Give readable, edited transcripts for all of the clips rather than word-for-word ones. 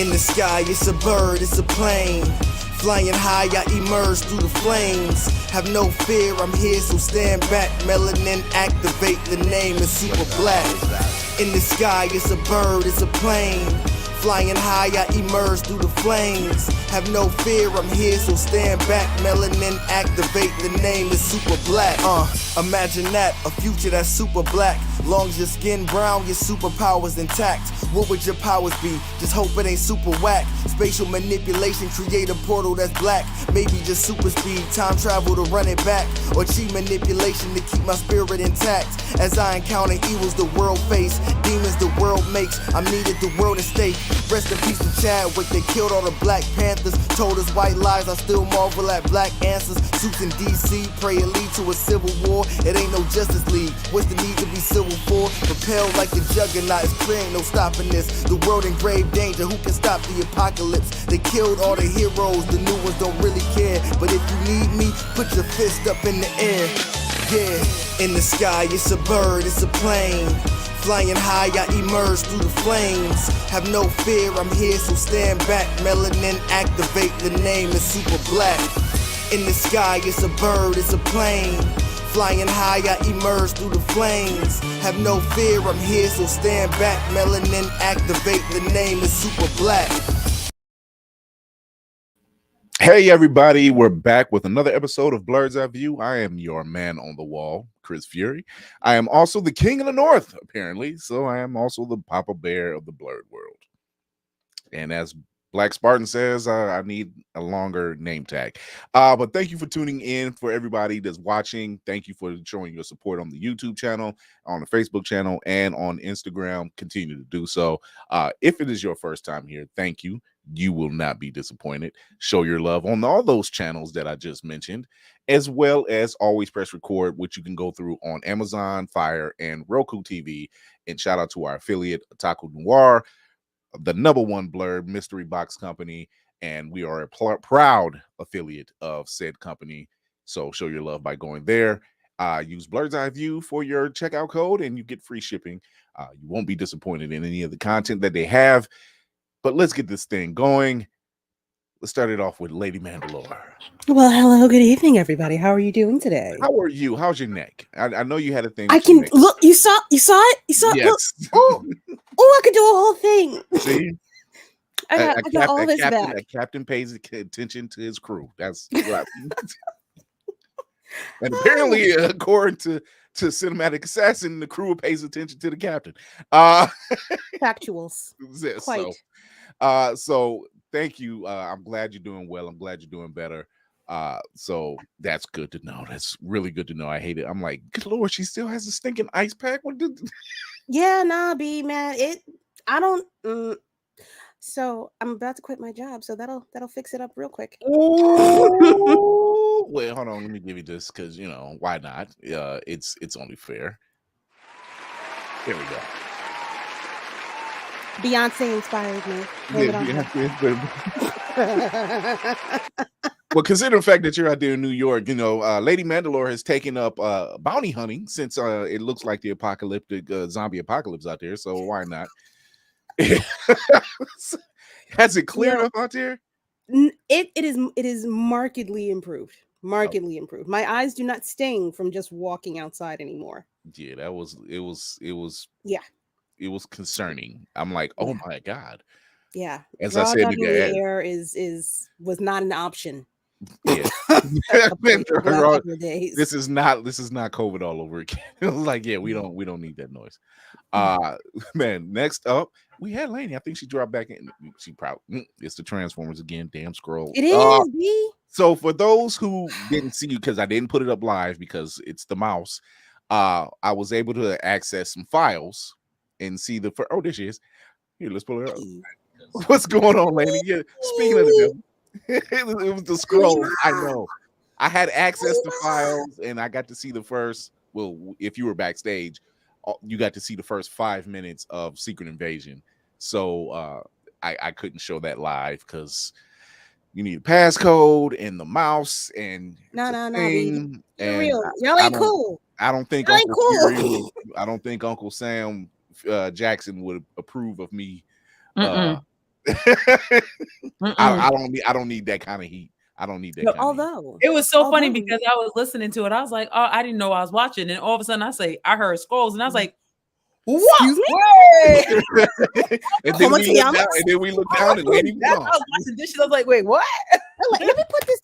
In the sky, it's a bird, it's a plane. Flying high, I emerge through the flames. Have no fear, I'm here, so stand back. Melanin activate, the name is super black. In the sky, it's a bird, it's a plane. Flying high, I emerge through the flames. Have no fear, I'm here, so stand back. Melanin activate, the name is super black. Imagine that, a future that's super black. Long as your skin brown, your superpowers intact. What would your powers be? Just hope it ain't super whack. Spatial manipulation, create a portal that's black. Maybe just super speed, time travel to run it back. Or cheat manipulation to keep my spirit intact. As I encounter evils the world face, demons the world makes, I'm needed the world at stake. Rest in peace to Chadwick, they killed all the Black Panthers. Told us white lies, I still marvel at black answers. Suits in DC, pray it lead to a civil war. It ain't no Justice League, what's the need to be civil for? Propelled like the juggernaut, it's clear ain't no stopping this. The world in grave danger, who can stop the apocalypse? They killed all the heroes, the new ones don't really care. But if you need me, put your fist up in the air. Yeah, in the sky, it's a bird, it's a plane. Flying high, I emerge through the flames. Have no fear, I'm here, so stand back. Melanin activate, the name is super black. In the sky, it's a bird, it's a plane. Flying high, I emerge through the flames. Have no fear, I'm here, so stand back. Melanin activate, the name is super black. Hey everybody, we're back with another episode of Blurred's Eye View. I am your man on the wall, Chris Fury. I am also the king of the north, apparently, so I am also the Papa Bear of the blurred world. And as Black Spartan says, I need a longer name tag. But thank you for tuning in. For everybody that's watching, thank you for showing your support on the YouTube channel, on the Facebook channel, and on Instagram. Continue to do so. If it is your first time here, thank you. You will not be disappointed. Show your love on all those channels that I just mentioned, as well as always press record, which you can go through on Amazon, Fire, and Roku TV. And shout out to our affiliate, Otaku Noir, the #1 blurred mystery box company, and we are a proud affiliate of said company. So show your love by going there. Use Blurred's Eye View for your checkout code, and you get free shipping. You won't be disappointed in any of the content that they have. But let's get this thing going. Let's start it off with Lady Mandalore. Well, hello, good evening, everybody. How are you doing today? How are you? How's your neck? I know you had a thing. I can look. You saw it. You saw it. Yes. Look. Oh, I could do a whole thing. See, I got all this back. A captain pays attention to his crew. That's right. And apparently, according to Cinematic Assassin, the crew pays attention to the captain. Factuals. Quite. So thank you. I'm glad you're doing well. I'm glad you're doing better. So that's good to know. That's really good to know. I hate it. I'm like, good Lord, she still has a stinking ice pack. What did? Yeah, nah, B man. I don't. So I'm about to quit my job, so that'll fix it up real quick. Oh, wait, hold on. Let me give you this because why not? It's only fair. Here we go. Beyonce inspired me. Well, consider the fact that you're out there in New York, Lady Mandalore has taken up bounty hunting since it looks like the apocalyptic zombie apocalypse out there. So why not? Has it cleared up out there? It is markedly improved. Markedly improved. My eyes do not sting from just walking outside anymore. Yeah, it was. Yeah. It was concerning. I'm like, oh my God. Yeah. As I said, the air was not an option. Yeah. This is not COVID all over again. It was like, yeah, we don't need that noise. Man, next up we had Lainey. I think she dropped back in. She probably it's the Transformers again. Damn scroll. It is. So for those who didn't see you, because I didn't put it up live because it's the mouse, I was able to access some files and see the oh, there she is. Here, let's pull it up. What's going on, Lainey? Yeah, speaking of the devil. It was the scroll. I know. I had access to files and I got to see the first. Well, if you were backstage, you got to see the first 5 minutes of Secret Invasion. So I couldn't show that live because you need a passcode and the mouse and no, and real. Y'all ain't cool. I don't think Uncle Sam Jackson would approve of me I don't need that kind of heat. I don't need that. Kind Although it was so funny because I was listening to it, I was like, "Oh, I didn't know I was watching," and all of a sudden, I heard skulls, and I was like, "What?" Excuse me? and then we looked down, and Lady was I gone. was washing dishes. I was like, "Wait, what?" I'm like, let me put this.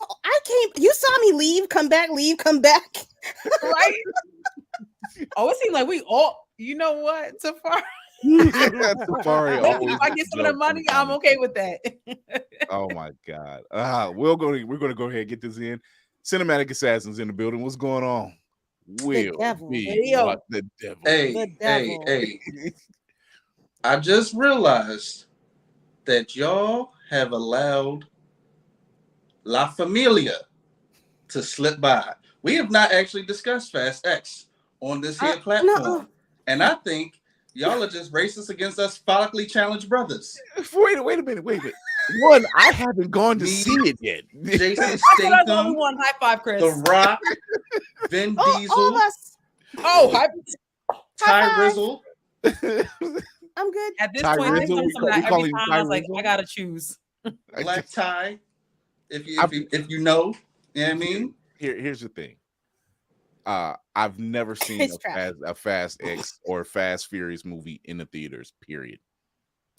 You saw me leave, come back, leave, come back. Right? Oh, it seemed like we all. You know what, Safari? Safari If I get some of the money, I'm okay with that. Oh my God. We're gonna go ahead and get this in. Cinematic Assassins in the building. What's going on? The devil. The devil. Hey. I just realized that y'all have allowed La Familia to slip by. We have not actually discussed Fast X on this here platform. And I think y'all are just racist against us follically challenged brothers. Wait a minute. One, I haven't gone to see it yet. Jason Statham, only one. High five, Chris. The Rock, Vin Diesel, all of us. Ty Rizzle. I'm good. At this Ty point, Rizzle, every time I was like, Rizzle? I gotta choose. Black Tie. If you know what I mean. Here's the thing. I've never seen a Fast X or Fast Furious movie in the theaters, period.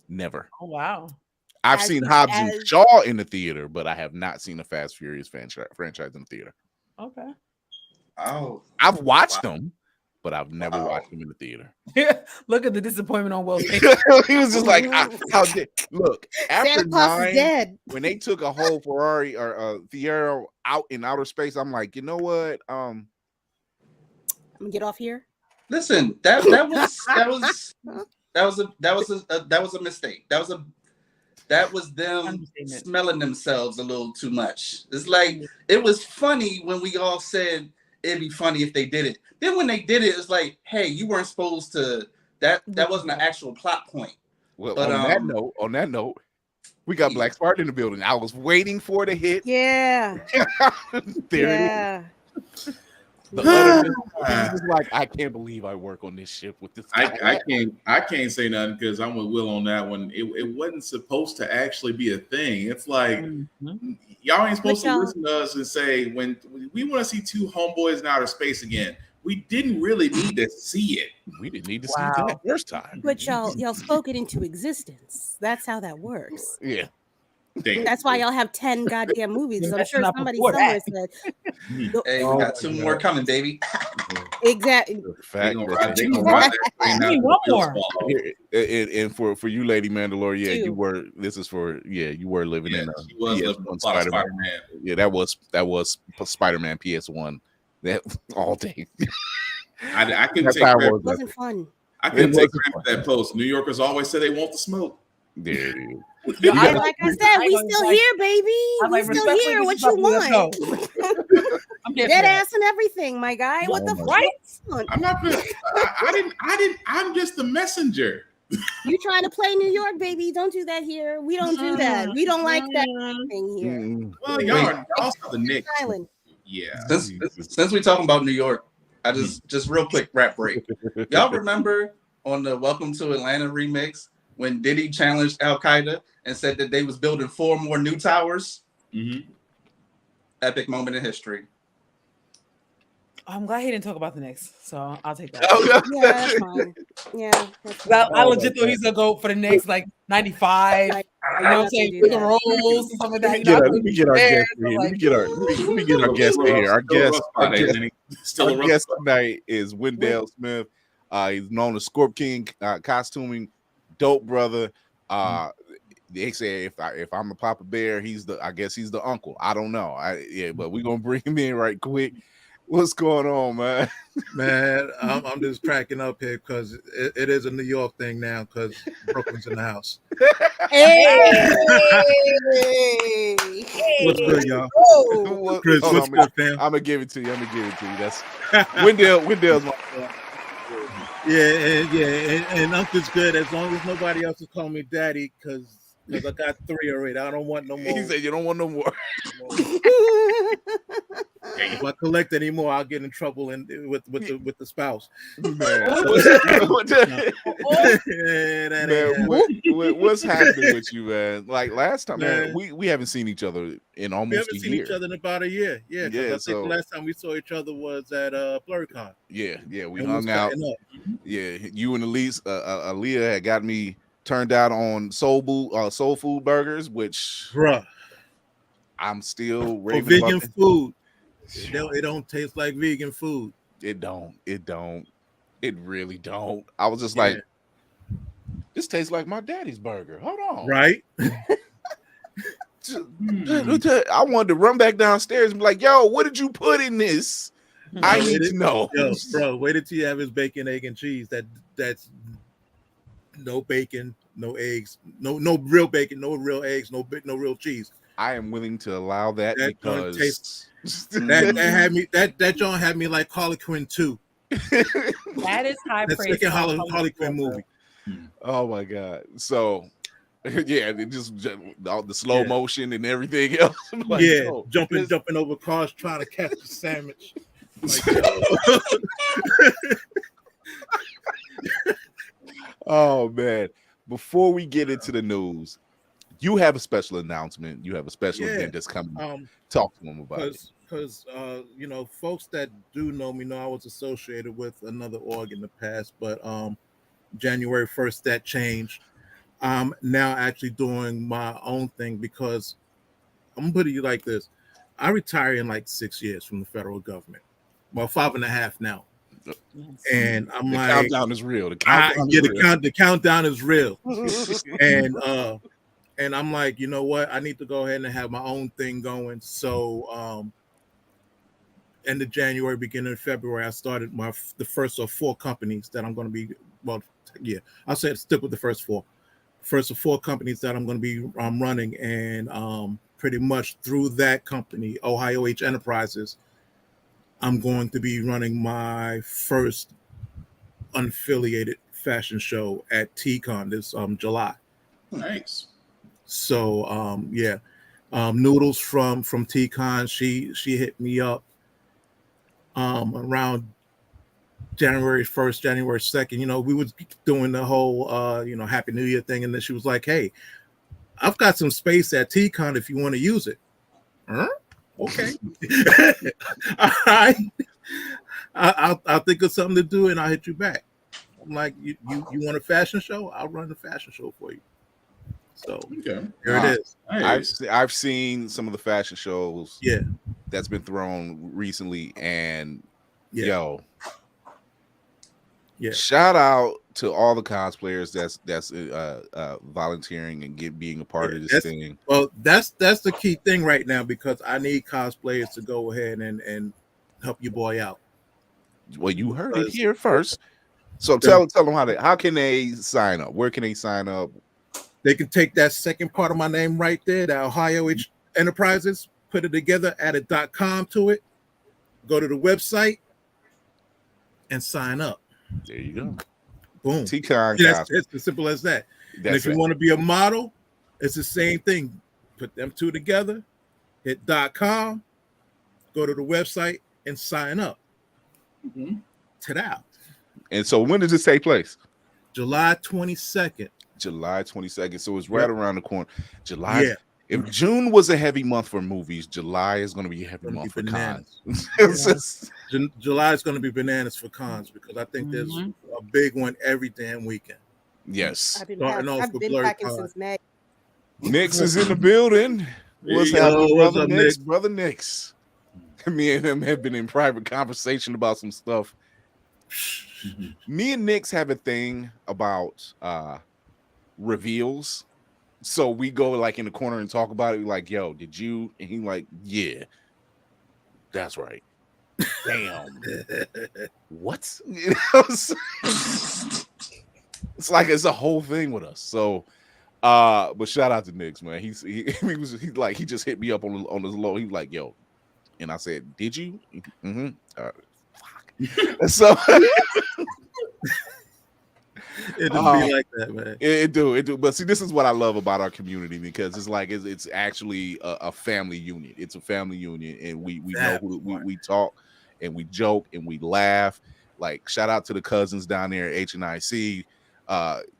Never. Oh, wow. I've seen Hobbs and Shaw in the theater, but I have not seen a Fast Furious franchise in the theater. Okay. Oh. I've watched them, but I've never watched them in the theater. Look at the disappointment on Will's face. He was just like, look, after Santa Claus is dead. When they took a whole Ferrari or Fiero out in outer space, I'm like, you know what? I'm gonna get off here. Listen, that was a mistake. That was them smelling themselves a little too much. It's like it was funny when we all said it'd be funny if they did it. Then when they did it, it's like, hey, you weren't supposed to. That wasn't an actual plot point. Well, but, on that note, we got Black Spartan in the building. I was waiting for it to hit. Yeah. There it is. The other is like, I can't believe I work on this ship with this guy. I can't say nothing because I'm with Will on that one. It wasn't supposed to actually be a thing. It's like y'all ain't supposed to listen to us and say when we want to see two homeboys in outer space again. We didn't really need to see it. We didn't need to see it that first time. But y'all spoke it into existence. That's how that works. Yeah. That's why y'all have 10 goddamn movies. I'm sure somebody somewhere said, hey, we got 2 more coming, baby. Exactly. Fact. And for you, Lady Mandalore, you were. This is for you were living in she was living in Spider-Man. Yeah, that was Spider-Man PS1. That all day. I couldn't take credit. It wasn't fun. I couldn't take credit for that post. New Yorkers always say they want the smoke. There it is. Like I said, we still here, baby. We still here. What you want? I'm dead ass and everything, my guy. What the fuck? I'm not. I'm just the messenger. You trying to play New York, baby? Don't do that here. We don't do that. We don't like that thing here. Well, y'all are also the Knicks. Island. Yeah. Since we talking about New York, I just real quick rap break. Y'all remember on the Welcome to Atlanta remix when Diddy challenged Al Qaeda and said that they was building 4 more new towers? Mm-hmm. Epic moment in history. I'm glad he didn't talk about the Knicks, so I'll take that. Yeah, that's fine. Yeah, I legit thought he's gonna go for the next like 95. You know what I'm saying? Pick and rolls and stuff like that. Let me get our guest here. Let me get our guest here. Our guest tonight is Wendell Smith. He's known as Scorpking Costuming, dope brother. They say if I'm a Papa Bear, I guess he's the uncle. I don't know. But we're gonna bring him in right quick. What's going on, man? Man, I'm just cracking up here because it is a New York thing now because Brooklyn's in the house. Hey! What's good, y'all? Chris, what's good, fam? I'm gonna give it to you. That's Wendell's my friend. Yeah, and Uncle's good as long as nobody else is calling me daddy because because I got 3 already. I don't want no more. He said you don't want no more. If I collect any more, I'll get in trouble with the spouse. Man, what's happening with you, man? Like last time, man, we haven't seen each other in almost we haven't a seen year. Each other in about a year. Yeah, I think the last time we saw each other was at BlurCon. Yeah, we hung out. Yeah, you and Aaliyah had got me turned out on soul food burgers, which bruh, I'm still for raving vegan about food. It don't taste like vegan food. It don't. It really don't. I was just like, this tastes like my daddy's burger. Hold on. Right? I wanted to run back downstairs and be like, yo, what did you put in this? I need to know. Yo, bro, wait until you have his bacon, egg, and cheese. That's no bacon, no eggs, no real bacon, no real eggs, no real cheese. I am willing to allow that because that John had me like Harley Quinn 2. That is high praise. Second Harley Quinn movie. Oh my god! So yeah, just all the slow motion and everything else. Like, jumping over cars trying to catch the sandwich. Oh man! Before we get into the news, you have a special announcement. You have a special event that's coming. Talk to them about it. Because folks that do know me know I was associated with another org in the past, but January 1st that changed. I'm now actually doing my own thing because I'm gonna put it like this: I retire in like 6 years from the federal government. Well, 5.5 now. And I'm the like, countdown is real. The countdown is real. And I'm like, you know what? I need to go ahead and have my own thing going. So end of January, beginning of February, I started the first of 4 companies that I'm going to be. Well, yeah, I'll say stick with the first 4. First of 4 companies that I'm going to be running, and pretty much through that company, OHIOH Enterprises, I'm going to be running my first unaffiliated fashion show at TCon this July. Nice. So Noodles from TCon, she hit me up around January 1st, January 2nd. We was doing the whole Happy New Year thing, and then she was like, "Hey, I've got some space at TCon if you want to use it." Huh? Okay. All right. I'll think of something to do and I'll hit you back. I'm like, you want a fashion show? I'll run the fashion show for you. So here it is. Nice. I've seen some of the fashion shows that's been thrown recently, and shout out to all the cosplayers that's volunteering and being a part of this thing. Well, that's the key thing right now, because I need cosplayers to go ahead and help your boy out. Well, you heard it here first. So tell them how can they sign up? Where can they sign up? They can take that second part of my name right there, the OHIOH Enterprises, put it together, add a .com to it, go to the website, and sign up. There you go. Boom. TCon. It's as simple as that. And if you want to be a model, it's the same thing. Put them 2 together, hit .com, go to the website, and sign up. Mm-hmm. Ta-da. And so when does this take place? July 22nd. July 22nd. So it's right around the corner. July. Yeah. If June was a heavy month for movies, July is going to be a heavy month for cons. July is going to be bananas for cons, because I think there's a big one every damn weekend. Yes. I've been packing since May. Nix is in the building. What's happening, brother Nix? Brother Nix. Me and him have been in private conversation about some stuff. Me and Nix have a thing about reveals. So we go like in the corner and talk about it. We're like, yo, did you? And he like, yeah, that's right. Damn. What? It's like it's a whole thing with us. So but shout out to Nix, man. He just hit me up on his low. He was like, yo. And I said, did you? Mm-hmm. Fuck. So It just be like that, man. It do. But see, this is what I love about our community, because it's like it's actually a family union. It's a family union, and we know who we talk and we joke and we laugh. Like, shout out to the cousins down there at HNIC.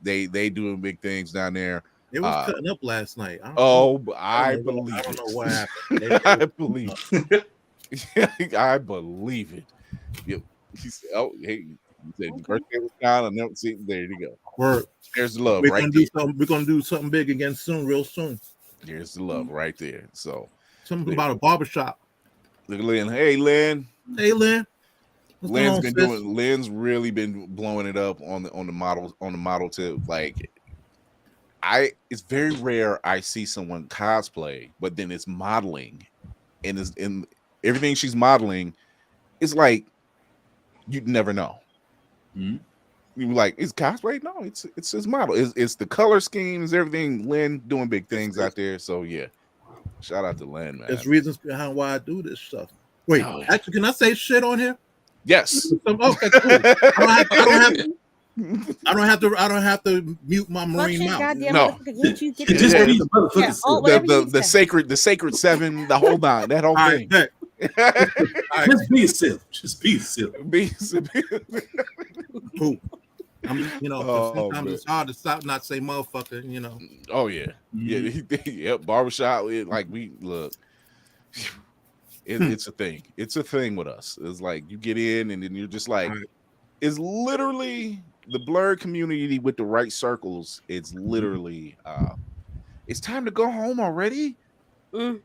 They doing big things down there. It was cutting up last night. I believe it. I don't know what happened. I believe it. I believe it. He said, "Oh, hey, your birthday was down. I never see." There you go. Word. There's the love. We're gonna do something big again soon, real soon. There's the love right there. So something about a barbershop. Look at Lynn. Hey, Lynn. Hey, Lynn. Lynn's really been blowing it up on the model tip. Like, it's very rare I see someone cosplay, but then it's modeling, and is in everything she's modeling. It's like you'd never know. Mm-hmm. You're like, it's cosplay? No, it's his model. It's the color schemes, everything. Lynn doing big things out there. So yeah, shout out to Lynn, man. There's reasons behind why I do this stuff. Wait, actually, can I say shit on here? Yes. Okay, cool. I don't have to mute my marine mouth. No. The sacred seven, the whole nine, that whole thing. Just be yourself. Just be yourself. Cool. Sometimes it's hard to stop not say motherfucker, you know. Oh yeah. Yeah, barbershop. Like, we look. It's a thing. It's a thing with us. It's like you get in and then you're just like, it's literally the blurred community with the right circles. It's literally it's time to go home already. Damn.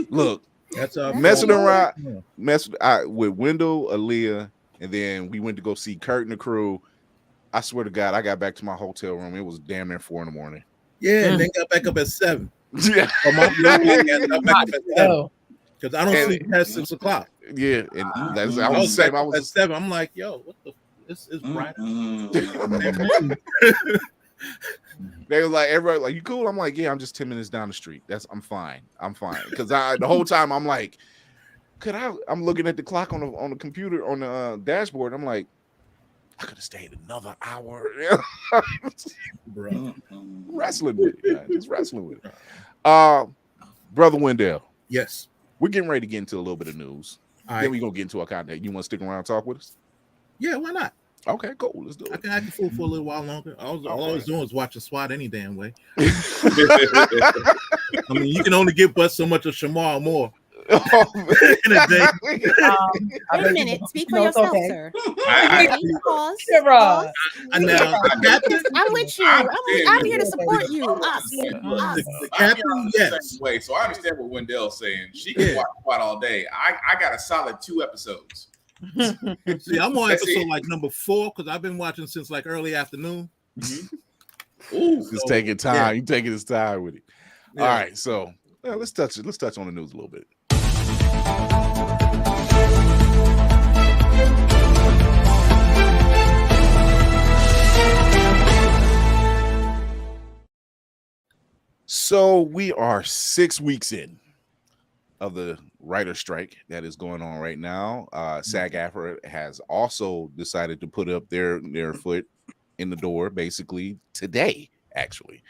Look, that's messing around with Wendell, Aaliyah, and then we went to go see Kurt and the crew. I swear to God, I got back to my hotel room. It was damn near 4 a.m. Yeah, and they got back up at 7. Yeah, because I don't sleep past 6 o'clock. Yeah, and that's I was the same. I was at 7. I'm like, yo, what the? This is right. They were like, everybody like, you cool? I'm like, yeah, I'm just 10 minutes down the street. I'm fine. Because the whole time I'm like, I'm looking at the clock on the computer on the dashboard. I'm like, I could have stayed another hour. Bro. Wrestling with it, man. Just wrestling with it. Brother Wendell. Yes. We're getting ready to get into a little bit of news. All right. Then we're gonna get into our content. You want to stick around and talk with us? Yeah, why not? Okay, cool. Let's do it. I can act fool for a little while longer. All I was doing was watching SWAT any damn way. I mean, you can only get but so much of Shamar Moore. In a day. Wait a minute. Speak for yourself, sir. Pause. I'm with you. I'm here to support you. Us. The captain, yes. Way. So I understand what Wendell's saying. She can watch SWAT all day. I got a solid 2 episodes. See, I'm on episode like number 4 because I've been watching since like early afternoon. Ooh, just taking time. Yeah. You taking his time with it. Yeah. All right, so let's touch on the news a little bit. So we are 6 weeks in of the writer strike that is going on right now. SAG-AFTRA has also decided to put up their foot in the door basically today, actually.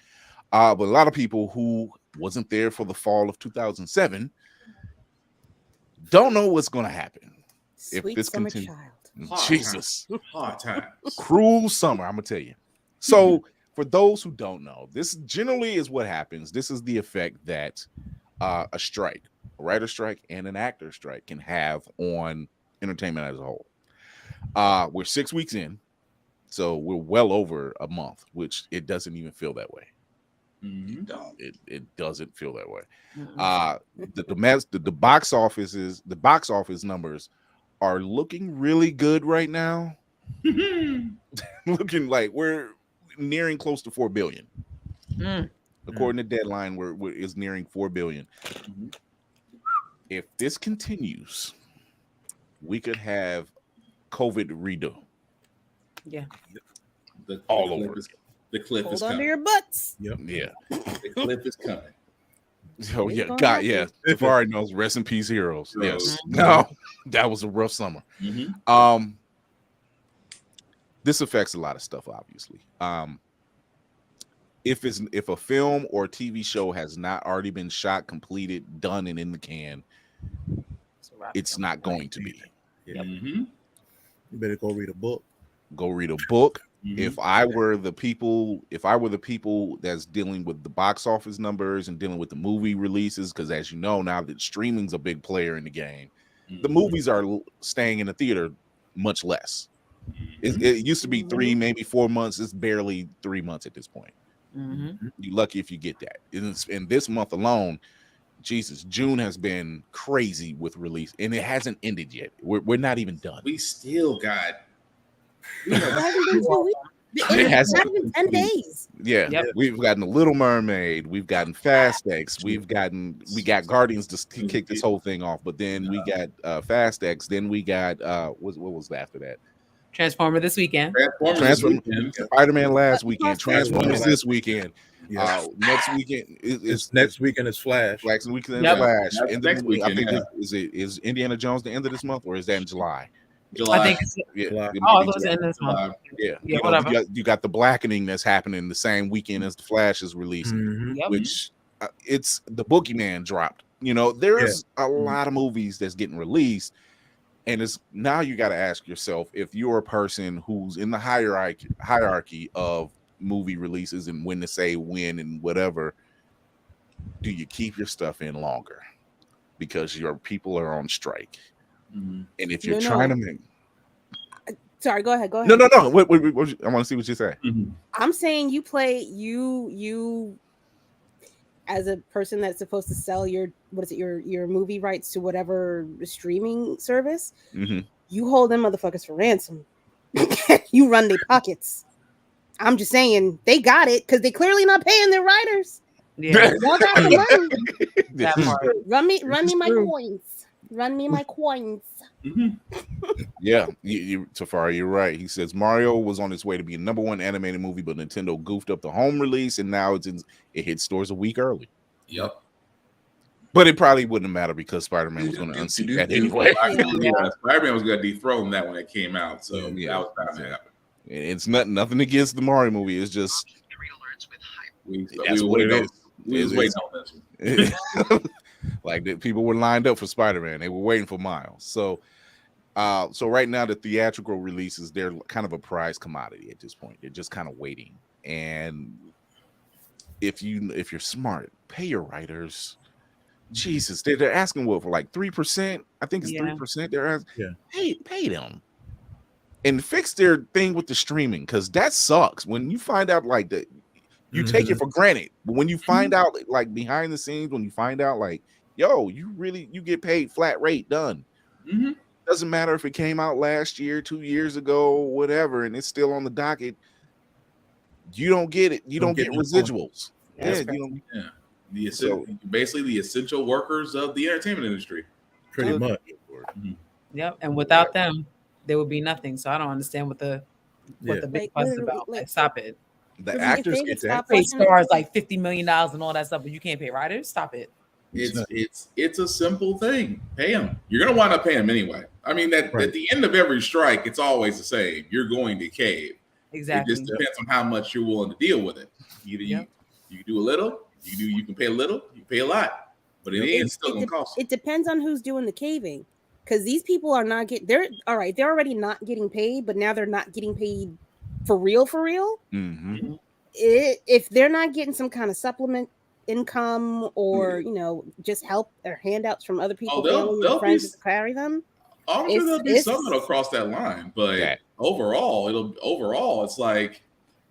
But a lot of people who wasn't there for the fall of 2007 don't know what's going to happen. Sweet if this summer continues. Jesus. Hard times. Cruel summer, I'm going to tell you. So for those who don't know, this generally is what happens. This is the effect that a strike, a writer strike and an actor strike can have on entertainment as a whole. We're 6 weeks in, so we're well over a month, which it doesn't even feel that way. It doesn't feel that way. The box office numbers are looking really good right now. Looking like we're nearing close to 4 billion. According to Deadline, we're is nearing 4 billion. If this continues, we could have COVID redo. Yeah. All over. The cliff is Hold on to coming. your butts. Yep. Yeah. The cliff is coming. Oh It's yeah, gonna God, happen. yeah. Tafari knows. Rest in peace, heroes. Yes. Heroes. No, that was a rough summer. Mhm. This affects a lot of stuff, obviously. If a film or TV show has not already been shot, completed, done, and in the can, it's not going to be. Mhm. You better go read a book. Go read a book. Mhm. If I were the people that's dealing with the box office numbers and dealing with the movie releases, because as you know, now that streaming's a big player in the game, the movies are staying in the theater much less. It used to be 3, maybe 4 months. It's barely 3 months at this point. You're lucky if you get that. In this month alone, Jesus, June has been crazy with release, and it hasn't ended yet. We're not even done. We still got. It hasn't been 2 weeks. It It's hasn't not even 10 days. Yeah, we've gotten The Little Mermaid, we've gotten Fast X, we got Guardians to kick this whole thing off, but then we got Fast X, then we got what was after that? Transformer this weekend. Spider-Man last weekend, Transformers this weekend. Next weekend next weekend is Flash. Next weekend Yep. Flash. That's next weekend, I think is Indiana Jones the end of this month, or is that in July? July. I think it's Yeah. oh, those in this month. Yeah, Yeah, whatever. you got the Blackening that's happening the same weekend as the Flash is releasing, Yep. which it's the Boogeyman dropped. There's a lot of movies that's getting released, and it's now you got to ask yourself, if you're a person who's in the hierarchy of movie releases and when to say when and whatever, do you keep your stuff in longer because your people are on strike? And if you're trying to make Sorry, go ahead. no. What, I want to see what you say. I'm saying you as a person that's supposed to sell your movie rights to whatever streaming service, you hold them motherfuckers for ransom. You run their pockets. I'm just saying they got it because they clearly not paying their writers. Yeah, y'all got the money. that part. Run me my coins. Run me my coins. Yeah, Tafari, you're right. He says Mario was on its way to be a #1 animated movie, but Nintendo goofed up the home release, and now it hit stores a week early. Yep. But it probably wouldn't matter because Spider-Man was going to unseat that anyway. Spider-Man was going to dethrone that when it came out, so that was bound to happen. It's nothing against the Mario movie. It's just that's what it is. We was waiting on this one. Like people were lined up for Spider-Man. They were waiting for Miles. So right now the theatrical releases, they're kind of a prize commodity at this point. They're just kind of waiting. And if you're smart, pay your writers. Jesus, they're asking for like 3%. I think it's 3%. They're asking, pay them. And fix their thing with the streaming, because that sucks. When you find out like that, you take it for granted. But when you find out like behind the scenes, when you find out like, yo, you get paid flat rate, done. Doesn't matter if it came out last year, 2 years ago, whatever, and it's still on the docket. You don't get it. You don't get residuals. Basically the essential workers of the entertainment industry. Pretty much. Yep. And without them, there would be nothing. So I don't understand what the big fuss is about. Like, stop it. The actors get that. Pay stars like $50 million and all that stuff, but you can't pay writers. Stop it. It's a simple thing. Pay them. You're gonna wind up paying them anyway. I mean, at the end of every strike, it's always the same. You're going to cave. Exactly. It just depends on how much you're willing to deal with it. Either you can do a little, you can pay a little, you can pay a lot, but it's still gonna cost. It depends on who's doing the caving, because these people are not getting. They're all right. They're already not getting paid, but now they're not getting paid for real. If they're not getting some kind of supplement income or just help or handouts from other people, family, friends to carry them, I'm sure there'll be some that'll cross that line, but overall it's like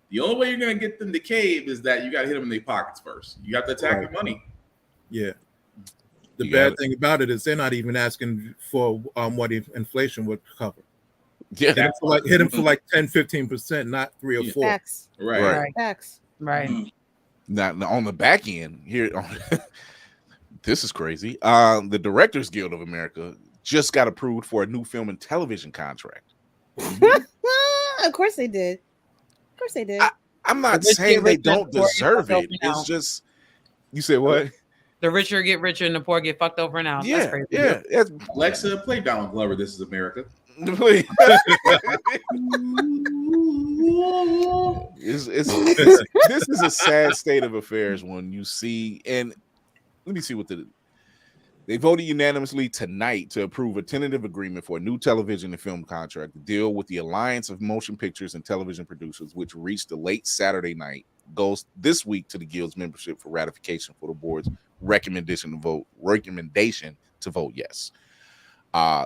the only way you're gonna get them to cave is that you got to hit them in their pockets first. You got to attack the money. The bad thing about it is they're not even asking for what inflation would cover. Hit them for like 10-15%, not 3 or 4. Facts. Right. Facts. Right. Now on the back end here, this is crazy. The Directors Guild of America just got approved for a new film and television contract. Of course they did. I'm not saying they don't deserve it. It's just, you said what? The richer get richer and the poor get fucked over and out. That's crazy. Yeah. Alexa, play Donald Glover. This is America. Please. This is a sad state of affairs when you see, and let me see what they voted unanimously tonight to approve a tentative agreement for a new television and film contract to deal with the Alliance of Motion Pictures and Television Producers, which reached the late Saturday night, goes this week to the Guild's membership for ratification for the board's recommendation to vote yes.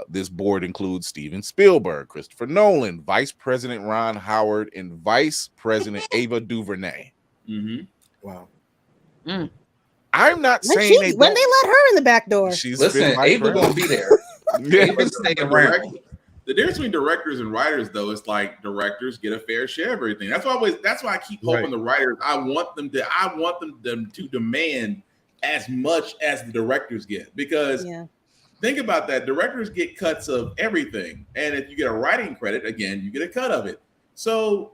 This board includes Steven Spielberg, Christopher Nolan, Vice President Ron Howard, and Vice President Ava DuVernay. Mm-hmm. Wow. I'm not saying when they let her in the back door. Listen, Ava gonna be there. Ava's staying around. The difference between directors and writers, though, is like directors get a fair share of everything. That's why I keep hoping the writers. I want them to demand as much as the directors get, because think about that. Directors get cuts of everything, and if you get a writing credit, again, you get a cut of it. So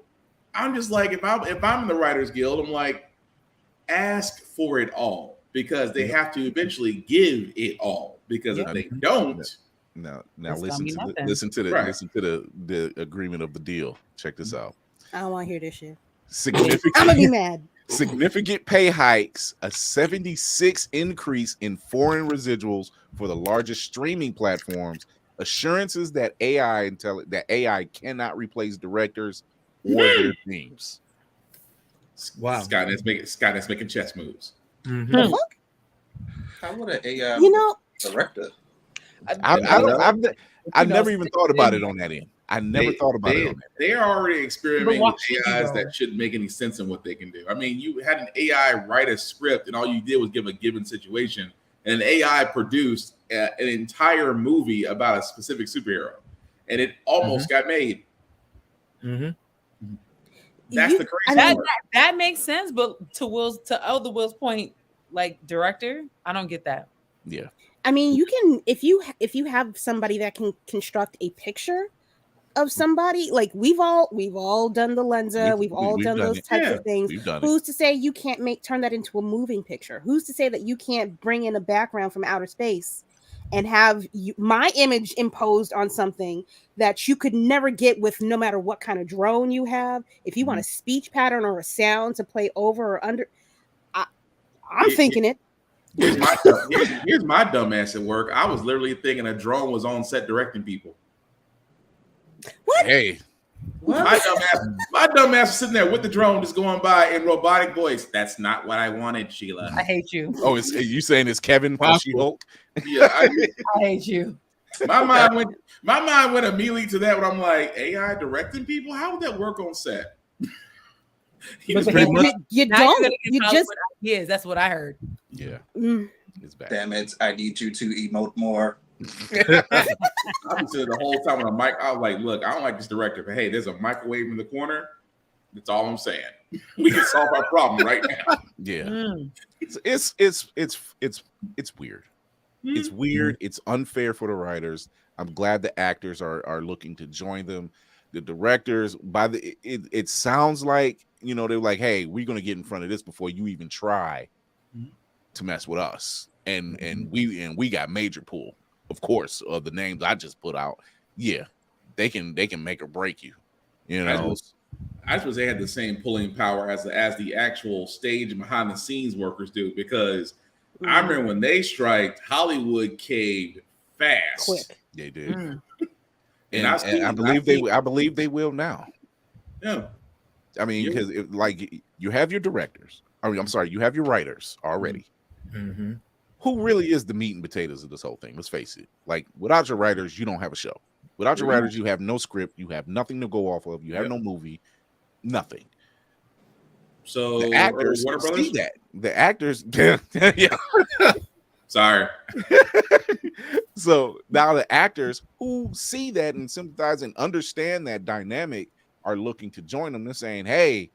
I'm just like, if I'm in the Writers Guild, I'm like, ask for it all, because they have to eventually give it all. Because if they don't. Now listen to the agreement of the deal. Check this out. I don't want to hear this shit. I'm gonna be mad. Significant pay hikes, a 76% increase in foreign residuals for the largest streaming platforms, assurances that AI cannot replace directors or their teams. Wow, Skynett's making chess moves. Mm-hmm. The fuck? How would an AI director? I've never even thought about it on that end. I never thought about it on that. They are already experimenting with AIs that shouldn't make any sense in what they can do. I mean, you had an AI write a script, and all you did was give a given situation, and an AI produced an entire movie about a specific superhero, and it almost got made. Mm-hmm. That's the crazy part. That makes sense, but to Will's point, like director, I don't get that. Yeah. I mean, you can if you have somebody that can construct a picture of somebody, like we've all done the Lensa, we've all done those types of things. Who's to say you can't turn that into a moving picture? Who's to say that you can't bring in a background from outer space and have my image imposed on something that you could never get with no matter what kind of drone you have? If you want a speech pattern or a sound to play over or under, I'm thinking it. Here's my dumbass at work. I was literally thinking a drone was on set directing people. What? Hey, my dumbass was sitting there with the drone just going by in robotic voice. That's not what I wanted, Sheila. I hate you. Oh, you saying it's Kevin from She-Hulk? Yeah, I hate you. My mind went immediately to that when I'm like, AI directing people? How would that work on set? You just yes, that's what I heard. Yeah, it's bad. Damn it! I need you to emote more. I'm sitting the whole time on a mic. I was like, look, I don't like this director, but hey, there's a microwave in the corner. That's all I'm saying. We can solve our problem right now. Yeah, it's weird. It's weird. It's unfair for the writers. I'm glad the actors are looking to join them. The directors, it sounds like, they're like, hey, we're gonna get in front of this before you even try to mess with us. And we got major pull, of course, of the names I just put out. Yeah, they can make or break you. I suppose they had the same pulling power as the actual stage and behind the scenes workers do, because I remember when they striked, Hollywood caved fast. Quick. They did. And I believe they will now. Yeah. I mean, because you have your directors. You have your writers already. Mm-hmm. Who really is the meat and potatoes of this whole thing? Let's face it. Like, without your writers, you don't have a show. Without your writers, you have no script. You have nothing to go off of. You have no movie. Nothing. So the actors see that. The actors, yeah. Sorry. So now the actors who see that and sympathize and understand that dynamic are looking to join them. They're saying, hey,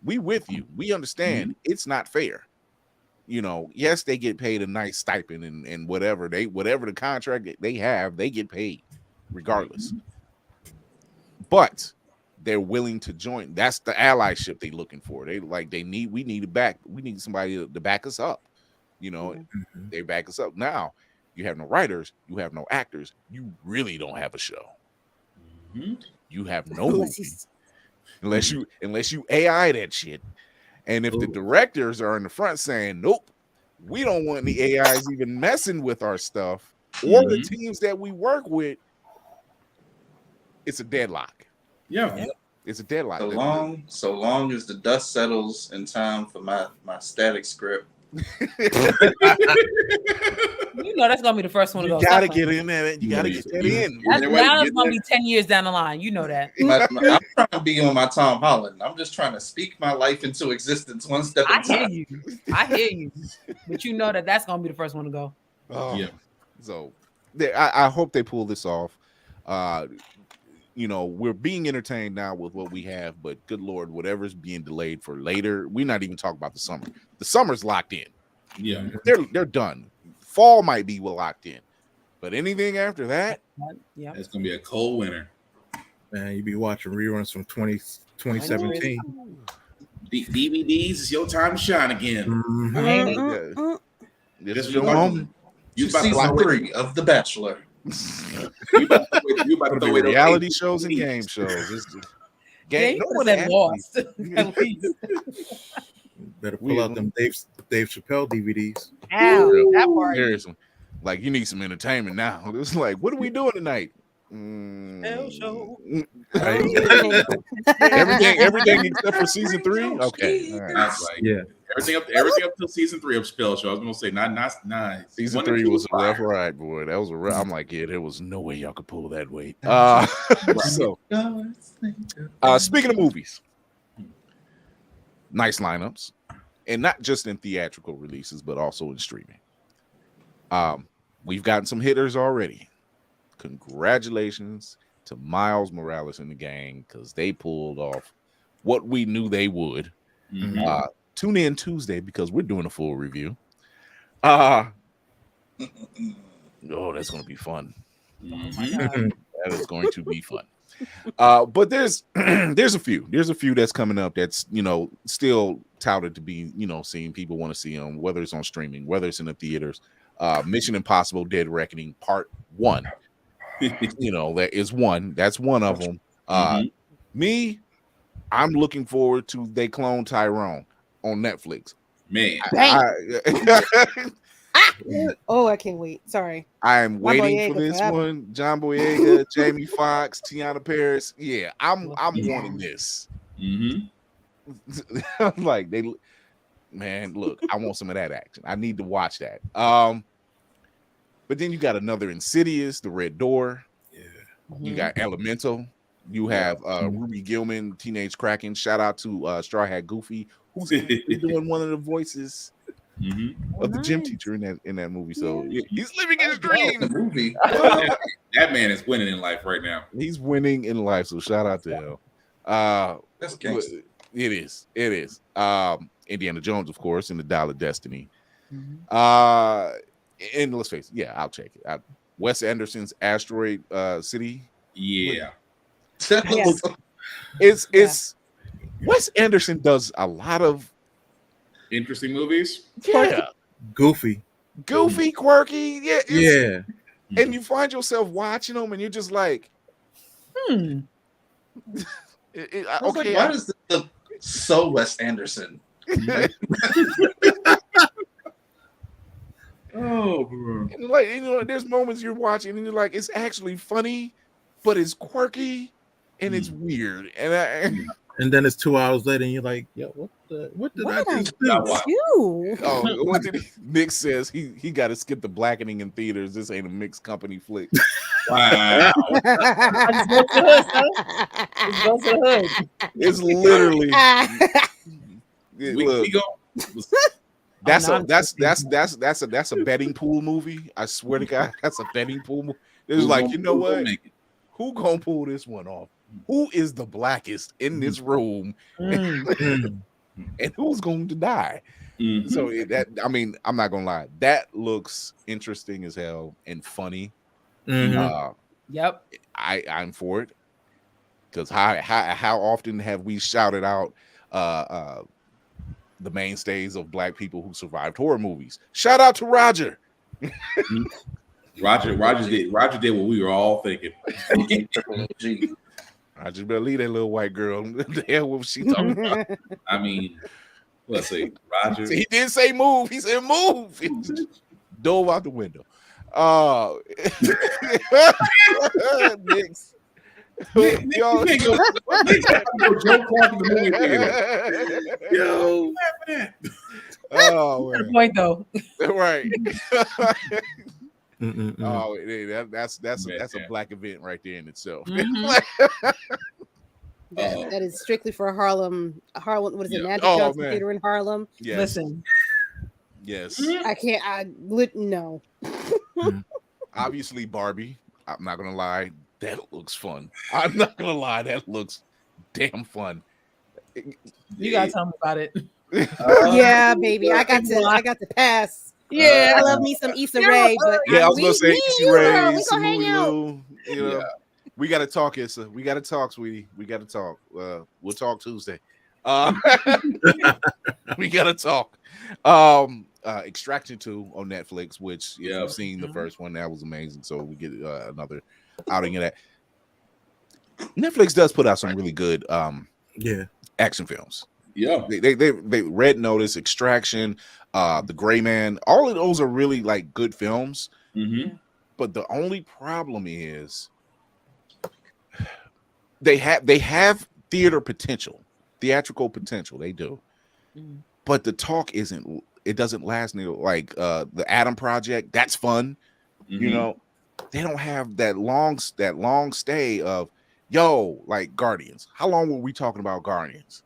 we with you. We understand it's not fair. Yes, they get paid a nice stipend and whatever the contract they have, they get paid regardless. But they're willing to join. That's the allyship they're looking for. We need somebody to back us up. You know, Mm-hmm. they back us up. Now you have no writers, you have no actors, you really don't have a show. Mm-hmm. You have no movie unless you AI that shit. And if the directors are in the front saying, nope, we don't want the AIs even messing with our stuff or the teams that we work with, it's a deadlock. Yeah. It's a deadlock. So long as the dust settles in time for my static script. You know that's gonna be the first one to go. You gotta get in there. You gotta get that in. That's gonna be 10 years down the line. You know that. I'm trying to be on my Tom Holland. I'm just trying to speak my life into existence one step at a time. I hear you. But you know that's gonna be the first one to go. Yeah. So I hope they pull this off. You know, we're being entertained now with what we have, but good Lord, whatever's being delayed for later, we're not even talking about the summer. The summer's locked in. Yeah, they're done. Fall might be locked in, but anything after that, it's gonna be a cold winter. Man, you be watching reruns from 2017. DVDs, it's your time to shine again. Mm-hmm. This is your moment. You season 3 of The Bachelor. you about to throw away reality shows and game shows. It's just, no one has lost. Better pull out them Dave Chappelle DVDs. Ow, that part. Seriously, like you need some entertainment now. It's like, what are we doing tonight? Show. everything except for season 3. Okay, all right. That's like, yeah. Everything up till season 3 of Chappelle Show. I was gonna say not season 3 was a rough ride, boy. That was a rough. I'm like, yeah, there was no way y'all could pull that weight. So, speaking of movies, nice lineups, and not just in theatrical releases, but also in streaming. We've gotten some hitters already. Congratulations to Miles Morales and the gang, because they pulled off what we knew they would. Mm-hmm. Tune in Tuesday because we're doing a full review. Oh, that's going to be fun. Mm-hmm. That is going to be fun. But there's a few that's coming up that's, you know, still touted to be, you know, seen. People want to see them, whether it's on streaming, whether it's in the theaters. Mission Impossible Dead Reckoning Part 1. You know, that's one of them. Me, I'm looking forward to They Clone Tyrone on Netflix. Man, I can't wait. Sorry, I'm waiting for this one. John Boyega, Jamie Foxx, Tiana Paris. Yeah, I'm wanting this. I'm like, man, look, I want some of that action. I need to watch that. But then you got another Insidious, The Red Door. Yeah, you got Elemental. You have Ruby Gilman, Teenage Kraken. Shout out to Straw Hat Goofy, who's doing one of the voices of the gym teacher in that movie. So he's living his dream. Movie. That man is winning in life right now. He's winning in life. So shout out to him. That's gangster. It is. Indiana Jones, of course, in the Dial of Destiny. And let's face it, I'll check it. Wes Anderson's Asteroid City. Yeah. It's Wes Anderson does a lot of interesting movies. Yeah. Goofy, quirky. Yeah. And you find yourself watching them and you're just like, okay. Why does this look so Wes Anderson? Oh, bro. And like, you know, there's moments you're watching and you're like, it's actually funny, but it's quirky and it's weird. And then it's 2 hours later and you're like, yo, what did I just do? Oh, what did Nick says he got to skip the blackening in theaters. This ain't a mixed company flick. Wow. It's literally we go. That's a betting pool movie. I swear to God, that's a betting pool movie. It's like, you know what? Who gonna pull this one off? Who is the blackest in this room? And who's going to die? So I'm not gonna lie. That looks interesting as hell and funny. Yep. I'm for it. Because how often have we shouted out the mainstays of Black people who survived horror movies. Shout out to Roger. Roger did what we were all thinking. Roger better leave that little white girl. The hell what was she talking about? I mean, let's see, Roger. He did say move. He said move. He dove out the window. Nix. Yo, Joe Clark in the movie theater. Yo. Oh, Good point though. Right. Oh, that's a Black event right there in itself. That is strictly for Harlem. What is it? Magic Oh, Johnson man. Theater in Harlem. Yes. Listen, Yes. I can't. No. Obviously, Barbie. I'm not gonna lie. That looks fun. I'm not gonna lie. That looks damn fun. you gotta tell me about it. Yeah, baby. I got to pass. Yeah, I love me some Issa Rae, but Yeah, I was gonna say Issa Rae, we gonna hang out. Lou, you know. We gotta talk, Issa. We gotta talk, sweetie. We gotta talk. We'll talk Tuesday. We gotta talk. Extraction 2 on Netflix, which if you've seen the first one, that was amazing. So we get another outing of that. Netflix does put out some really good action films. Yeah, they Red Notice, Extraction, The Gray Man, all of those are really like good films. But the only problem is they have theatrical potential. They do, but the talk isn't. It doesn't last near like the Adam Project. That's fun, you know. They don't have that long stay of like Guardians. How long were we talking about Guardians?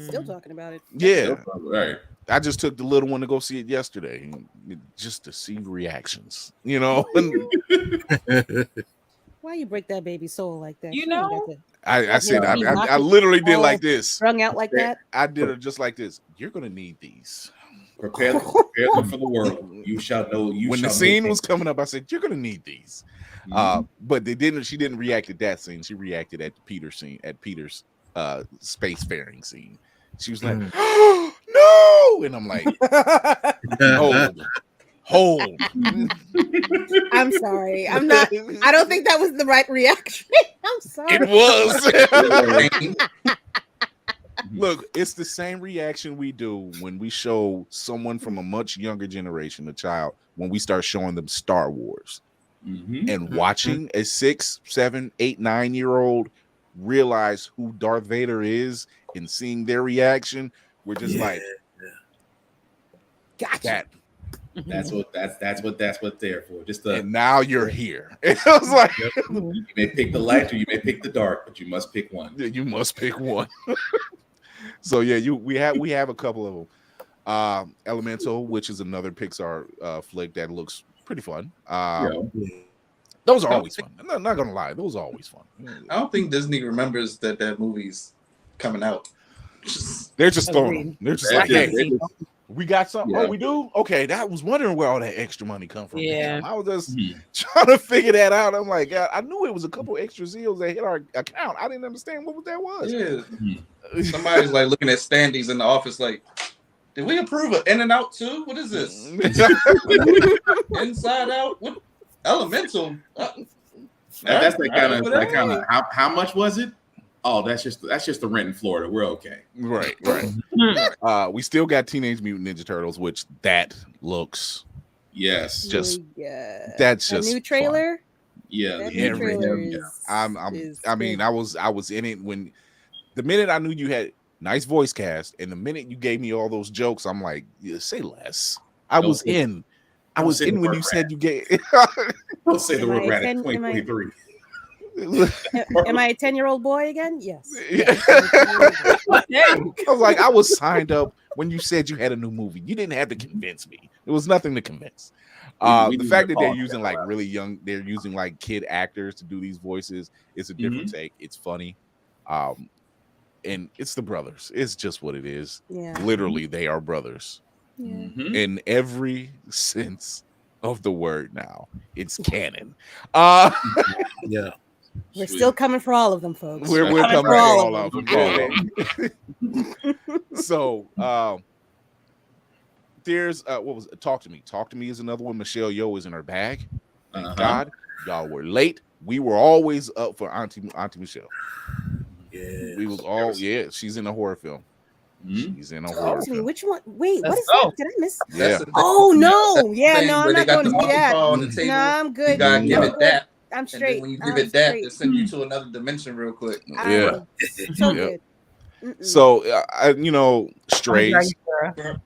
Still talking about it. Yeah, right. I just took the little one to go see it yesterday, just to see reactions. You know, Why you break that baby's soul like that? You know, I said I literally did like this, strung out like that. I did it just like this. You're gonna need these. Prepare them for the world. You shall know. When the scene was coming up, I said, "You're gonna need these." But they didn't. She didn't react at that scene. She reacted at the Peter scene, at Peter's spacefaring scene. She was like, "No!" And I'm like, "Hold." I'm sorry. I'm not. I don't think that was the right reaction. I'm sorry. It was. Look, it's the same reaction we do when we show someone from a much younger generation, a child, when we start showing them Star Wars. And watching a 6, 7, 8, 9-year-old realize who Darth Vader is and seeing their reaction, we're just like, gotcha. That's what they're for. And now you're here. It was like you may pick the light or you may pick the dark, but you must pick one. You must pick one. So yeah, we have a couple of them. Elemental, which is another Pixar flick that looks pretty fun. Those are always fun. I'm not gonna lie, those are always fun. I don't think Disney remembers that movie's coming out. They're just throwing them. They're just like, hey, we got something. Yeah. Oh, we do? Okay, that was wondering where all that extra money come from. Yeah. I was just trying to figure that out. I'm like, God, I knew it was a couple extra zeros that hit our account. I didn't understand what that was. Yeah. Somebody's like looking at standees in the office like, did we approve of In and Out too? What is this? Inside Out? What? Elemental? That's that kind of how much was it? Oh, that's just the rent in Florida. We're okay. Right. We still got Teenage Mutant Ninja Turtles, which that looks yes, just that's just a new trailer. Fun. Yeah, that new trailer I was in it when the minute I knew you had nice voice cast, and the minute you gave me all those jokes, I'm like, say less. I was in when you said you gave. Don't say the word rat at 2023. Am I a 10-year-old boy again? Yes. I was like, I was signed up when you said you had a new movie. You didn't have to convince me. There was nothing to convince. The fact that they're using like really young, they're using like kid actors to do these voices. It's a different take. It's funny. And it's the brothers. It's just what it is. Yeah. Literally, they are brothers. Yeah. In every sense of the word now. It's canon. Yeah. We're still coming for all of them, folks. We're coming for all of them. So there's what was it? Talk to Me. Talk to Me is another one. Michelle Yeoh is in her bag. Thank God. Y'all were late. We were always up for Auntie Michelle. Yeah. We was all she's in a horror film. She's in a horror film. Which one? Wait, what is that? Did I miss? Yeah. Oh no. Yeah, no, I'm not going to see that. No, I'm good. You gotta give it that. I'm straight. When you give it that, they send you to another dimension real quick. Yeah. So good. So Strays.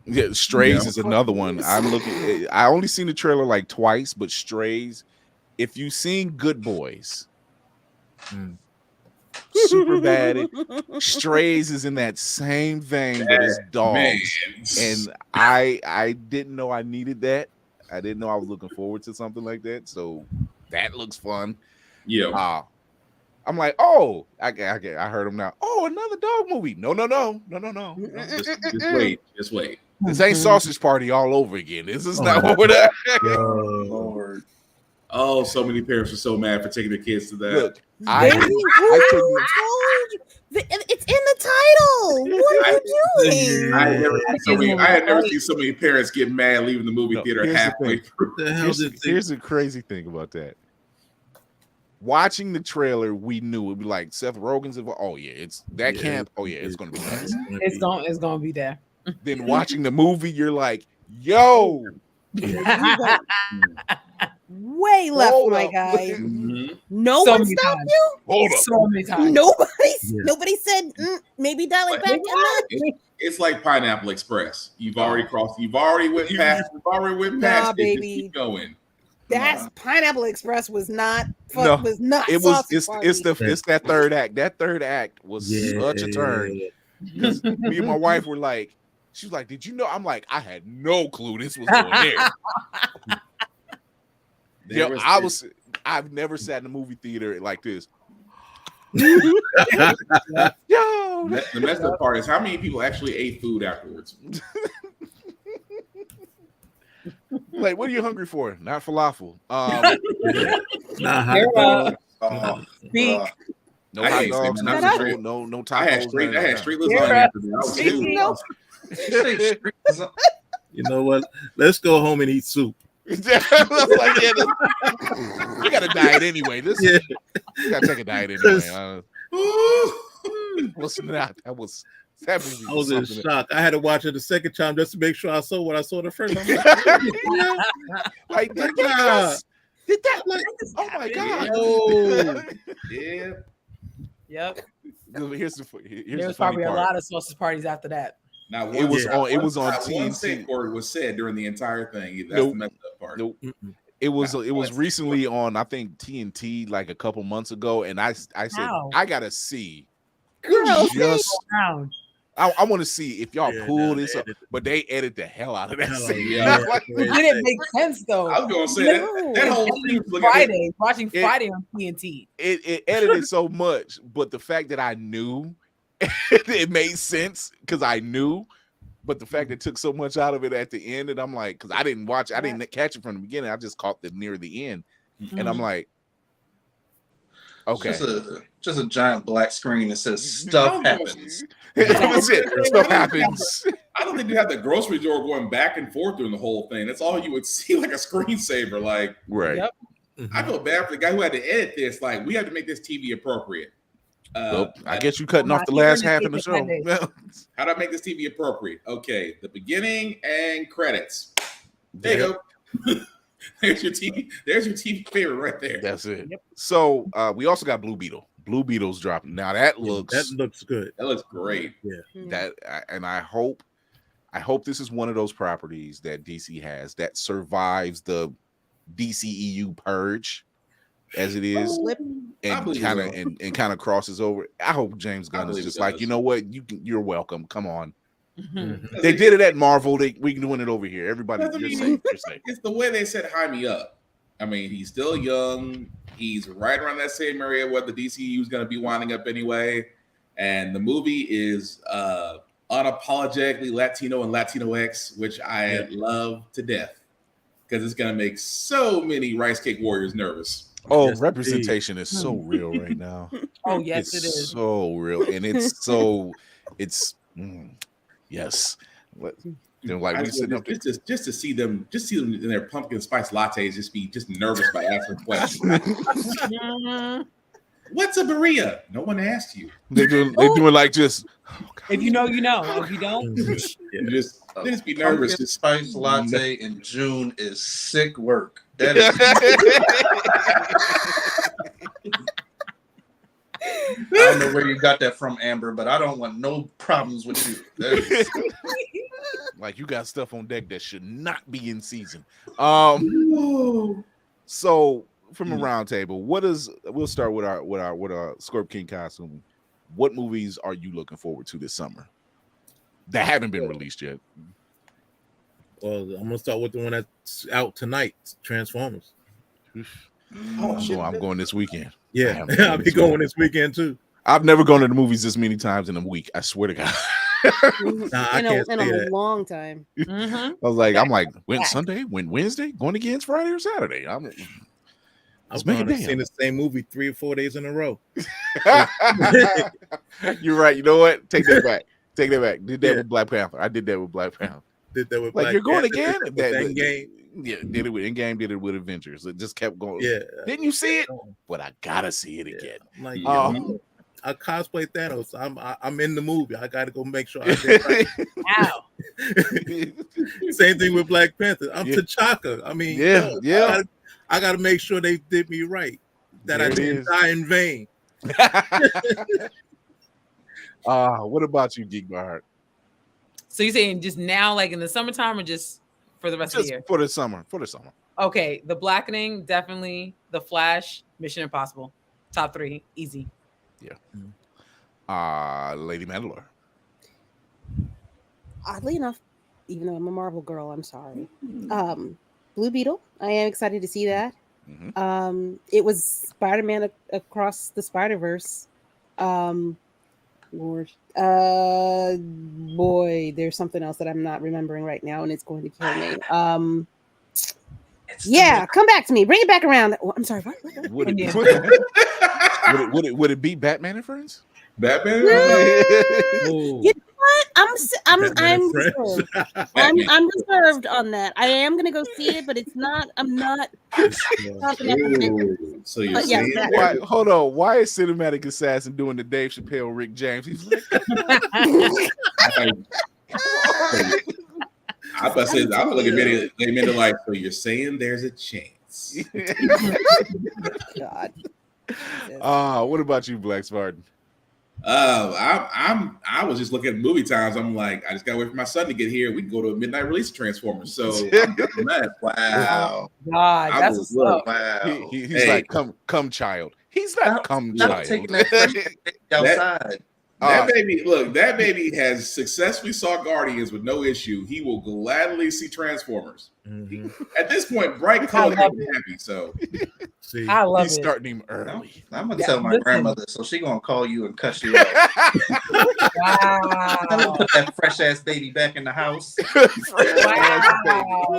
Yeah, Strays is another one. I only seen the trailer like twice, but Strays, if you've seen Good Boys, super bad. Strays is in that same vein, but it's dogs. And I didn't know I needed that. I didn't know I was looking forward to something like that. So that looks fun. Yeah. I'm like, oh, I heard him now. Oh, another dog movie. No. Just wait. This ain't Sausage Party all over again. This is not what we're doing. Lord. Oh, so many parents are so mad for taking their kids to that. Look, I told you. It's in the title. What are you doing? I had never seen so many parents get mad leaving the movie theater halfway through. Here's the crazy thing about that. Watching the trailer, we knew it'd be like Seth Rogen's involved. Oh yeah, it's that camp. Oh yeah, it's gonna be nice. It's gonna be there. Then watching the movie, you're like, yo. Way left, my guy. No one stopped you. Hold up. So many times. Nobody said maybe dial it back. It's like Pineapple Express. You've already crossed. You've already went past. Nah, baby. Keep going. That's Pineapple Express was not. No, was not. It was. It's that third act. That third act was such a turn. Because me and my wife were like, she was like, "Did you know?" I'm like, I had no clue this was going there. I've never sat in a movie theater like this. Yo, the messed up part is how many people actually ate food afterwards. Like, what are you hungry for? Not falafel. No hot dogs. No tacos. I had straight lasagna. You know what? Let's go home and eat soup. You got to diet anyway. You got to take a diet anyway. That was I was in shock. I had to watch it the second time just to make sure I saw what I saw the first time. Like, did that? Like, oh my God! Oh, yeah. Yep. Here's There's probably a lot of sausage parties after that. Now it was on TNT. Or was said during the entire thing. That's the messed up part. Nope. It was recently on, I think, TNT like a couple months ago, and I said I gotta see. I want to see if y'all pull this up, but they edit the hell out of that scene. It didn't make sense though. I was gonna say that whole thing was watching Friday on TNT. It edited so much, but the fact that I knew it made sense because I knew, but the fact that it took so much out of it at the end, and I'm like, because I didn't catch it from the beginning. I just caught it near the end, and I'm like, okay, just a giant black screen that says stuff happens. That's it. Stuff happens. I don't think they had the grocery store going back and forth during the whole thing. That's all you would see, like a screensaver. Like, right. Yep. I feel bad for the guy who had to edit this. Like, we had to make this TV appropriate. I guess you cutting off the last half of the show. How do I make this TV appropriate? Okay, the beginning and credits. There you go. There's your TV favorite right there. That's it. Yep. So we also got Blue Beetle. Blue Beetle's dropping. Now that looks good. That looks great. Yeah. I hope this is one of those properties that DC has that survives the DCEU purge as it is, and kind of crosses over. I hope James Gunn is just like, you know what, you're welcome. Come on. Mm-hmm. They did it at Marvel. We doing it over here. Everybody, you're safe. It's the way they said "High Me Up." I mean, he's still young. He's right around that same area where the DCU is going to be winding up anyway. And the movie is unapologetically Latino and Latinx, which I love to death. because it's gonna make so many Rice Cake Warriors nervous. Oh, Yes, representation is so real right now. Oh yes, It's it is. so real, and yes. Like I we just, sitting up there. just to see them in their pumpkin spice lattes, just nervous by asking questions. What's a Berea? No one asked you. They doing like just. Oh, If you know, you know. If you don't, You just be nervous. Pumpkin Just spice latte in June is sick work. That is. I don't know where you got that from, Amber, but I don't want no problems with you. Like you got stuff on deck that should not be in season. So from a round table, we'll start with our Scorpking Costuming. What movies are you looking forward to this summer that haven't been released yet? Well, I'm gonna start with the one that's out tonight, Transformers. I'm going this weekend. Yeah, I'll be going this weekend too. I've never gone to the movies this many times in a week. I swear to God. I can't in say a that. long time. I was like, I'm like, when Sunday, when Wednesday, going again Friday or Saturday. I've make it gone and damn. seen the same movie 3 or 4 days in a row. You're right. You know what? Take that back. Take that back. Did that with Black Panther. I did that with Black Panther. Did that with Like Black you're going Panther, again? did that with Endgame. Yeah, did it with Endgame, did it with Avengers. It just kept going. Yeah. Didn't you see it? But I gotta see it again. I'm like, I cosplay Thanos. I'm in the movie. I gotta go make sure I did right. wow. Same thing with Black Panther. I'm T'Chaka. I mean, I gotta make sure they did me right. That There I it didn't is. die in vain. What about you, Geek by Heart? So you're saying just now, like in the summertime, or just for the rest of the year? For the summer. For the summer. Okay, The Blackening, definitely. The Flash, Mission Impossible, top 3, easy. Yeah. Lady Mandalore. Oddly enough, even though I'm a Marvel girl, I'm sorry. Blue Beetle. I am excited to see that. It was Spider-Man Across the Spider-Verse. Lord. Boy, there's something else that I'm not remembering right now, and it's going to kill me. Come back to me. Bring it back around. Oh, I'm sorry. What? Would it be Batman and Friends? Batman? You know what? I'm reserved. I'm reserved on that. I am gonna go see it, but it's not. I'm not. So you're saying why, hold on? Why is Cinematic Assassin doing the Dave Chappelle, Rick James? He's like, I'm looking at it like, so you're saying there's a chance. God. What about you, Black Spartan? I was just looking at movie times. I'm like, I just gotta wait for my son to get here. We can go to a midnight release of Transformers. So I'm doing that. Wow. God, that's what's up. Wow. He's like, come child. He's not come child. Taking that fresh outside. That baby has successfully saw Guardians with no issue. He will gladly see Transformers. At this point, bright color makes him happy. So see, I love he's it. starting him early. I'm gonna tell my grandmother, so she gonna call you and cuss you out. Wow. I'm gonna put that fresh ass baby back in the house. Wow.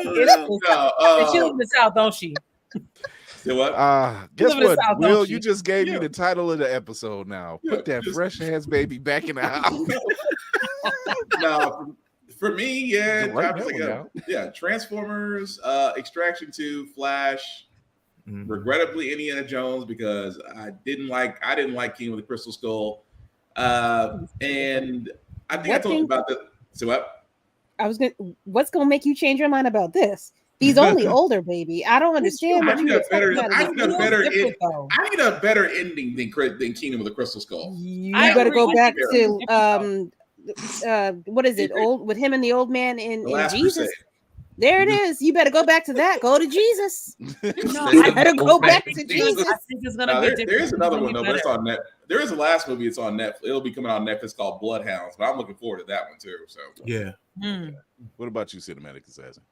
She lives in the South, don't she? you know what? Guess live in the what, South, Will? don't You you? just gave me the title of the episode now. Put that fresh ass baby back in the house. No, for me, Right Transformers, Extraction 2, Flash, regrettably Indiana Jones, because I didn't like King of the Crystal Skull. And I think I told you about that. So what? What's gonna make you change your mind about this? He's only older, baby. I don't understand. I need a better ending than Kingdom of the Crystal Skull. You better go back to what is it? Old with him and the old man in Jesus. Crusade. There it is. You better go back to that. Go to Jesus. No, I better go back to Jesus. I think it's gonna be different. There's another one though, but it's on net. There is a last movie. It's on Netflix. It'll be coming out on Netflix called Bloodhounds, but I'm looking forward to that one too. So yeah. What about you, Cinematic Assassin?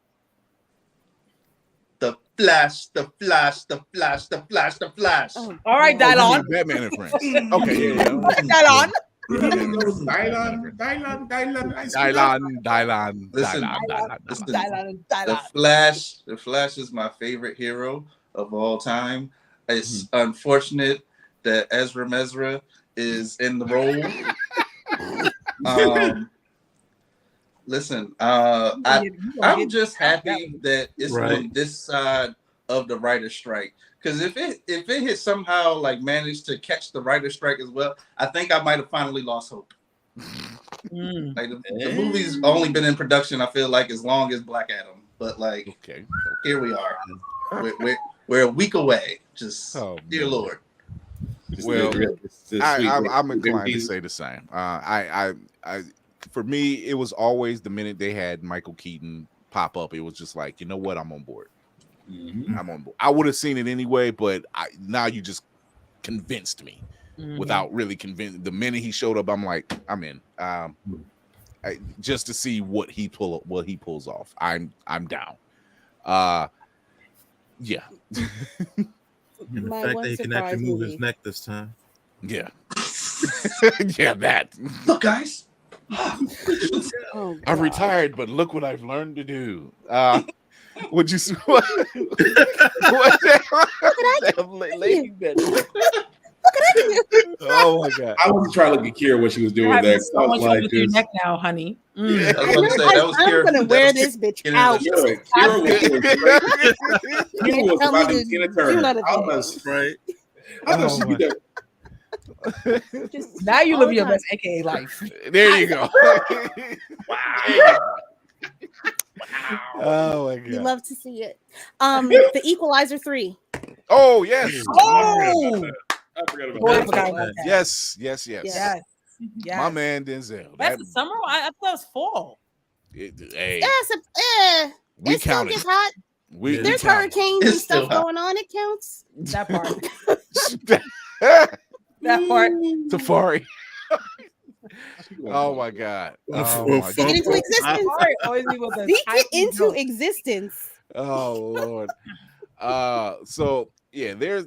The Flash, the Flash, the Flash, the Flash, the Flash. Oh, all right, Dylon. Batman and Friends. Okay, Dylon. Listen, the Flash is my favorite hero of all time. It's unfortunate that Ezra Mesra is in the role. Listen, I'm just happy that it's on this side of the writer's strike. Because if it had somehow like managed to catch the writer's strike as well, I think I might have finally lost hope. Like the movie's only been in production, I feel like, as long as Black Adam. But like, here we are. We're a week away. Just dear Lord. Well, I'm inclined to say the same. I for me, it was always the minute they had Michael Keaton pop up, it was just like, you know what, I'm on board. I'm on board. I would have seen it anyway, but now you just convinced me without really convincing. The minute he showed up, I'm like, I'm in. Just to see what he pulls off. I'm down. Yeah. And the fact that he can actually move his neck this time. Yeah. Yeah, that. Look, guys. I've retired, but look what I've learned to do. Would you what lady Oh my god! I wasn't trying to look at Kira what she was doing there. So much with your neck now, honey. Yeah, I was going to say that was Kira. I'm gonna wear this bitch out. Kira was about to Tina Turner. I was right. I thought she did that. Now you live your best AKA life. There you go. Wow. Oh my god! We love to see it. The Equalizer 3. Oh yes. Oh. I forgot about that. Yes. My man Denzel. That's the summer. I thought it was fall. Hey, we it still gets hot. There's hurricanes and stuff going on. It counts. That part. That part. Safari. Oh my god. Speak it into existence. Speak it into existence. Oh Lord. So yeah, there's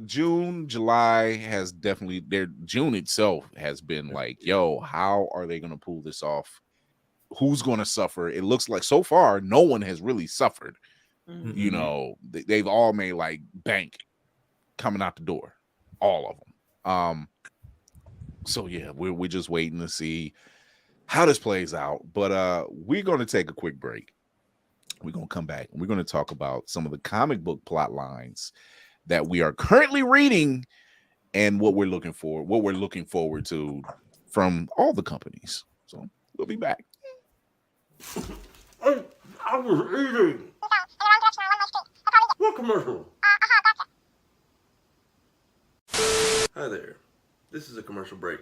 June, July has definitely June itself has been like, yo, how are they gonna pull this off? Who's gonna suffer? It looks like so far no one has really suffered. You know, they've all made like bank coming out the door, all of them. So yeah, we're just waiting to see how this plays out. But we're gonna take a quick break. We're gonna come back and we're gonna talk about some of the comic book plot lines that we are currently reading and what we're looking forward to from all the companies. So we'll be back. I was eating. What commercial? Hi there. This is a commercial break.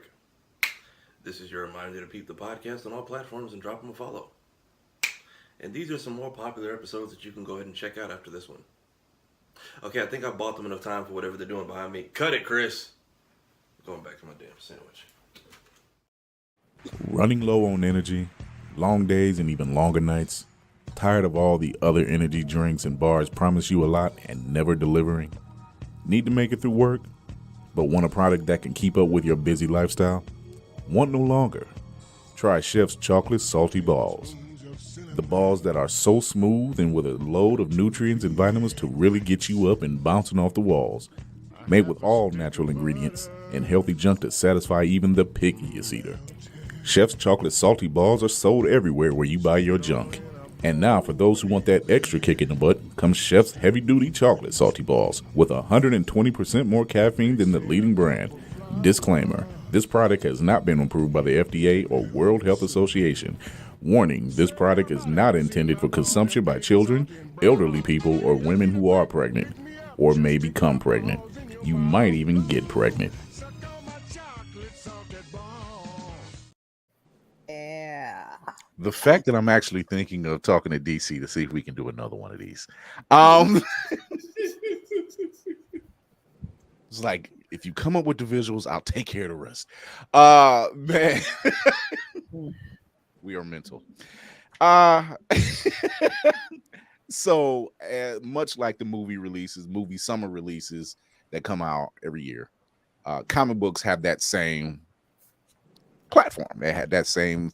This is your reminder to peep the podcast on all platforms and drop them a follow. And these are some more popular episodes that you can go ahead and check out after this one. Okay, I think I bought them enough time for whatever they're doing behind me. Cut it, Chris. Going back to my damn sandwich. Running low on energy, long days and even longer nights. Tired of all the other energy drinks and bars promise you a lot and never delivering. Need to make it through work, but want a product that can keep up with your busy lifestyle? Want no longer. Try Chef's Chocolate Salty Balls. The balls that are so smooth and with a load of nutrients and vitamins to really get you up and bouncing off the walls. Made with all natural ingredients and healthy junk to satisfy even the pickiest eater. Chef's Chocolate Salty Balls are sold everywhere where you buy your junk. And now for those who want that extra kick in the butt, comes Chef's Heavy Duty Chocolate Salty Balls with 120% more caffeine than the leading brand. Disclaimer, this product has not been approved by the FDA or World Health Association. Warning, this product is not intended for consumption by children, elderly people, or women who are pregnant, or may become pregnant. You might even get pregnant. Yeah. The fact that I'm actually thinking of talking to DC to see if we can do another one of these. It's like, if you come up with the visuals, I'll take care of the rest. Man. We are mental. So much like the movie summer releases that come out every year, comic books have that same platform. They had that same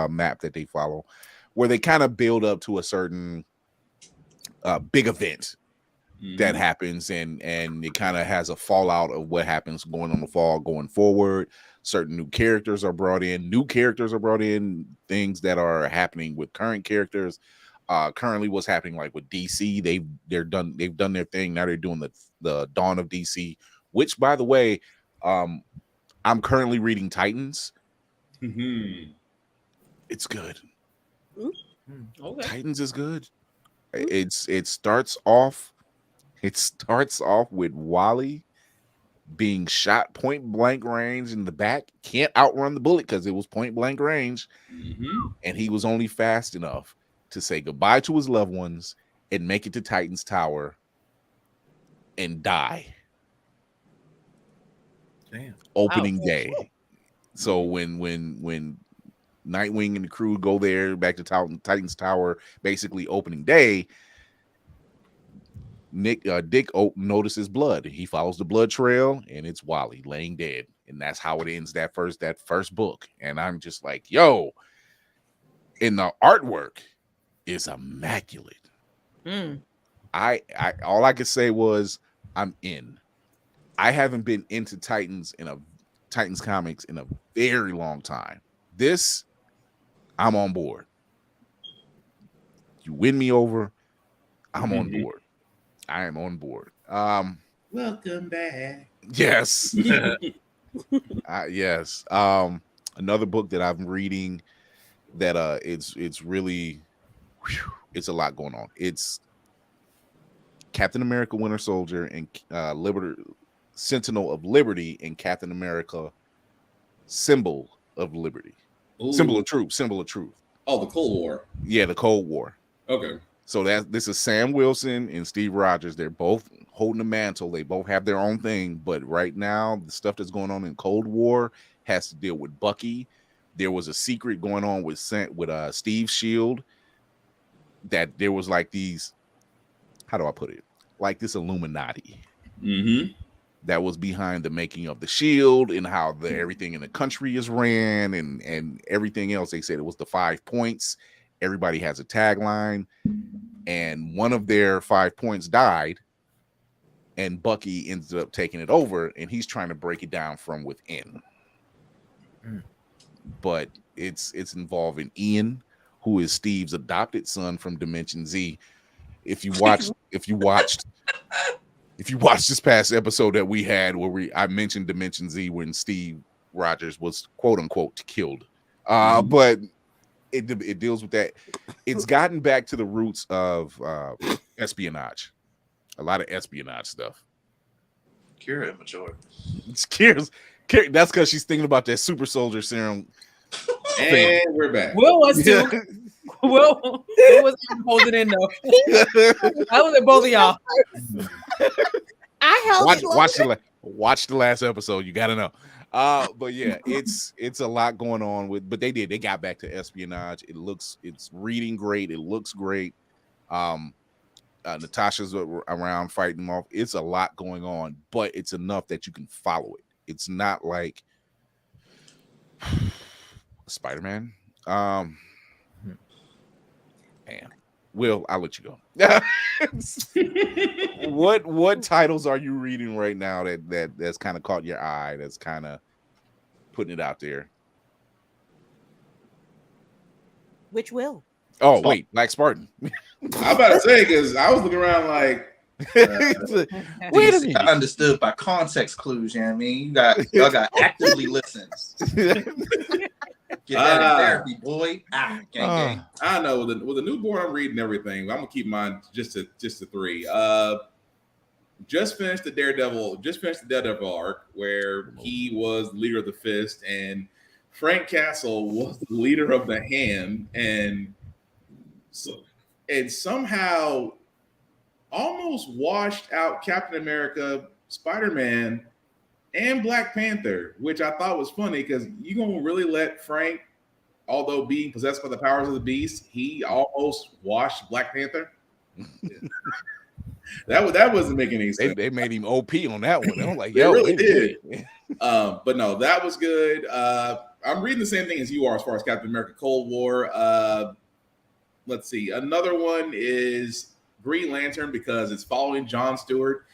map that they follow, where they kind of build up to a certain big event that happens, and it kind of has a fallout of what happens going on the fall going forward. Certain new characters are brought in, things that are happening with current characters. Currently what's happening like with DC, they've done their thing. Now they're doing the Dawn of DC, which, by the way, I'm currently reading Titans. It's good. Okay. Titans is good. It starts off with Wally being shot point blank range in the back, can't outrun the bullet because it was point blank range, and he was only fast enough to say goodbye to his loved ones and make it to Titan's Tower and die. Damn. Opening day. So when Nightwing and the crew go there back to Titan's Tower, basically opening day, Dick notices blood. He follows the blood trail, and it's Wally laying dead, and that's how it ends that first book. And I'm just like, yo, and the artwork is immaculate. I all I could say was I'm in. I haven't been into Titans comics in a very long time. This, I'm on board. You win me over, I'm on board. I am on board. Welcome back. Yes. Yes. Another book that I'm reading that it's really it's a lot going on. It's Captain America Winter Soldier and Sentinel of Liberty and Captain America Symbol of Liberty. Ooh. Symbol of Truth. Oh, the Cold War. Yeah, the Cold War. Okay. So this is Sam Wilson and Steve Rogers. They're both holding the mantle. They both have their own thing. But right now, the stuff that's going on in Cold War has to deal with Bucky. There was a secret going on with Steve's shield, that there was like these, how do I put it? Like this Illuminati that was behind the making of the shield and how everything in the country is ran and everything else. They said it was the 5 points. Everybody has a tagline, and one of their 5 points died, and Bucky ended up taking it over, and he's trying to break it down from within. But it's involving Ian, who is Steve's adopted son from Dimension Z. If you watched this past episode that we had where I mentioned Dimension Z when Steve Rogers was quote unquote killed, but it deals with that. It's gotten back to the roots of espionage, a lot of espionage stuff. Kira immature. It's Kira's. That's because she's thinking about that super soldier serum. And we're back. Will was too. Will was holding in though. I was at both of y'all. I held watch the last episode. You gotta know. But yeah, it's a lot going on with. But they got back to espionage. It's reading great. It looks great. Natasha's around fighting them off. It's a lot going on, but it's enough that you can follow it. It's not like Spider-Man. Man, Will, I'll let you go. What titles are you reading right now that's kind of caught your eye? That's kind of putting it out there. Which Will? Oh wait, Black Spartan. I'm about to say, because I was looking around like. Wait a minute. I understood by context clues. You know what I mean? Y'all got actively listens. Get that in therapy, boy. Gang, gang. I don't know. With the newborn, I'm reading everything. I'm gonna keep mine just to 3. Just finished the Daredevil arc where he was leader of the Fist and Frank Castle was the leader of the Hand, and somehow almost washed out Captain America, Spider-Man, and Black Panther, which I thought was funny because you gonna really let Frank, although being possessed by the powers of the beast, he almost washed Black Panther. that wasn't making any sense. They made him OP on that one. I'm like, they yo, really did. But no, that was good. I'm reading the same thing as you are as far as Captain America Cold War. Let's see. Another one is Green Lantern because it's following John Stewart.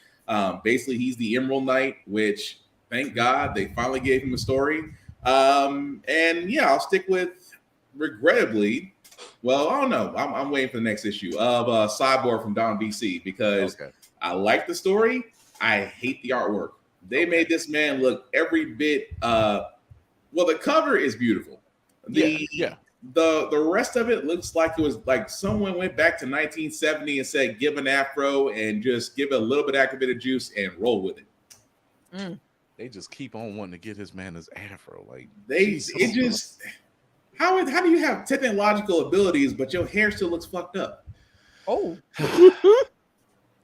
Basically, he's the Emerald Knight, which thank God they finally gave him a story. And yeah, I'll stick with, regrettably, well, I don't know. I'm waiting for the next issue of Cyborg from Down DC because I like the story. I hate the artwork. They made this man look every bit. Well, the cover is beautiful. The rest of it looks like it was like someone went back to 1970 and said, give an afro and just give it a little bit of activated juice and roll with it. They just keep on wanting to get this man his afro. Like how do you have technological abilities but your hair still looks fucked up? Oh.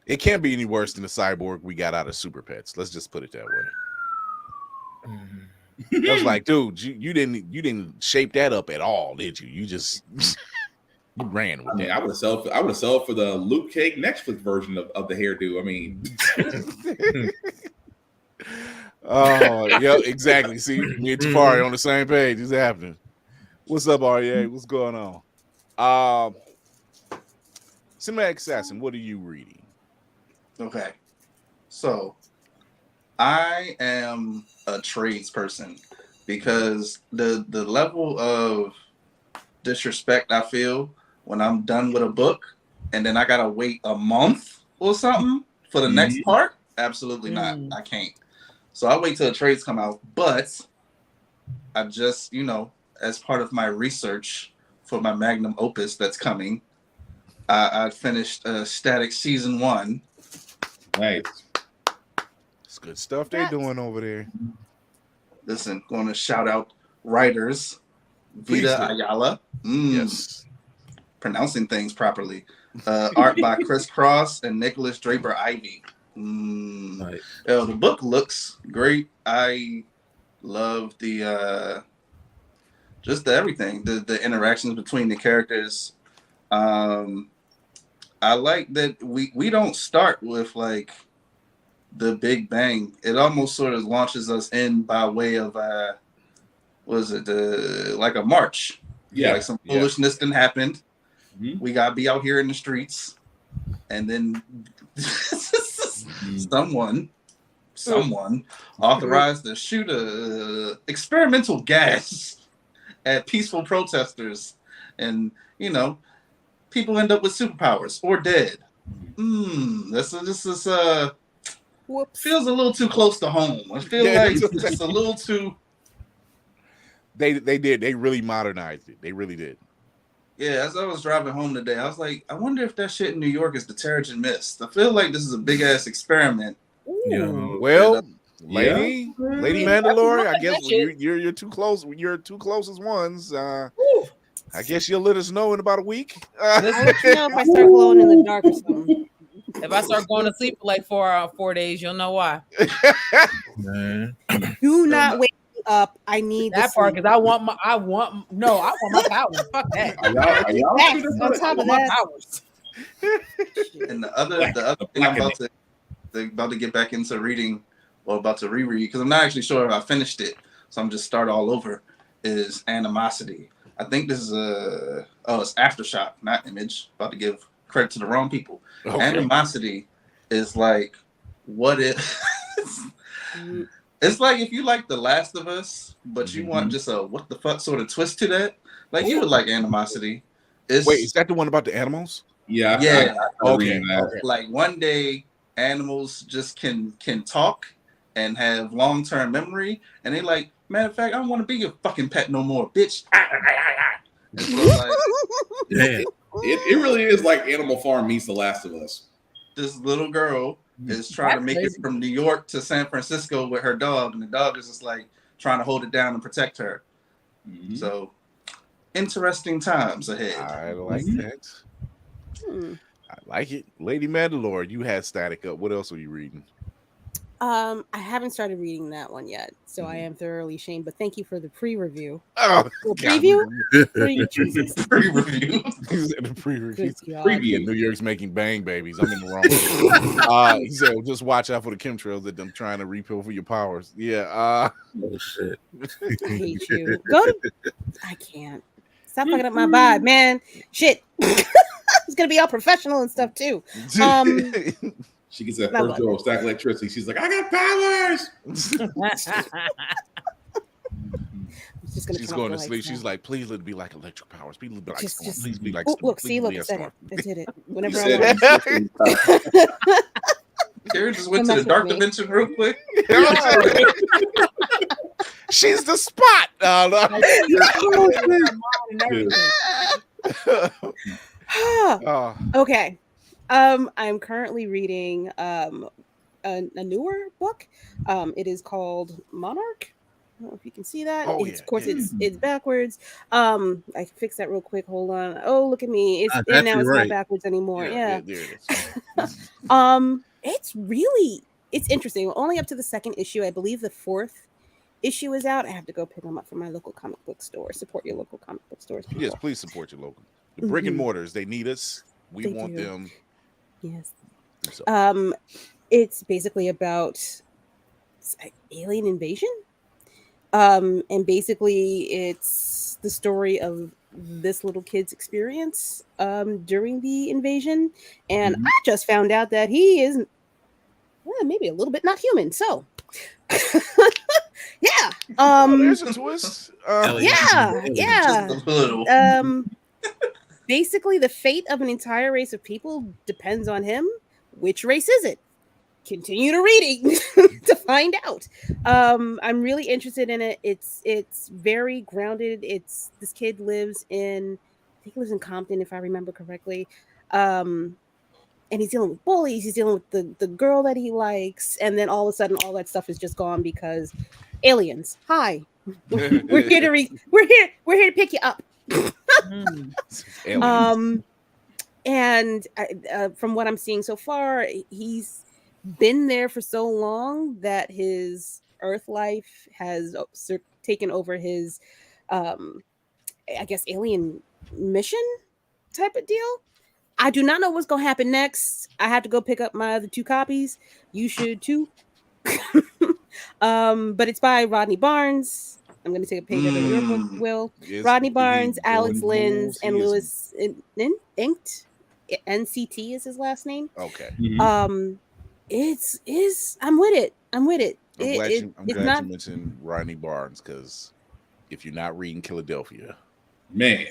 It can't be any worse than the cyborg we got out of Super Pets. Let's just put it that way. I was like, dude, you didn't shape that up at all, did you? You just you ran with that. I would have sold for the Luke Cage Netflix version of the hairdo. I mean, oh yeah, exactly. See, me and Tafari on the same page. It's happening. What's up, REA? What's going on? Cinematic Assassin, what are you reading? Okay, so I am a trades person because the level of disrespect I feel when I'm done with a book and then I gotta wait a month or something for the next part, absolutely not. I can't. So I wait till the trades come out, but I just, as part of my research for my magnum opus that's coming, I finished Static Season 1. Nice. It's good stuff they're doing over there. Listen, going to shout out writers, Vita Ayala. Yes. Pronouncing things properly. Art by Chris Cross and Nicholas Draper Ivy. Nice. The book looks great. I love the just the everything, the interactions between the characters. I like that we don't start with like the big bang. It almost sort of launches us in by way of like a march. Yeah, like some foolishness that happened. We gotta be out here in the streets, and then someone authorized to shoot a experimental gas at peaceful protesters, and people end up with superpowers or dead. This is feels a little too close to home. I feel like it's a little too. They really modernized it. They really did. Yeah, as I was driving home today, I was like, I wonder if that shit in New York is the Terrigen Mist. I feel like this is a big ass experiment. Well, Lady Mandalore, I guess you're too close. You're two closest ones. I guess you'll let us know in about a week. I'll let you know if I start glowing in the dark or something. If I start going to sleep for like 4 days, you'll know why. Do not wake me up. I need that part because I want my powers. Fuck that. Are y'all on top of that. Powers. And the other thing I'm about to get back into reading or about to reread, because I'm not actually sure if I finished it, so I'm just start all over, is Animosity. I think this is it's Aftershock, not Image. About to give credit to the wrong people. Okay. Animosity is like what it it's like if you like The Last of Us, but you want just a what the fuck sort of twist to that. Like you would like Animosity. Wait, is that the one about the animals? Yeah. Okay. Like one day animals just can talk and have long-term memory, and they like, matter of fact, I don't want to be your fucking pet no more, bitch. It really is like Animal Farm meets The Last of Us. This little girl is trying to make it from New York to San Francisco with her dog, and the dog is just like trying to hold it down and protect her. So interesting times ahead. I like that. I like it. Lady Mandalore, you had Static up. What else are you reading? I haven't started reading that one yet, so I am thoroughly ashamed. But thank you for the pre-review. Oh, Well, God. preview. Jesus. Pre-review. The pre-review. Good God. Yeah, New York's making bang babies. I'm in the wrong place. He said, just watch out for the chemtrails that them trying to refill for your powers. Yeah. Oh shit. I hate you. Go to. I can't. Stop fucking up my vibe, man. Shit. It's gonna be all professional and stuff too. She gets that Not first door of stack electricity. She's like, I got powers. Just gonna She's come going to up with, sleep. like, She's like, please let it be like electric powers. Please let it be like Just- storm. just- Please be like Oh, storm. look, Please see, look, be I a said storm. it. I did it. You Whenever I said want. Karen just went Don't to the mess dark with me. dimension real quick. She's the spot. Oh, Okay. I'm currently reading a newer book. It is called Monarch. I don't know if you can see that. Oh, It's, yeah, of course, yeah. it's backwards. I can fix that real quick. Hold on. Oh, look at me. It's That's and now you it's right. not backwards anymore. Yeah. there it is. It's interesting. We're only up to the second issue. I believe the fourth issue is out. I have to go pick them up from my local comic book store. Support your local comic book stores. People. Yes, please support your local. The brick and Mhm. mortars, they need us. We They want do. them. Yes. So. It's basically about alien invasion. And basically it's the story of this little kid's experience during the invasion. And I just found out that he is maybe a little bit not human. So yeah. There's a twist. Yeah. Just a little. Basically the fate of an entire race of people depends on him. Which race is it? Continue to reading to find out. I'm really interested in it. It's very grounded. This kid lives in, I think he lives in Compton if I remember correctly. And he's dealing with bullies, he's dealing with the girl that he likes, and then all of a sudden all that stuff is just gone because aliens. Hi. we're here to pick you up. And from what I'm seeing so far, he's been there for so long that his Earth life has taken over his, I guess, alien mission type of deal. I do not know what's going to happen next. I have to go pick up my other 2 copies. You should too. But it's by Rodney Barnes. I'm going to take a page out of your book, Will. Yes, Rodney Barnes, he Alex going Linz, and full Lewis Inked. NCT is his last name. Okay. I'm with it. I'm with it. I'm glad you It's not. mentioned Rodney Barnes, because if you're not reading Philadelphia, Man.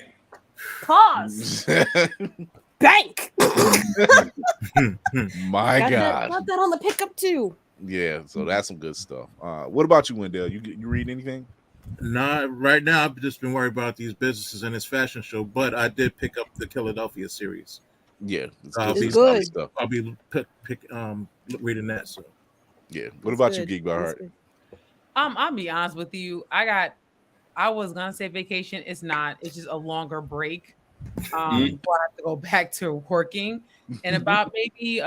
Pause. Bank. my God. Got that on the pickup too. Yeah, so that's some good stuff. What about you, Wendell? You read anything? Not right now. I've just been worried about these businesses and this fashion show, but I did pick up the Philadelphia series. Yeah, it's It's good good. stuff. I'll be reading that. So Yeah. What It's about good. you, Geek by It's Heart? good. I'll be honest with you. I was gonna say vacation. It's not. It's just a longer break. Before I have to go back to working in about maybe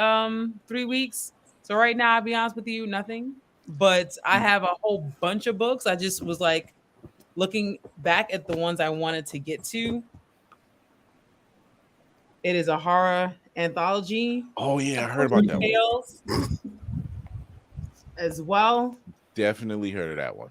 3 weeks. So right now, I'll be honest with you, nothing. But I have a whole bunch of books. I just was like looking back at the ones I wanted to get to. It is a horror anthology. Oh yeah, I heard about that one. Tales as well. Definitely heard of that one.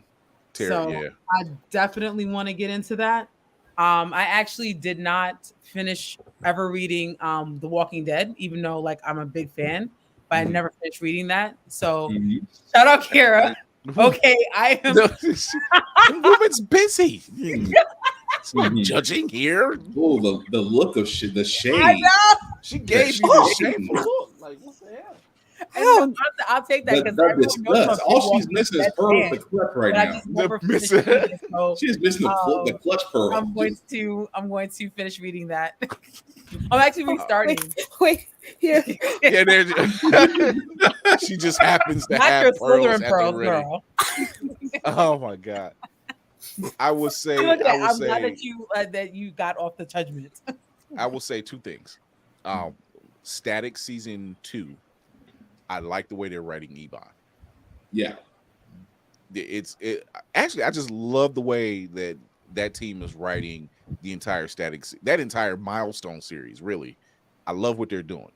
So Yeah. I definitely want to get into that. I actually did not finish ever reading The Walking Dead, even though like I'm a big fan, but I never finished reading that. So shout out Kara. Okay, I am. The woman's busy. Judging here. Oh, the look of the shade. I know. She gave you the shameful look. Like, what the hell? I'll take that because The disgust. All she's missing is pearl with the clutch right now. She's missing the clutch pearl. I'm going to finish reading that. I'm actually restarting. Wait, here. Yeah, she just happens to Not have your pearls Slytherin at the pearls, ready. girl. Oh my God. I would say, I'm glad that you got off the judgment. I will say 2 things. Static season 2. I like the way they're writing Ebon. Yeah. Actually, I just love the way that team is writing that entire Milestone series. Really, I love what they're doing.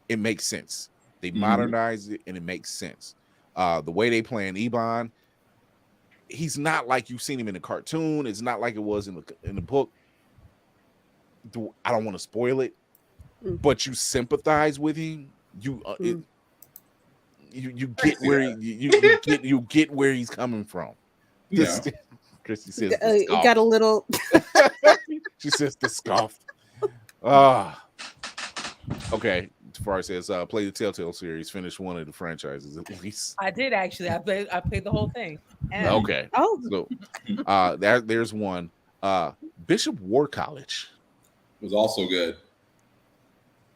It makes sense. They modernize it, and it makes sense. The way they play in Ebon, he's not like you've seen him in the cartoon. It's not like it was in the book. I don't want to spoil it, but you sympathize with him. You get where you get where he's coming from. Yeah. Christy says got a little. She says the scoff. Okay. Tafari says, play the Telltale series, finish one of the franchises at least. I did actually. I played the whole thing. And Okay. Oh. So there's one. Bishop War College was also good.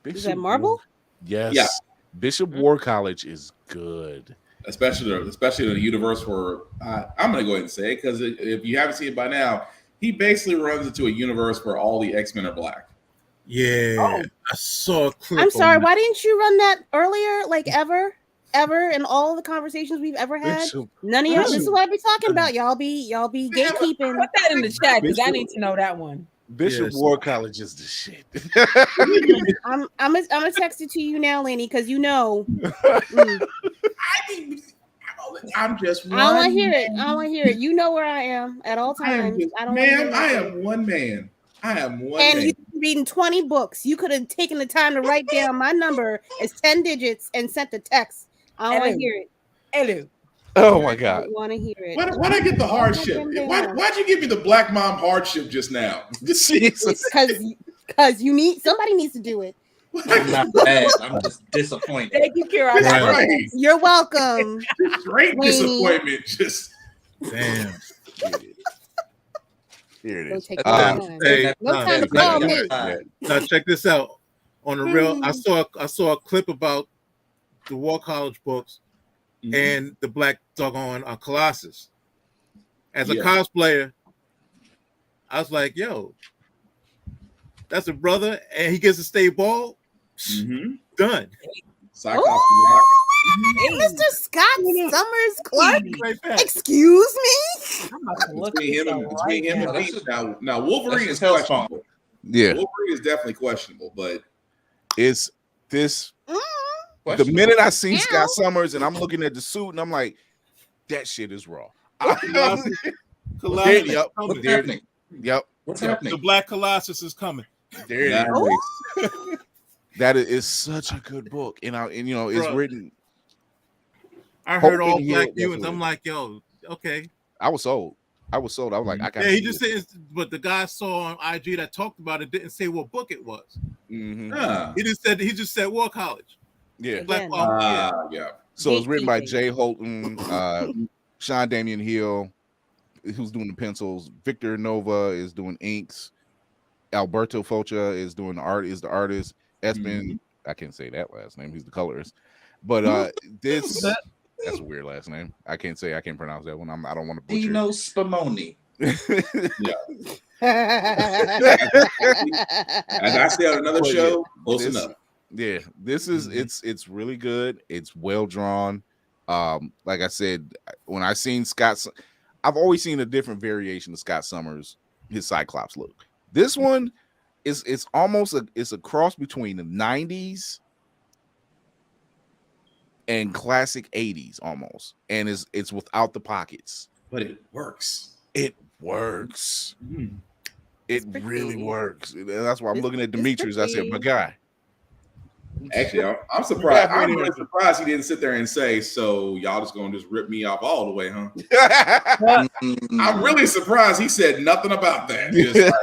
Is that Marvel? Yes. Yeah. Bishop War College is good. Especially the universe where I'm going to go ahead and say it, because if you haven't seen it by now, he basically runs into a universe where all the X-Men are black. Yeah, I saw a clip. I'm sorry, why didn't you run that earlier? Like ever in all the conversations we've ever had? None of y'all. This is what I be talking about. Y'all be gatekeeping. Put that in the chat because I need to know that one. Bishop War College is the shit. I'm gonna text it to you now, Lenny, because you know. I'm just. I don't want to hear it. I don't want to hear it. You know where I am at all times. I don't. Ma'am, I am one man. I am one. And man. you've been reading 20 books. You could have taken the time to write down my number as 10 digits and sent the text. I don't want to hear it. Hello. Oh my God. I want to hear it. Why'd I get the hardship? Why'd you give me the black mom hardship just now? Jesus. Because somebody needs to do it. I'm not bad. I'm just disappointed. Thank you, Kira. Right. You're welcome. Great disappointment. Just damn. Here it is. No time to call me. Now check this out. On the real, I saw a clip about the War College books and the Black doggone Colossus. As a cosplayer, I was like, "Yo, that's a brother, and he gets to stay bald." Done. Mr. Scott Summers Clark. Excuse me. Between him and Beach. Now Wolverine is questionable. Yeah, Wolverine is definitely questionable, but it's this. The minute I see Scott Summers and I'm looking at the suit and I'm like, that shit is raw. Colossus. Yep. What's happening? Yep. What's happening? The Black Colossus is coming. There it is. That is such a good book, and it's written. I heard all black viewers. I'm like, yo, okay. I was sold. I was like, I got. Yeah, he just said, but the guy saw on IG that talked about it didn't say what book it was. He just said War College. Yeah. Yeah. So it's written by Jay Holton, Sean Damian Hill, who's doing the pencils. Victor Nova is doing inks. Alberto Focha is doing the artist. Espen, I can't say that last name. He's the colorist. But that's a weird last name. I can't pronounce that one. I don't want to butcher. Dino Spumoni. As I said on another show, close enough. Yeah, this is it's really good. It's well drawn. Like I said, when I seen Scott, I've always seen a different variation of Scott Summers, his Cyclops look. This one it's almost a cross between the 90s and classic 80s almost, and it's without the pockets, but it works. It really works. That's why I'm looking at Demetrius. I said, my guy. Actually, I'm surprised. I'm really surprised he didn't sit there and say, "So y'all just gonna just rip me off all the way, huh?" I'm really surprised he said nothing about that. Just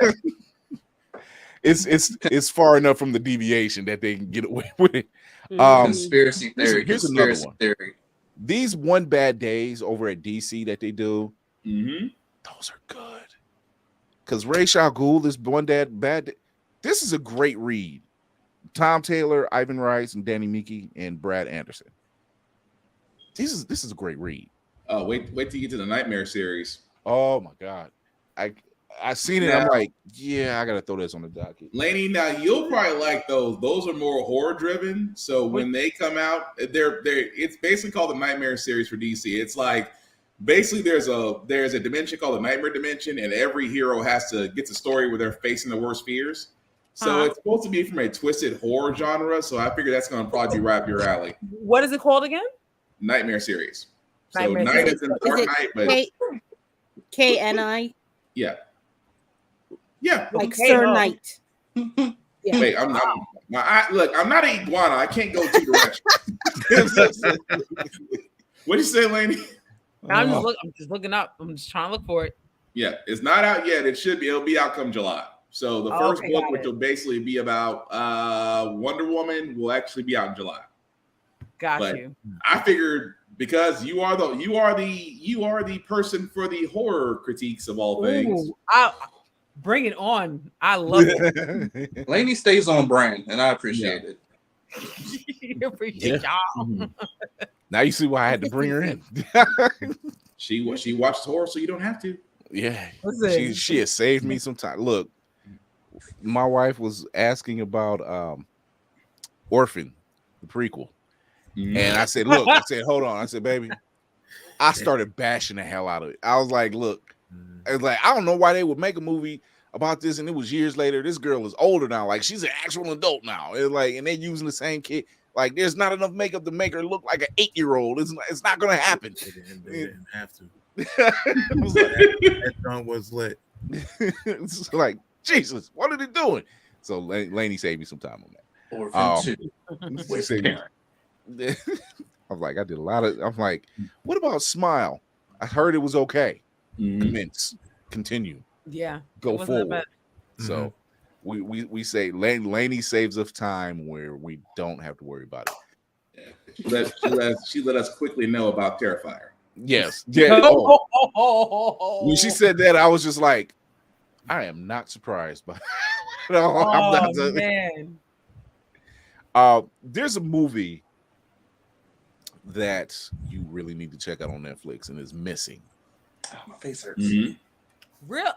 it's far enough from the deviation that they can get away with it. Conspiracy theory. Here's another one. These One Bad Days over at DC that they do, those are good. Because Ra's al Ghul is One Bad Day. This is a great read. Tom Taylor, Ivan Rice, and Danny Miki, and Brad Anderson. This is a great read. Wait till you get to the Nightmare series. Oh my God. I seen it. Now- I'm like, yeah, I gotta throw this on the docket. Lainey, now you'll probably like those. Those are more horror driven. So when they come out, they're it's basically called the Nightmare series for DC. It's like basically there's a dimension called the Nightmare dimension, and every hero gets a story where they're facing the worst fears. So it's supposed to be from a twisted horror genre. So I figure that's gonna probably be right up your alley. What is it called again? Nightmare series. So Nightmare night series. is in Dark Knight, but KNI? yeah. Yeah. Like Okay, Sir no. Knight. Yeah. Wait, I'm not an iguana. I can't go two directions. What'd you say, Lainey? I'm just looking up. I'm just trying to look for it. Yeah, it's not out yet. It'll be out come July. So the first Okay, book, got which it. will basically be about Wonder Woman, will actually be out in July. Got But you. I figured because you are the person for the horror critiques of all things. Ooh, bring it on. I love it. Lainey stays on brand, and I appreciate it. Appreciate y'all. Now you see why I had to bring her in. She watches horror, so you don't have to. Yeah, Listen. she has saved me some time. Look, my wife was asking about Orphan, the prequel, and I said, "Look," I said, "Hold on," I said, "Baby," I started bashing the hell out of it. I was like, "Look," I was like, "I don't know why they would make a movie about this," and it was years later. This girl is older now, like she's an actual adult now. It's like, and they're using the same kid. Like, there's not enough makeup to make her look like an 8-year-old. It's not gonna happen. They didn't have to. I was like, That song was lit. it's like, Jesus, what are they doing? So Lainey saved me some time on that. Orphan 2. She saved me. I was like, I did a lot of. I'm like, what about Smile? I heard it was okay. Commence, continue, Yeah. go it wasn't that forward. bad. So we say Lainey saves us time where we don't have to worry about it. She let us quickly know about Terrifier. Yes, yeah. Oh. When she Oh, said that, I was just like, I am not surprised by. man. There's a movie that you really need to check out on Netflix, and it's Missing. Oh, my face hurts. Real.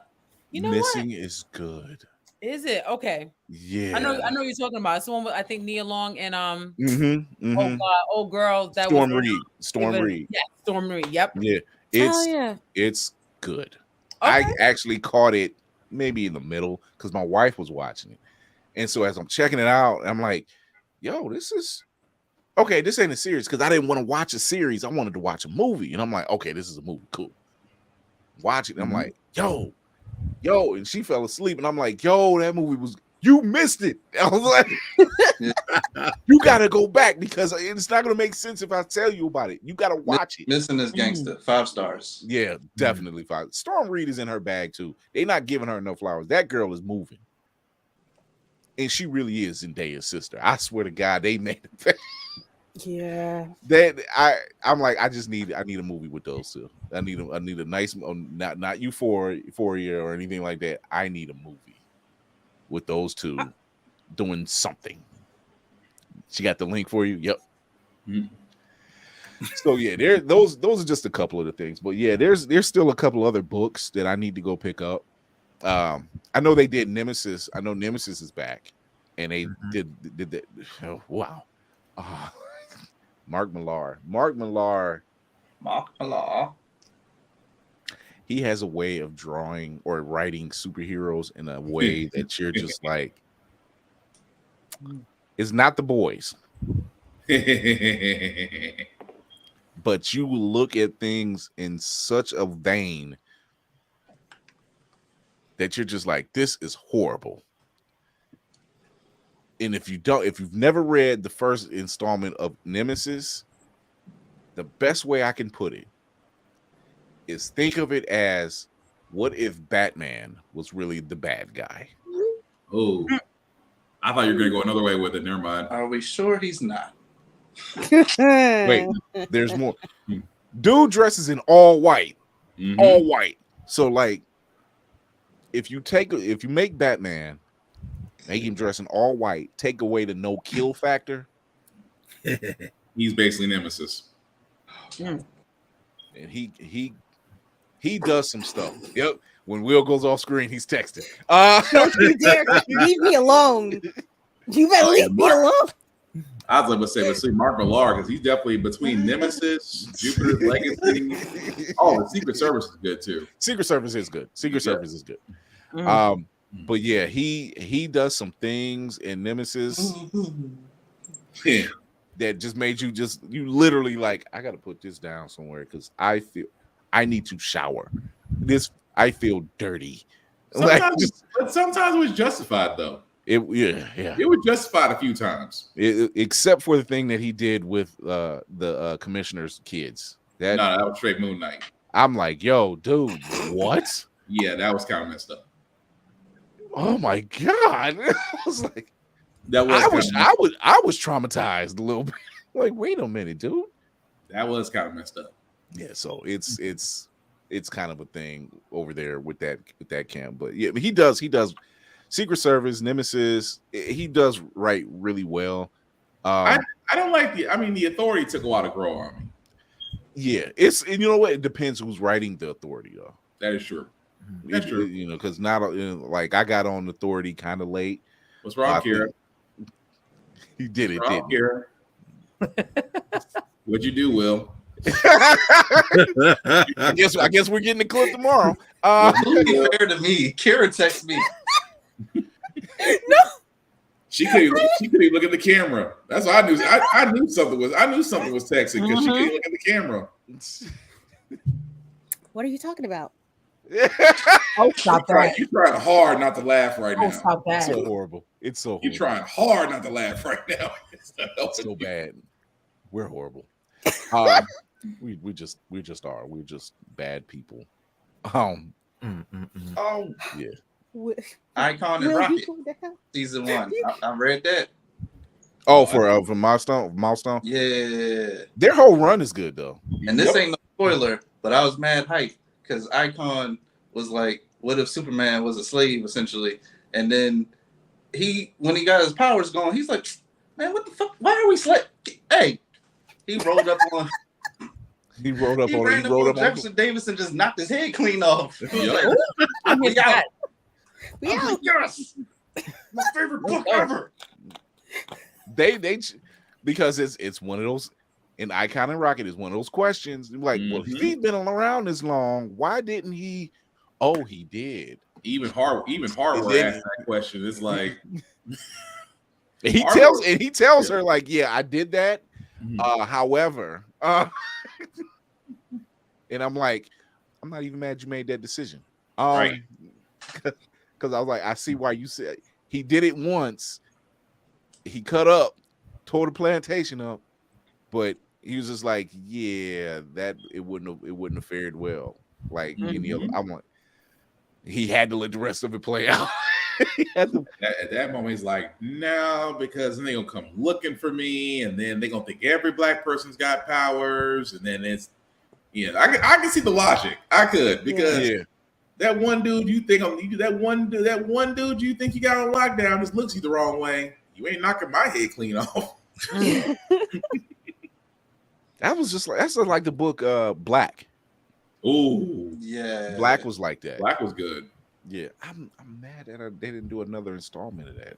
You know Missing what? is good. Is it? Okay. Yeah, I know you're talking about. It's the one with I think Nia Long and oh Mm-hmm. god, old girl that Storm was Reed. Storm Reed. Yeah, Storm Reed. Yep. Yeah, it's good. Okay. I actually caught it maybe in the middle because my wife was watching it, and so as I'm checking it out, I'm like, "Yo, this is okay. This ain't a series because I didn't want to watch a series. I wanted to watch a movie, and I'm like, okay, this is a movie, cool. Watch it. And I'm like, yo, and she fell asleep, and I'm like, yo, that movie was. You missed it. I was like, you gotta go back because it's not gonna make sense if I tell you about it. You gotta watch it. Missing this gangster. 5 stars. Yeah, definitely 5. Storm Reed is in her bag too. They're not giving her enough flowers. That girl is moving, and she really is Zendaya's sister. I swear to God, they made it. Yeah. That I'm like, I need a movie with those two. I need a nice, not Euphoria or anything like that. I need a movie with those two doing something. She got the link for you. Yep. So yeah, those are just a couple of the things. But yeah, there's still a couple other books that I need to go pick up. I know they did Nemesis. I know Nemesis is back, and they did that. Oh, wow. Mark Millar. He has a way of drawing or writing superheroes in a way that you're just like, it's not The Boys. But you look at things in such a vein that you're just like, this is horrible. And if you've never read the first installment of Nemesis, the best way I can put it is think of it as, what if Batman was really the bad guy? Oh, I thought you were going to go another way with it. Never mind. Are we sure he's not? Wait, there's more. Dude dresses in all white. All white. So like, if you make Batman, make him dress in all white, take away the no kill factor, he's basically Nemesis. And he does some stuff. Yep. When Will goes off screen, he's texting. Don't you dare leave me alone. You better leave me alone. I was going to say, but see, Mark Millar, because he's definitely between Nemesis, Jupiter's Legacy. Oh, the Secret Service is good too. Secret Service is good. Service is good. But yeah, he does some things in Nemesis that just made you literally like, I got to put this down somewhere because I feel I need to shower. I feel dirty. But sometimes it was justified though. It was justified a few times, except for the thing that he did with the commissioner's kids. That was straight Moon Knight. I'm like, yo, dude, what? Yeah, that was kind of messed up. Oh my god! I was like, I was traumatized a little bit. Like, wait a minute, dude. That was kind of messed up. Yeah, so it's kind of a thing over there with that camp. But yeah, he does. Secret Service, Nemesis, he does write really well. I don't like the Authority took a while to grow on me. Yeah, and you know what? It depends who's writing the Authority, though. That is true. That's true. You know, because like I got on Authority kind of late. What's wrong, Kira? You did it, didn't you? What'd you do, Will? I guess we're getting the clip tomorrow. To be fair to me, Kira texted me. No, she couldn't even look at the camera. That's what I knew. I knew something was texting because she couldn't look at the camera. what are you talking about? Oh, stop that! You're trying hard not to laugh right now. Stop that! It's so horrible. It's so horrible. You're trying hard not to laugh right now. It's so bad. We're horrible. We just are. We're just bad people. Yeah. Icon and Rocket season 1. I read that. Oh, for Milestone. Yeah. Their whole run is good though. And this ain't no spoiler, but I was mad hype because Icon was like, "What if Superman was a slave essentially?" And then when he got his powers going, he's like, "Man, what the fuck? Why are we slave?" Hey, he rolled up on. He rolled up on Jefferson Davis and just knocked his head clean off. I'm We out. Yeah. Yes, my favorite book ever. They because it's one of those, and Icon and Rocket is one of those questions. Like, well, if he's been around this long, why didn't he? Oh, he did. Even hardware asked that question. It's like he tells her like, yeah, I did that. However, and I'm like, I'm not even mad you made that decision. Right. Because I was like, I see why you said he did it once. He cut up, tore the plantation up, but he was just like, yeah, that it wouldn't have fared well. Like any other, he had to let the rest of it play out. At that moment, he's like, no, because then they're gonna come looking for me, and then they're gonna think every black person's got powers, and then it's I can see the logic. I could because that one dude you think you got on lockdown just looks you the wrong way. You ain't knocking my head clean off. That's like the book Black. Ooh, yeah. Black was like that. Black was good. Yeah, I'm mad that they didn't do another installment of that.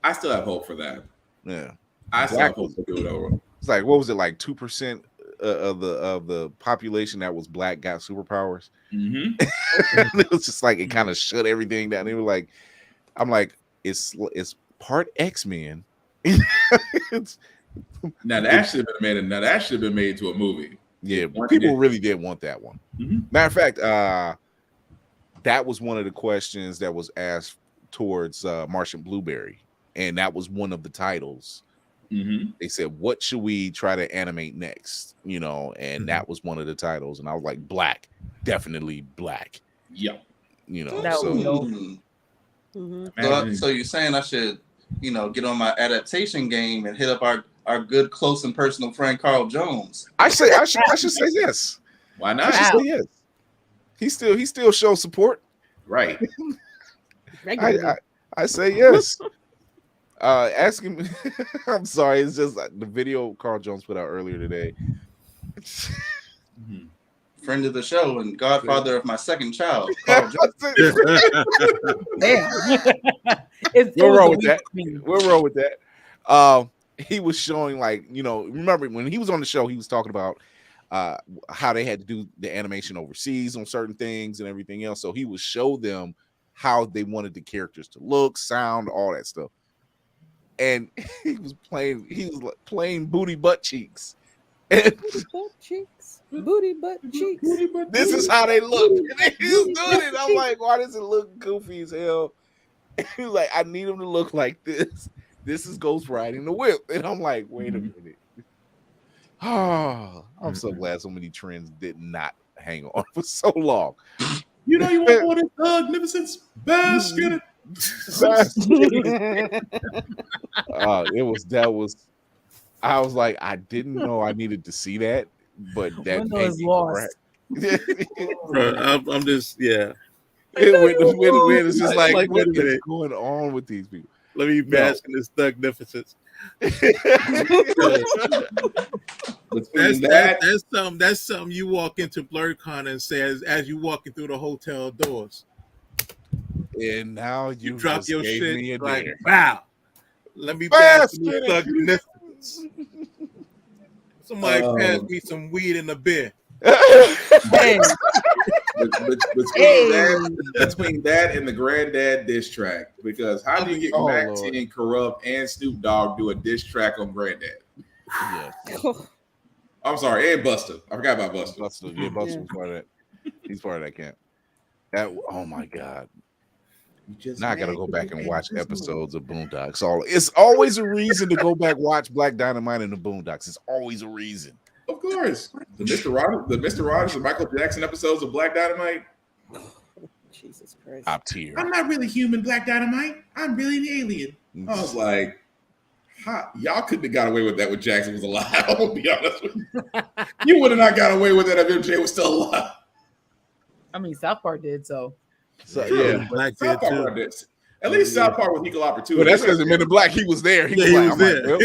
I still have hope for that. Yeah, I still have hope to do it over. It's like, what was it, like 2% of the population that was black got superpowers? It was just like it kind of shut everything down. They were like, I'm like, it's part X-Men. Now that should have been made into a movie. Yeah, people really did want that one. Matter of fact, that was one of the questions that was asked towards Martian Blueberry, and that was one of the titles. They said, what should we try to animate next? And that was one of the titles, and I was like, Black, definitely Black. Yeah, So you're saying I should, get on my adaptation game and hit up our good, close, and personal friend Carl Jones? I should say yes. Why not? I should say yes. He still shows support. Right. I say yes. Ask him. I'm sorry. It's just the video Carl Jones put out earlier today. friend of the show and godfather of my second child, Carl Johnson. Damn. We're wrong with that. We're wrong with that. He was showing, like, you know, remember when he was on the show, he was talking about how they had to do the animation overseas on certain things and everything else. So he would show them how they wanted the characters to look, sound, all that stuff. And he was playing booty butt cheeks. And butt cheeks, booty butt cheeks. This is how they look. And he was doing it. I'm like, why does it look goofy as hell? And he was like, I need him to look like this. This is Ghost riding the whip. And I'm like, wait a minute. Oh, I'm so glad so many trends did not hang on for so long. You know, you want more than magnificent basket. I was like, I didn't know I needed to see that, but that was lost. I'm just, yeah. It's just like what is going on with these people? Let me bask in this thugnificence. That's something you walk into BlurCon and say as you walking through the hotel doors. And now you drop your gave shit me like, wow. Let me bask in this thugnificence. Somebody pass me some weed and a beer. Between that and the Granddad diss track, because how do you get Mac 10, Corrupt, and Snoop Dogg do a diss track on Granddad? Yeah. I'm sorry, and Busta. I forgot about Busta. Yeah, Busta was part of that. He's part of that camp. Oh my God. Now I gotta go back and watch episodes of Boondocks. It's always a reason to go back watch Black Dynamite and the Boondocks. It's always a reason. Of course. The Mr. Rogers and Michael Jackson episodes of Black Dynamite. Jesus Christ. Top tier. I'm not really human, Black Dynamite. I'm really an alien. I was like, y'all couldn't have got away with that when Jackson was alive. I'm gonna be honest with you. You would have not got away with that if MJ was still alive. I mean, South Park did so. Yeah, Black South Park did. At least South Park with equal opportunity. Well, that's because Men in Black, he was there. He was there.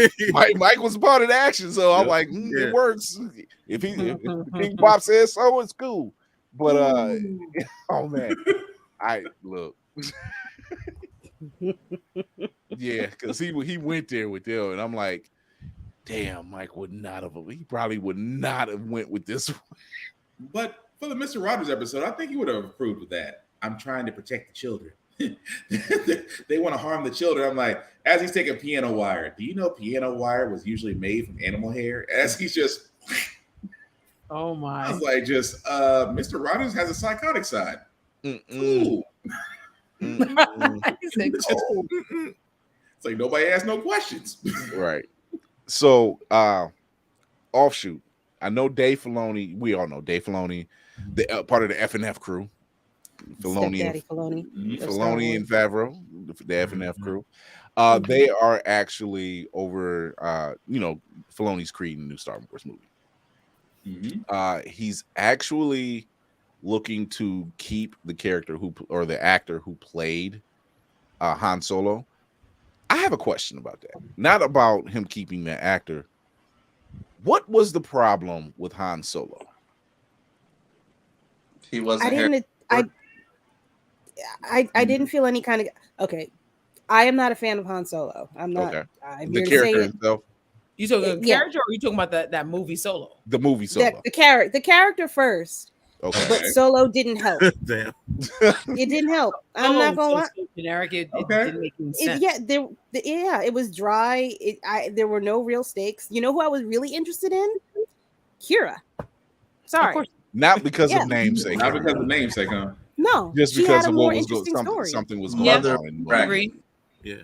Mike was a part of the action, so I'm like, it works. If King Bob says so, it's cool. But oh man, I look. Yeah, because he went there with them, and I'm like, damn, Mike would not have. He probably would not have went with this one. But for the Mr. Rogers episode, I think he would have approved of that. I'm trying to protect the children. They want to harm the children. I'm like, as he's taking piano wire, do you know piano wire was usually made from animal hair? As he's just, oh my! I was like, Mr. Rogers has a psychotic side. Cool. He said, cool. It's like nobody asked no questions. Right. So, offshoot. I know Dave Filoni. We all know Dave Filoni, the part of the F&F crew. Filoni and Favreau, the F&F crew. They are actually over, Filoni's creating a new Star Wars movie. He's actually looking to keep the character the actor who played Han Solo. I have a question about that. Not about him keeping the actor. What was the problem with Han Solo? He wasn't. I didn't feel any kind of okay. I am not a fan of Han Solo. I'm not. Okay. I'm The here to character say it. himself. You talking character, or are you talking about that movie Solo? The movie Solo. The character first. Okay. But Solo didn't help. Damn. It didn't help. I'm not gonna lie. So generic. It didn't make any sense. It was dry. There were no real stakes. You know who I was really interested in? Kira. Sorry. Of course. Not because of namesake. Not because of namesake, huh? No. Just she because had a of more what was interesting story. something was going on. I agree. Yeah.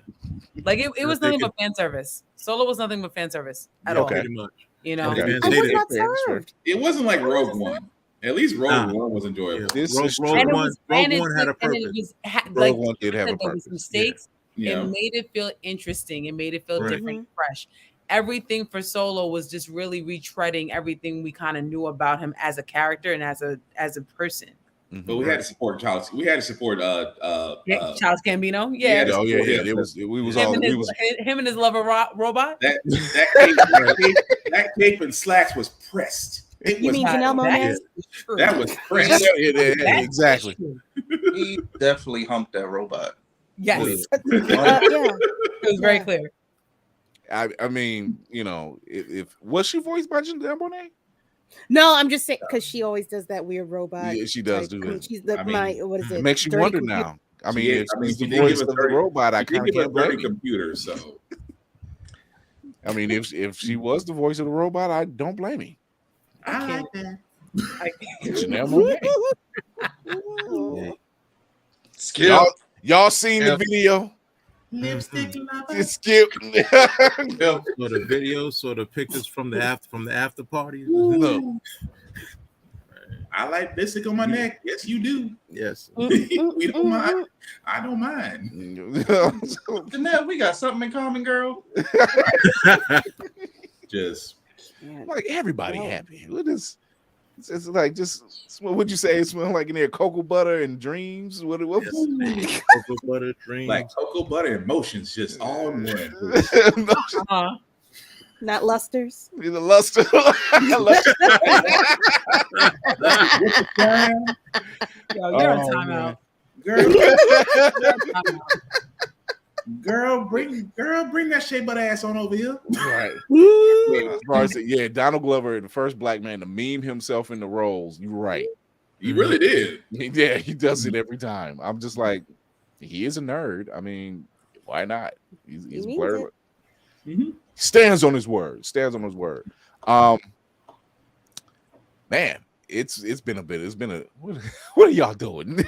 Like it was nothing but fan service. Solo was nothing but fan service at all. Pretty much. You know, Okay. I was not served. It wasn't like Rogue One. At least Rogue One was enjoyable. Yeah. Rogue One had a purpose. Rogue One did have a there was purpose. mistakes. Yeah. It made it feel interesting. It made it feel different, fresh. Everything for Solo was just really retreading everything we kind of knew about him as a character and as a person. But we had to support Charles. We had to support Charles Gambino. Yeah. It was him and his lover robot. That cape and slacks was pressed. You mean Janelle Monáe? That was fresh. Exactly. He definitely humped that robot. Yes. Yeah. It was very clear. I mean, you know, if was she voiced by Janelle Monáe? No, I'm just saying because she always does that weird robot. Yeah, she does type. do I mean, that. she's the what is it? It makes you Dirty wonder computer. now. I mean, if she's she the did voice give of us the robot, I She kind did of give us can't blame dirty you. computer, so I mean, if she was the voice of the robot, I don't blame you. I like that. Janelle Monáe. Skip. Y'all seen the video? Lipstick lover. Skip. So the videos, so the pictures from the after party. Look. I like lipstick on my neck. Yes, you do. Yes. We don't mind. I don't mind. Janelle, we got something in common, girl. Just like everybody happy. What is? It's like just what would you say? It smells like in there cocoa butter and dreams. What? Yes. Cocoa butter dreams. like cocoa butter emotions, just all in one. Not lusters. The luster. Yo, you're on timeout. Girl, bring that shea butter ass on over here. Right. Yeah, Donald Glover, the first black man to meme himself in the roles. You're right. He really did. Yeah, he does it every time. I'm just like, he is a nerd. I mean, why not? He's a player. Stands on his word. Man, it's been a bit. It's been a what are y'all doing?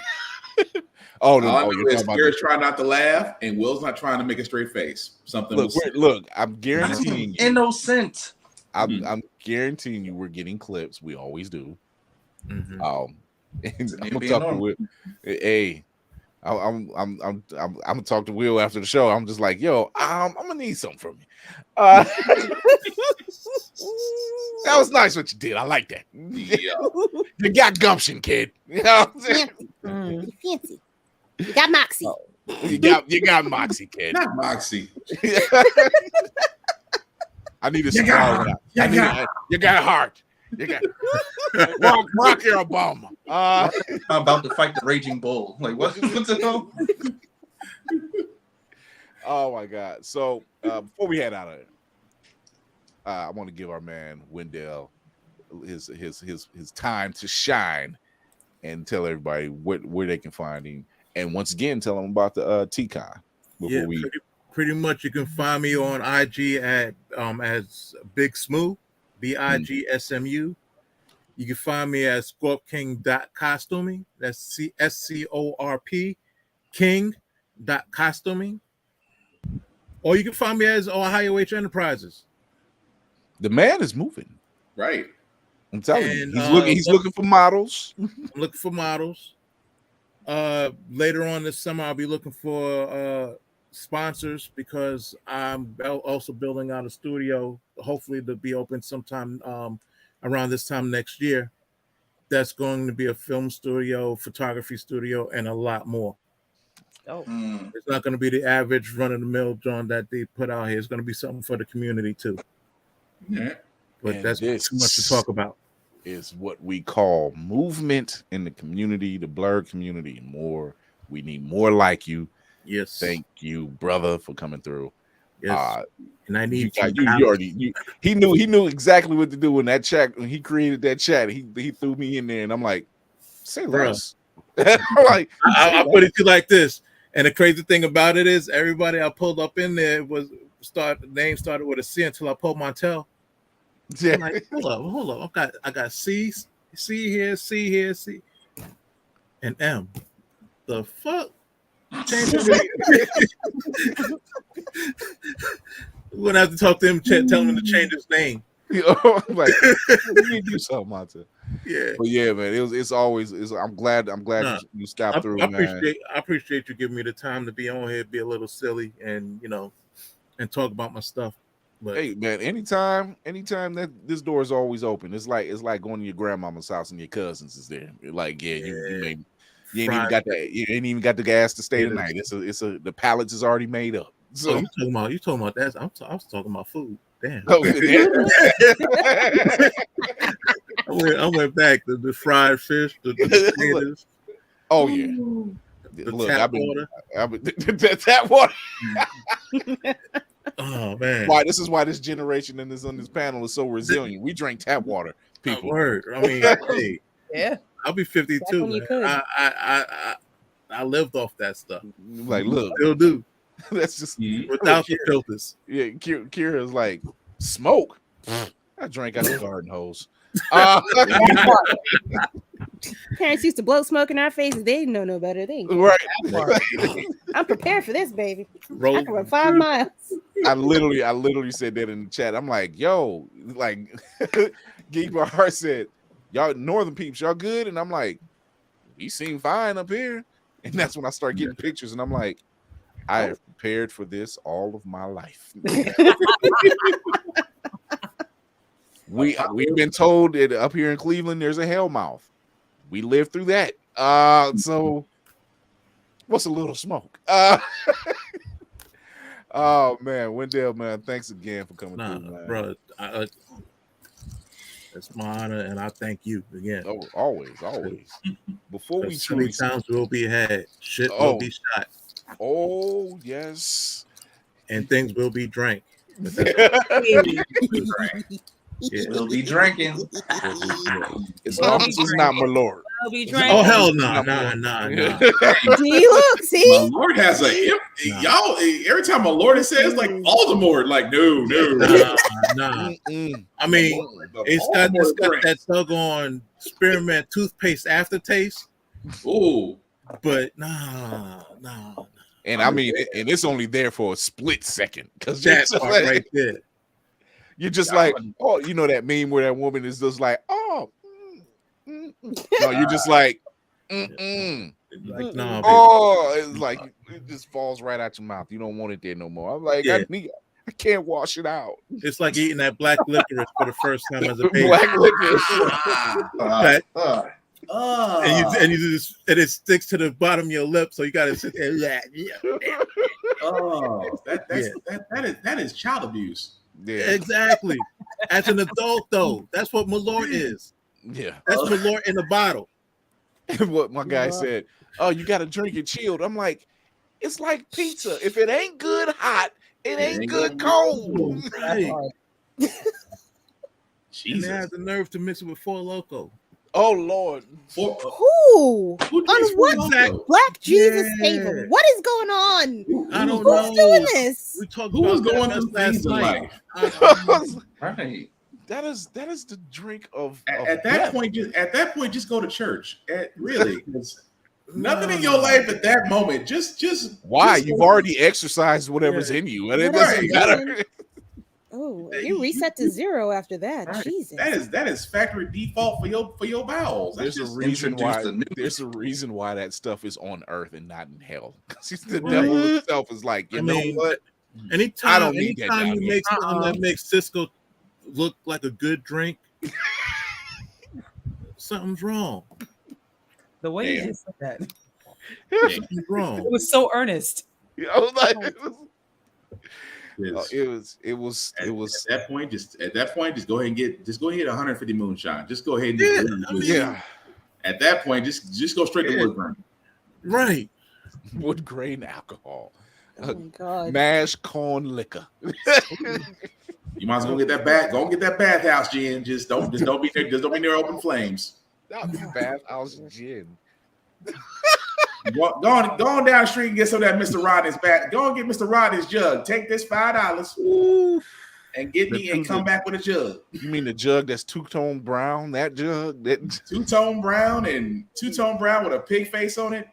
You're trying not to laugh, and Will's not trying to make a straight face. Something. Look, I'm guaranteeing you. Innocent. I'm guaranteeing you we're getting clips. We always do. And I'm gonna talk to Will. Hey, I'm gonna talk to Will after the show. I'm just like, yo, I'm gonna need something from you. That was nice what you did. I like that. Yeah. You got gumption, kid. You know what I'm saying? Fancy. You got moxie. You got moxie, kid. Not moxie. I need a cigar. You got heart. You got rock your Obama. I'm about to fight the raging bull. Like what's it called? Oh my god! So before we head out of it, I want to give our man Wendell his time to shine and tell everybody where they can find him, and once again tell them about the TCon. Pretty much you can find me on IG at as Big Smooth, BIGSMU. You can find me at Scorpking.Costuming. That's SCORP King.Costuming. Or you can find me as OHIOH Enterprises. The man is moving. Right. I'm telling you. He's looking for models. I'm looking for models. Later on this summer, I'll be looking for sponsors because I'm also building out a studio, hopefully to be open sometime around this time next year. That's going to be a film studio, photography studio, and a lot more. It's not going to be the average run-of-the-mill joint that they put out here. It's going to be something for the community too. Yeah. But And that's too much to talk about. Is what we call movement in the community, the blurred community. More, we need more like you. Yes. Thank you, brother, for coming through. Yes. And I need he knew exactly what to do in that chat. When he created that chat, he threw me in there, and I'm like, say less. Like, I put it to you like this. And the crazy thing about it is, everybody I pulled up in there the name started with a C until I pulled Montel. Yeah. I'm like, hold up. I got C here, C, and M. The fuck? We're gonna have to talk to him, tell him to change his name. Like, we need to do something, Montel. Yeah. But yeah, man, it's always. I'm glad you stopped through, man. I appreciate you giving me the time to be on here, be a little silly, and and talk about my stuff. But hey, man, anytime that this door is always open. It's like going to your grandmama's house and your cousins is there. Like, you ain't even got the gas to stay tonight. The pallets is already made up. So you talking about that? I was talking about food. Damn. Oh, yeah. I went back to the fried fish, the potatoes. Oh yeah. The Look, tap water. water. Tap water. Oh man. Why this is why this generation and this on this panel is so resilient. We drink tap water, people. Word. I mean, hey, Yeah. I'll be 52. when you Man. could. I lived off that stuff. Like, look, Still do. that's just Without the filters. Yeah, Kira's like, smoke. I drank out the garden hose. Parents used to blow smoke in our faces. They didn't know no better. They didn't. Right. I'm prepared for this, baby. Roll. I can run 5 miles. I literally said that in the chat. I'm like, yo, like Geek My Heart said, y'all northern peeps, y'all good? And I'm like, we seem fine up here. And that's when I start getting pictures, and I'm like, I have prepared for this all of my life. We've been told that up here in Cleveland there's a hellmouth. We lived through that. So what's a little smoke? Oh man, Wendell, man, thanks again for coming through, man. Bro, it's my honor, and I thank you again. Oh, always. Before we so many times will be had, shit will be shot. Oh yes, and things will be drank. Yeah. We'll be drinking. As long as it's not my Lord. Oh hell no, nah. See, look, see. My Lord has y'all. Every time my Lord is said, it's like Voldemort. Like no. Nah. I mean, it's got that doggone spearmint toothpaste aftertaste. Ooh, but nah. And I mean, and it's only there for a split second because that's right there. You're just like, oh, you know that meme where that woman is just like, oh, no, you're just like, like, nah, oh, it's like it just falls right out your mouth. You don't want it there no more. I'm like, I can't wash it out. It's like eating that black licorice for the first time as a baby. Black licorice. And it sticks to the bottom of your lip, so you gotta sit there. That is child abuse. Yeah, exactly. As an adult, though, that's what Malort is. Yeah, that's Malort in the bottle. What my guy said. Oh, you got to drink it chilled. I'm like, it's like pizza. If it ain't good hot, it ain't good cold. Right. Jesus. And they have the nerve to mix it with Four Loko. Oh Lord. Who? On what Black Jesus table? What is going on? I don't know. Who's doing this? We talked Who was about going through things in life? Right. That is the drink of at that point. Just go to church. Really, nothing in your life at that moment. Just why you've already exercised whatever's in you, and it doesn't matter. Oh, you reset to 0 after that. Right. Jesus, that is factory default for your bowels. There's a reason why that stuff is on earth and not in hell. Because the devil himself is like, you know what? Anytime you make something that makes Cisco look like a good drink, something's wrong. The way you just said that, something's wrong. It was so earnest. I was like, it was at that point. Just go ahead and get 150 moonshine. Just go ahead and At that point, just go straight to wood grain. Right, wood grain alcohol. Oh my God. Mashed corn liquor. You might as well get that bathhouse gin. Just don't be near open flames. That was bathhouse gin. Go on down the street and get some of that Mr. Rodney's back. Go and get Mr. Rodney's jug. Take this $5 and get me and come back with a jug. You mean the jug that's two-tone brown? That jug? Two-tone brown with a pig face on it?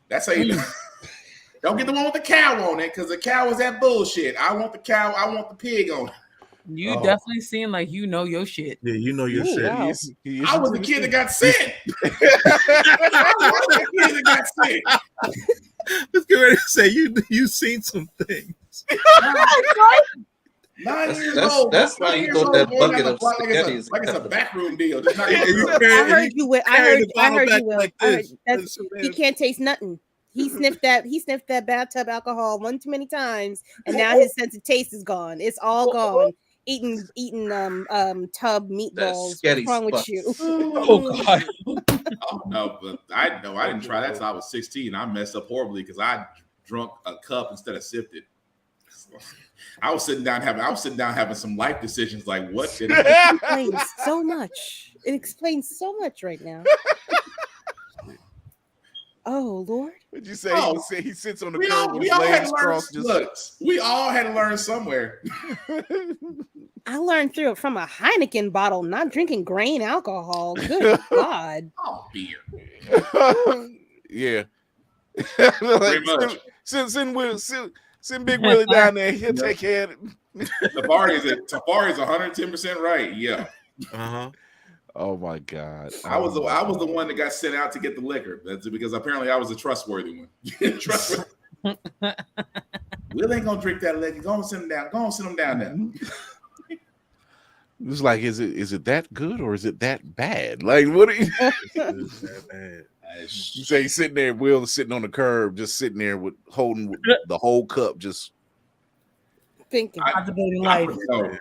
That's how you do. Don't get the one with the cow on it, because the cow is that bullshit. I want the cow. I want the pig on it. You definitely seem like you know your shit. Yeah, you know your shit. Wow. I was the kid that got sent. Let's get ready to say you seen some things. 9 years old. That's why you thought that bucket of spaghetti is like it's a backroom deal. I heard you. I heard you. Will. He can't taste nothing. He sniffed that bathtub alcohol one too many times, and now his sense of taste is gone. It's all gone. eating tub meatballs. sketty What's wrong with spots. you? Oh God. Oh no, but I didn't try that till I was 16. I messed up horribly because I drunk a cup instead of sipped it. I was sitting down having some life decisions like what did I It explains so much. It explains so much right now. Oh Lord! What'd you say? Oh, He sits on the we curb all, with we his all had legs to learn. crossed. Look, we all had to learn somewhere. I learned through it from a Heineken bottle, not drinking grain alcohol. Good God! Oh, beer. Yeah. Pretty much. Send Big Willie down there. He'll take care of it. Tafari's 110% right. Yeah. Uh-huh. Oh my God. I was the one that got sent out to get the liquor. That's because apparently I was a trustworthy one. Trustworthy. Will ain't gonna drink that liquor. Go and sit him down. Go and sit him down there. It was like, is it that good or is it that bad? Like, what are you? That bad. You say he's sitting there, Will is sitting on the curb, just sitting there holding the whole cup, just Thinking. Contemplating life.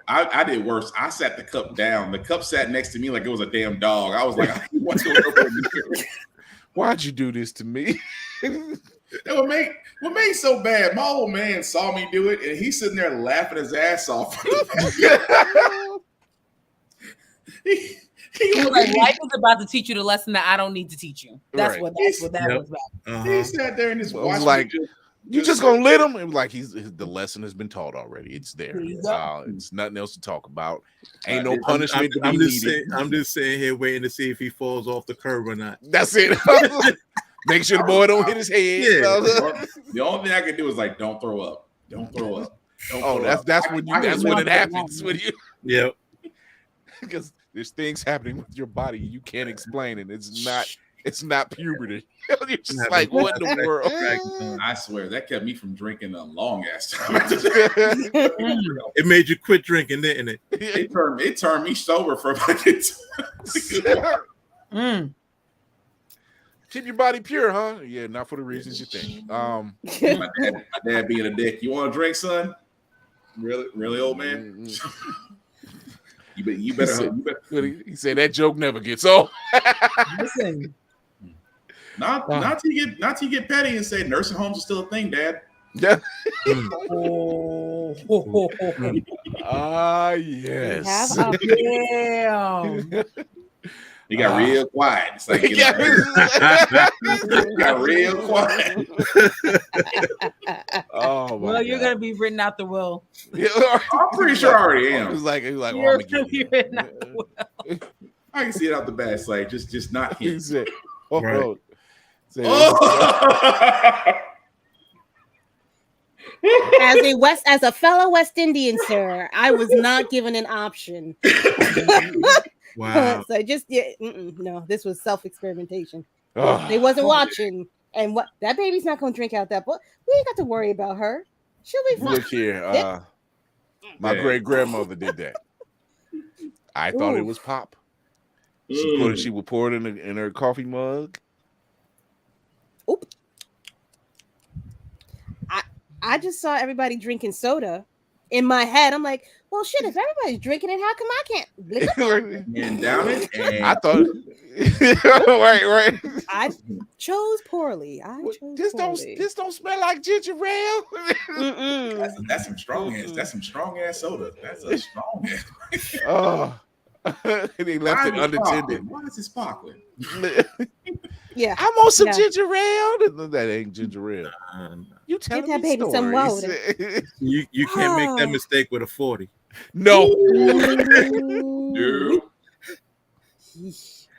I did worse. I sat the cup down. The cup sat next to me like it was a damn dog. I was like, what's going on? Why'd you do this to me? What made so bad? My old man saw me do it, and he's sitting there laughing his ass off. He was like, life is about to teach you the lesson that I don't need to teach you. That's Right. what that was about. Uh-huh. He sat there and just Well, it was watched like, me you just gonna let him? And like the lesson has been taught already. It's there. There you go. It's nothing else to talk about. Ain't no punishment to be I'm just needed. I'm just sitting here waiting to see if he falls off the curb or not. That's it. Make sure the boy don't hit his head. Yeah. The only thing I can do is like, don't throw up. Don't throw up. Don't Oh, throw up. that's when it happens with you. Yep. Because there's things happening with your body you can't explain, and it's not puberty. You're just like, what in the world? I swear that kept me from drinking a long ass time. It made you quit drinking, didn't it? It turned me sober for about Keep your body pure, huh? Yeah, not for the reasons you think. my dad being a dick. You want a drink, son? Really, old man? You better. He said that joke never gets old. Listen. Not till you get petty and say nursing homes are still a thing, Dad. Yeah. Yes. Damn. He got real quiet. It's like, got real quiet. Oh, well, you're gonna be written out the will. I'm pretty sure I already am. It was like, You're oh, gonna be written out the will. I can see it out the back. It's like just not him. He said, oh, Right. oh. As a fellow West Indian, sir, I was not given an option. Wow. So just no, this was self-experimentation. Oh. They wasn't watching, and what that baby's not gonna drink out that book. We ain't got to worry about her. She'll be fine. Look here, my great grandmother did that. I thought it was pop. She would pour it in her coffee mug. Oop. I just saw everybody drinking soda. In my head, I'm like, well, shit, if everybody's drinking it, how come I can't? And down it. And I thought, right. I chose poorly. This don't smell like ginger ale. that's some strong ass. That's some strong ass soda. That's a strong ass. Oh, they left it unattended. Why is it sparkling? Yeah, I'm on some ginger ale. That ain't ginger ale. You tell that baby some water. You can't make that mistake with a 40. No. Dude.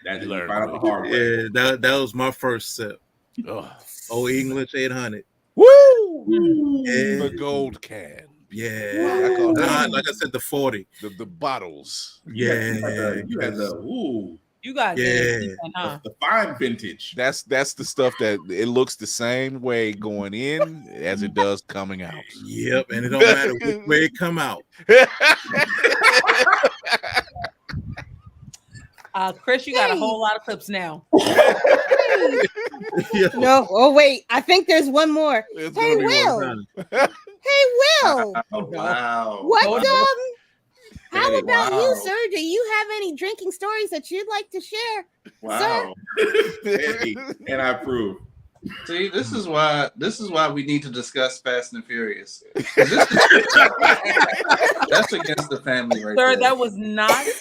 That you find out the hard way. Yeah, that was my first sip. Old English 800. Woo! Yeah. The gold can. Yeah. Like I said, the 40. The bottles. Yeah. You had the You got the fine vintage. That's the stuff that it looks the same way going in as it does coming out. Yep, and it don't matter which way it come out. Chris, you got a whole lot of clips now. No, oh wait, I think there's one more. It's Hey gonna be Will. one. Hey Will. Oh, wow. What How about you, Wow. sir? Do you have any drinking stories that you'd like to share? Wow. Hey, and I approve. See, this is why we need to discuss Fast and Furious. That's against the family, right Sir, there. that was not an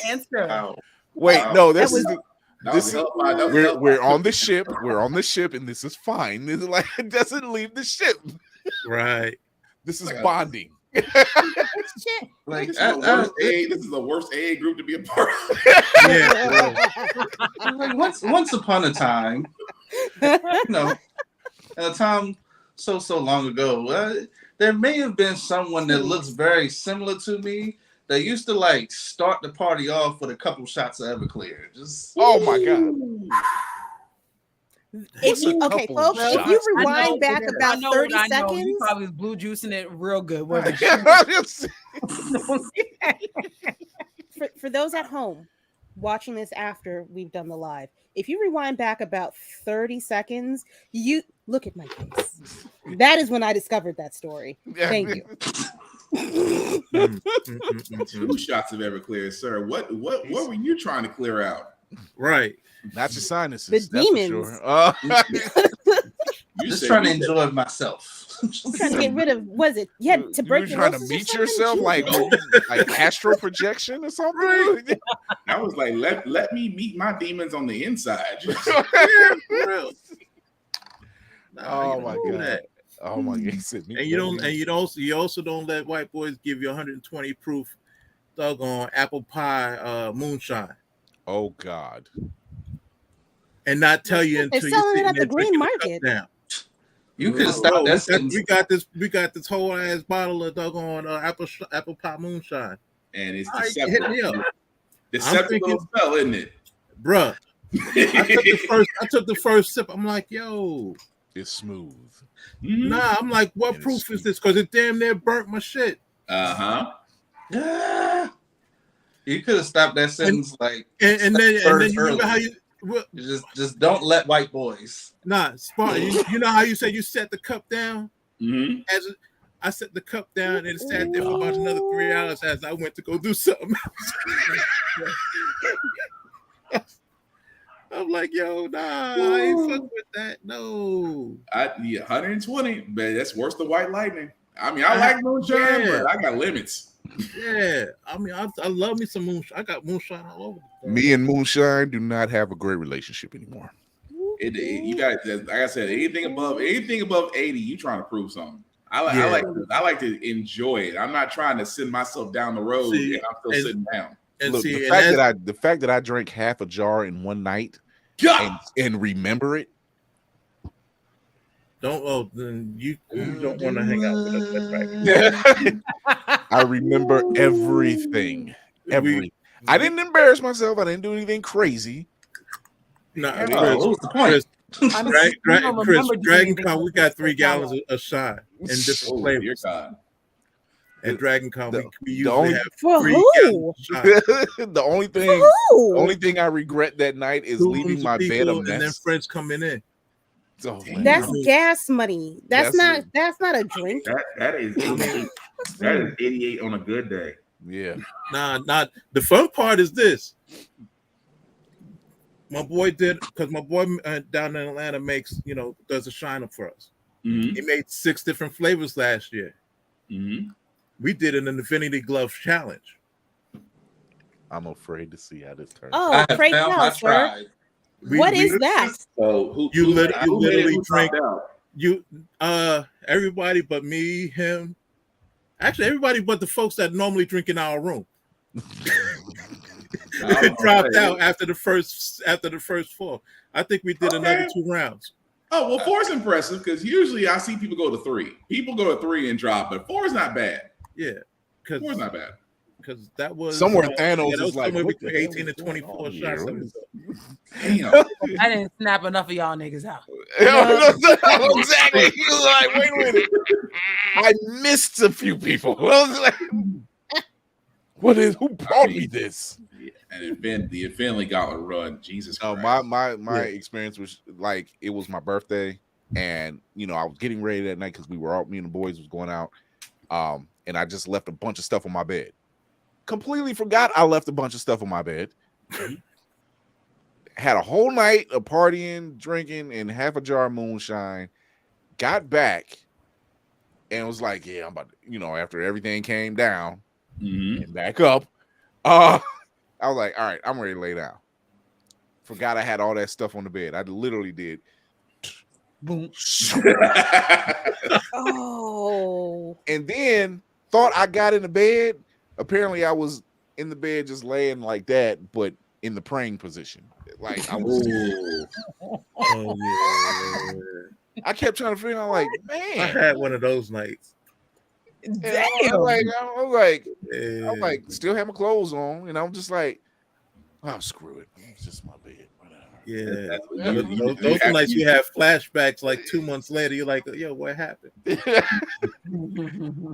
answer. Wow. Wait, Wow. no, That this was- is the, That this was is, hellfire. That was hellfire. we're on the ship. We're on the ship, and this is fine. This is like it doesn't leave the ship. Right. This is Like a- bonding. Shit. Like This is the worst AA group to be a part of. Yeah. like once upon a time, at a time so long ago, there may have been someone that looks very similar to me that used to like start the party off with a couple shots of Everclear. Just Oh my god. Okay, folks, if you rewind back about 30 You seconds, probably was blue juicing it real good. wasn't for those at home watching this after we've done the live, if you rewind back about 30 seconds, you look at my face. That is when I discovered that story. Thank you. 2 shots of Everclear, sir. What were you trying to clear out? Right. Not your sinuses. The that's demons. For sure. You just said- trying to you said- enjoy myself. Trying to get rid of, was it? Yeah, You were tuberculosis. trying to or meet something? yourself like astral projection or something. I was like, let me meet my demons on the inside. Oh my god. Oh my god. And you also don't let white boys give you 120 proof doggone apple pie moonshine. Oh god. And not tell you They're until selling you're it at the green market. Down. You could have stopped that sentence. We got this whole ass bottle of doggone apple pie moonshine. And it's Hit me deceptive. up, Deceptive little spell, isn't it? bruh. I took the first sip. I'm like, yo, It's smooth. nah. I'm like, what And it's proof is this? Because it damn near burnt my shit. You could have stopped that sentence And then you remember how you just don't let white boys. Spartan. You know how you said you set the cup down? Mm-hmm. I set the cup down and it sat there for about another 3 hours as I went to go do something else. I'm like, yo, nah, I ain't fuck with that. No. 120, but that's worse than white lightning. I mean, I like moonshine, but I got limits. Yeah, I mean, I love me some moonshine. I got moonshine all over. Me and moonshine do not have a great relationship anymore. You got, like I said, anything above 80, you trying to prove something. I like to enjoy it. I'm not trying to send myself down the road and I'm still sitting down. Look, the fact that I drank half a jar in one night and remember it. Then you don't want to hang out with us. That's right. I remember everything. I didn't embarrass myself. I didn't do anything crazy. No, what was the point? Chris, Dragon Con, we got 3 gallons of shine in different flavors. And Dragon Con, we usually have 3 gallons of shine. The only thing I regret that night is leaving my bed a mess. And then friends coming in. Oh, that's gas money. That's not a drink. That is 88 on a good day. Yeah. Not the fun part is this. My boy did, because my boy down in Atlanta does a shine up for us. Mm-hmm. He made 6 different flavors last year. Mm-hmm. We did an Infinity Glove challenge. I'm afraid to see how this turns. Oh, pray tell, sir. What is that? So you literally drink everybody but me, him. Actually, everybody but the folks that normally drink in our room. It dropped out after the first 4. I think we did another 2 rounds. Oh, well, 4 is impressive because usually I see people go to 3. People go to 3 and drop, but 4 is not bad. Yeah, 4 is not bad. Because that was somewhere Thanos is like somewhere between 18 and 24 shots. Damn. I didn't snap enough of y'all niggas out. Exactly. He was like, wait a minute. I missed a few people. I was like, who brought me this? And the Infinity Gauntlet run, Jesus Christ. My experience was like, it was my birthday, and I was getting ready that night because me and the boys was going out, and I just left a bunch of stuff on my bed. completely forgot I left a bunch of stuff on my bed. Had a whole night of partying, drinking, and half a jar of moonshine. Got back and was like, yeah, I'm about to, after everything came down and back up, I was like, all right, I'm ready to lay down. Forgot I had all that stuff on the bed. I literally did. Boom. Oh. And then thought I got in the bed. Apparently, I was in the bed just laying like that, but in the praying position. Like I was. Oh yeah. I kept trying to figure out, like, man, I had one of those nights. Damn. I was like, still have my clothes on, and I'm just like, oh, screw it. It's just my bed. Yeah, those nights you have flashbacks. Like 2 months later, you're like, "Yo, what happened?"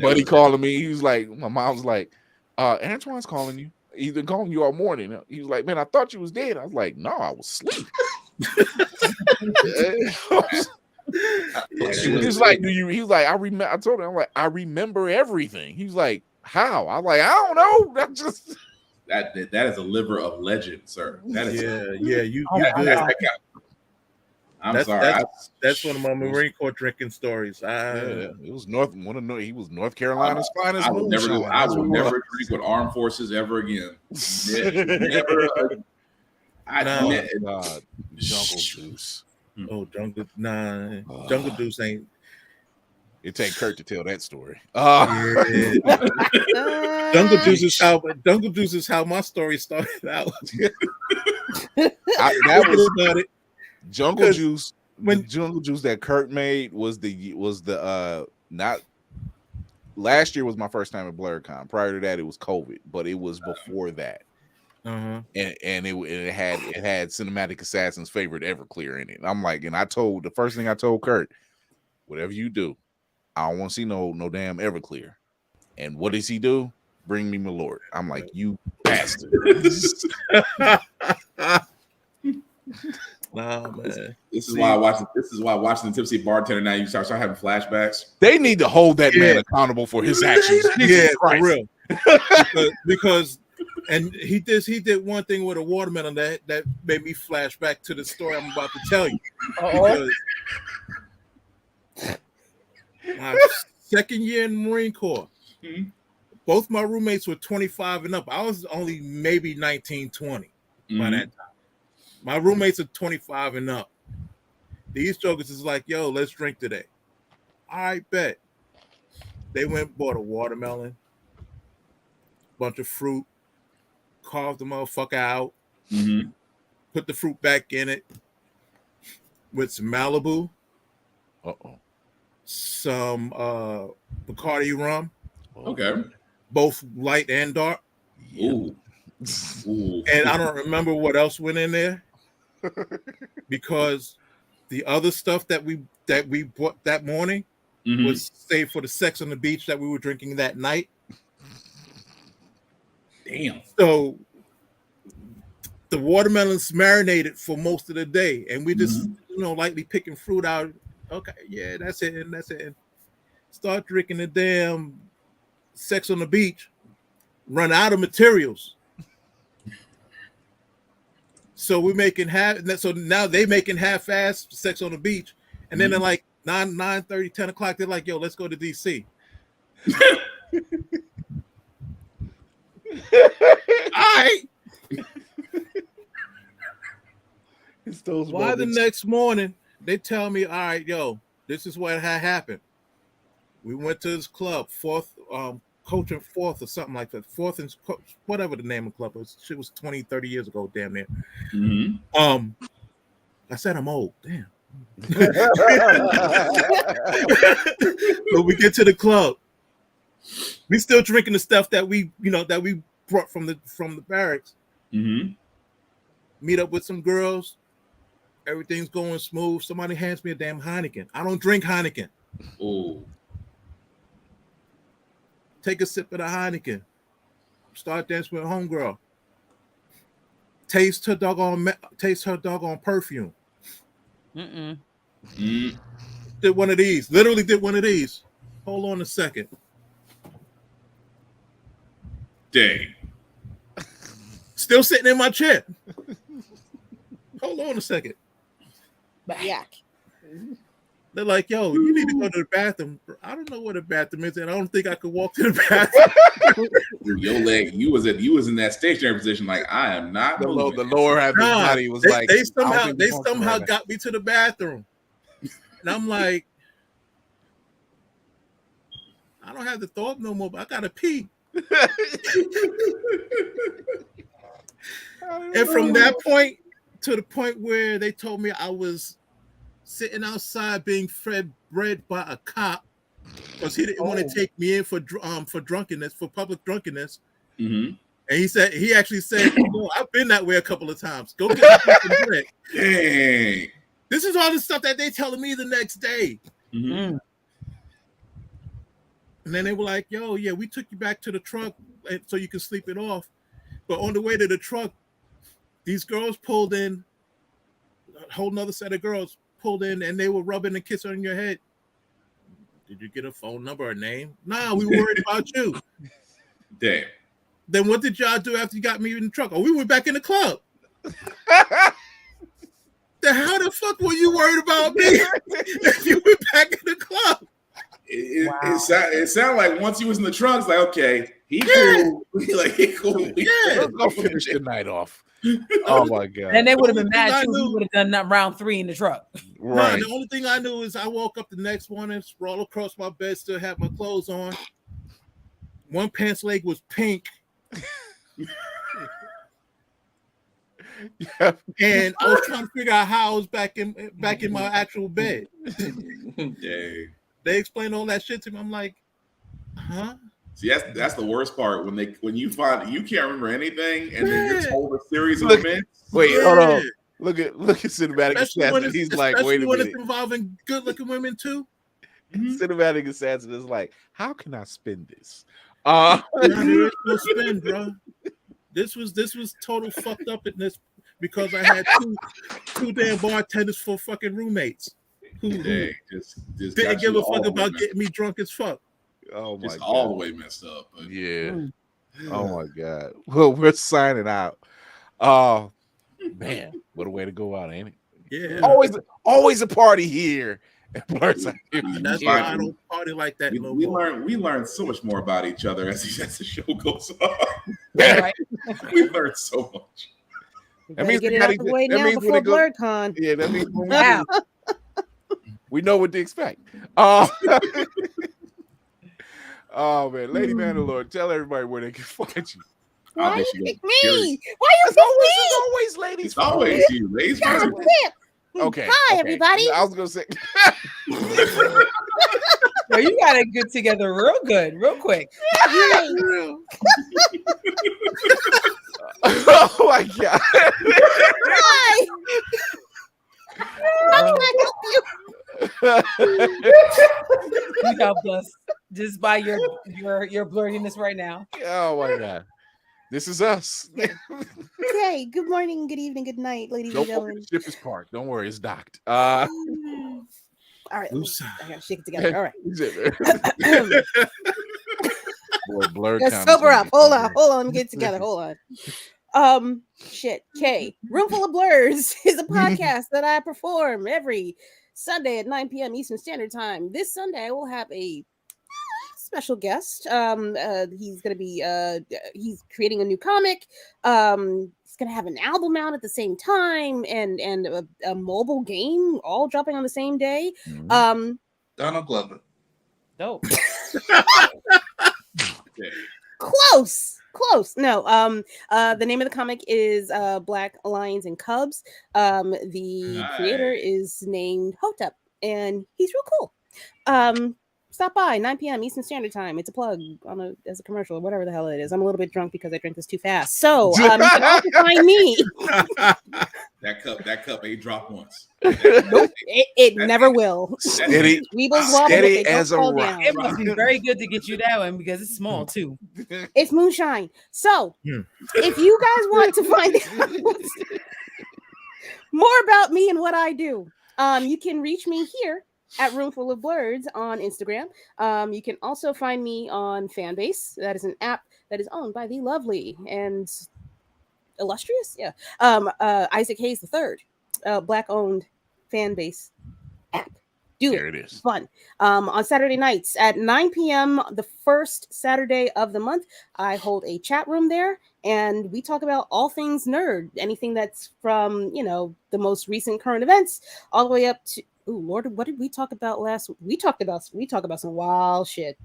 Buddy calling me. He was like, my mom was like, Antoine's calling you. He's been calling you all morning. He was like, man, I thought you was dead. I was like, no, I was asleep. He was like, he was like, I remember. I told him, I'm like, I remember everything. He was like, how? I'm like, I don't know. That just. That is a liver of legend, sir. That is you good. I'm sorry. That's one of my Marine Corps drinking stories. It was he was North Carolina's finest. I will never drink with armed forces ever again. Never. Jungle Juice. Oh, Jungle Juice ain't. It take Kurt to tell that story. Jungle Juice is how my story started out. Jungle Juice. When Jungle Juice that Kurt made was the not last year was my first time at BlurCon. Prior to that, it was COVID, but it was before that. And it had Cinematic Assassin's favorite Everclear in it. I'm like, and the first thing I told Kurt, whatever you do, I don't want to see no damn Everclear. And what does he do? Bring me my Lord. I'm like, you bastard. Nah, man. This is why watching the Tipsy Bartender now you start having flashbacks. They need to hold that man accountable for his actions. For real. because and he did one thing with a watermelon that made me flash back to the story I'm about to tell you. My second year in the Marine Corps, both my roommates were 25 and up. I was only maybe 19, 20 by that time. My roommates are 25 and up. These jokers is like, yo, let's drink today. All right, bet. They went and bought a watermelon, bunch of fruit, carved the motherfucker out, put the fruit back in it with some Malibu. Some Bacardi rum. Okay. Both light and dark. Ooh. And I don't remember what else went in there because the other stuff that we bought that morning was saved for the sex on the beach that we were drinking that night. Damn. So the watermelons marinated for most of the day, and we just lightly picking fruit out. Okay, yeah, that's it. Start drinking the damn sex on the beach, run out of materials. So we're making so now they making half-ass sex on the beach. And then they're like 9:30, 10 o'clock, they're like, yo, let's go to DC. All right. Why the next morning they tell me, all right, yo, this is what had happened. We went to this club, Coach and Fourth or something like that. Fourth and whatever the name of the club was. Shit was 20, 30 years ago, damn near. I said I'm old, damn. But we get to the club. We still drinking the stuff that we brought from the barracks. Meet up with some girls. Everything's going smooth. Somebody hands me a damn Heineken. I don't drink Heineken. Oh. Take a sip of the Heineken. Start dancing with a homegirl. Taste her doggone perfume. Did one of these. Literally did one of these. Hold on a second. Dang. Still sitting in my chair. Hold on a second. Yak. They're like, yo, you need to go to the bathroom. I don't know where the bathroom is, and I don't think I could walk to the bathroom. Your leg, you was in that stationary position, like I am not The moving. lower half of his body was like they somehow got me to the bathroom. And I'm like, I don't have to throw up no more, but I gotta pee. And from that point to the point where they told me I was sitting outside being fed bread by a cop because he didn't want to take me in for drunkenness, for public drunkenness. Mm-hmm. And he actually said, "No, I've been that way a couple of times. Go get some bread." Dang. This is all the stuff that they telling me the next day. Mm-hmm. And then they were like, "Yo, yeah, we took you back to the truck so you can sleep it off." But on the way to the truck, these girls pulled in, a whole nother set of girls pulled in, and they were rubbing and kissing on your head. Did you get a phone number or name? Nah, we were worried about you. Damn. Then what did y'all do after you got me in the truck? Oh, we went back in the club. Then how the fuck were you worried about me if you went back in the club? It sounded like once he was in the trunk, it's like, okay, he cool. He cool. Let's go finish the night off. Oh my god! And they would have been mad too. He would have done that round 3 in the truck. Right. No, the only thing I knew is I woke up the next morning, sprawled across my bed, still had my clothes on. One pants leg was pink. Yeah. And I was trying to figure out how I was back in my actual bed. Yeah. They explained all that shit to me. I'm like, huh? See, that's the worst part when you find you can't remember anything, and then you're told a series of events. Wait, hold on. Look at cinematic assassin. He's like, wait a when minute. it's involving good-looking women too. Cinematic assassin is like, how can I spin this? There is no spin, bro. This was total fucked up in this because I had two damn bartenders for fucking roommates who just didn't give a fuck about getting me drunk as fuck. Oh my god, all the way messed up. But. Yeah. Oh my god. Well, we're signing out. Oh man, what a way to go out, ain't it? Yeah. Always a party here. That's why I don't party like that. We learn so much more about each other as the show goes on. Right. We learned so much. That means get it out the way now before BlurredCon. Yeah, that means we know what to expect. Oh man, Lady Mandalore, tell everybody where they can find you. Why you pick me? Why you pick me? It's always ladies. It's always you, ladies. Okay. Hi, everybody. I was gonna say. No, you got it good together real good, real quick. Oh my god. Hi. How can I help you? You helped us just by your blurriness right now. Oh my god. This is us. Okay, good morning, good evening, good night, ladies and gentlemen. The ship is parked. Don't worry, it's docked. All right, I gotta shake it together. All right. Boy, blurred. Let's sober up. Hold on. Let me get it together. Hold on. Shit. Okay. Roomful of Blurs is a podcast that I perform every Sunday at 9 p.m. Eastern Standard Time. This Sunday, I will have a special guest. He's gonna be he's creating a new comic. He's gonna have an album out at the same time, and a mobile game all dropping on the same day. Donald Glover. Dope. Close. No. The name of the comic is Black Lions and Cubs. The creator is named Hotep, and he's real cool. Stop by 9 p.m. Eastern Standard Time. It's a plug as a commercial or whatever the hell it is. I'm a little bit drunk because I drank this too fast. So you can also find me. That cup ain't dropped once. Nope, it never will. Steady as a rock. It must be very good to get you that one because it's small too. It's moonshine. So if you guys want to find out more about me and what I do, you can reach me here at Roomful of Blurs on Instagram. You can also find me on Fanbase. That is an app that is owned by the lovely and illustrious, yeah. Isaac Hayes III, Black-owned fan base app. Do There it. it is. Fun. On Saturday nights at 9 p.m., the first Saturday of the month, I hold a chat room there, and we talk about all things nerd, anything that's from, the most recent current events, all the way up to, oh Lord, what did we talk about last? We talk about some wild shit.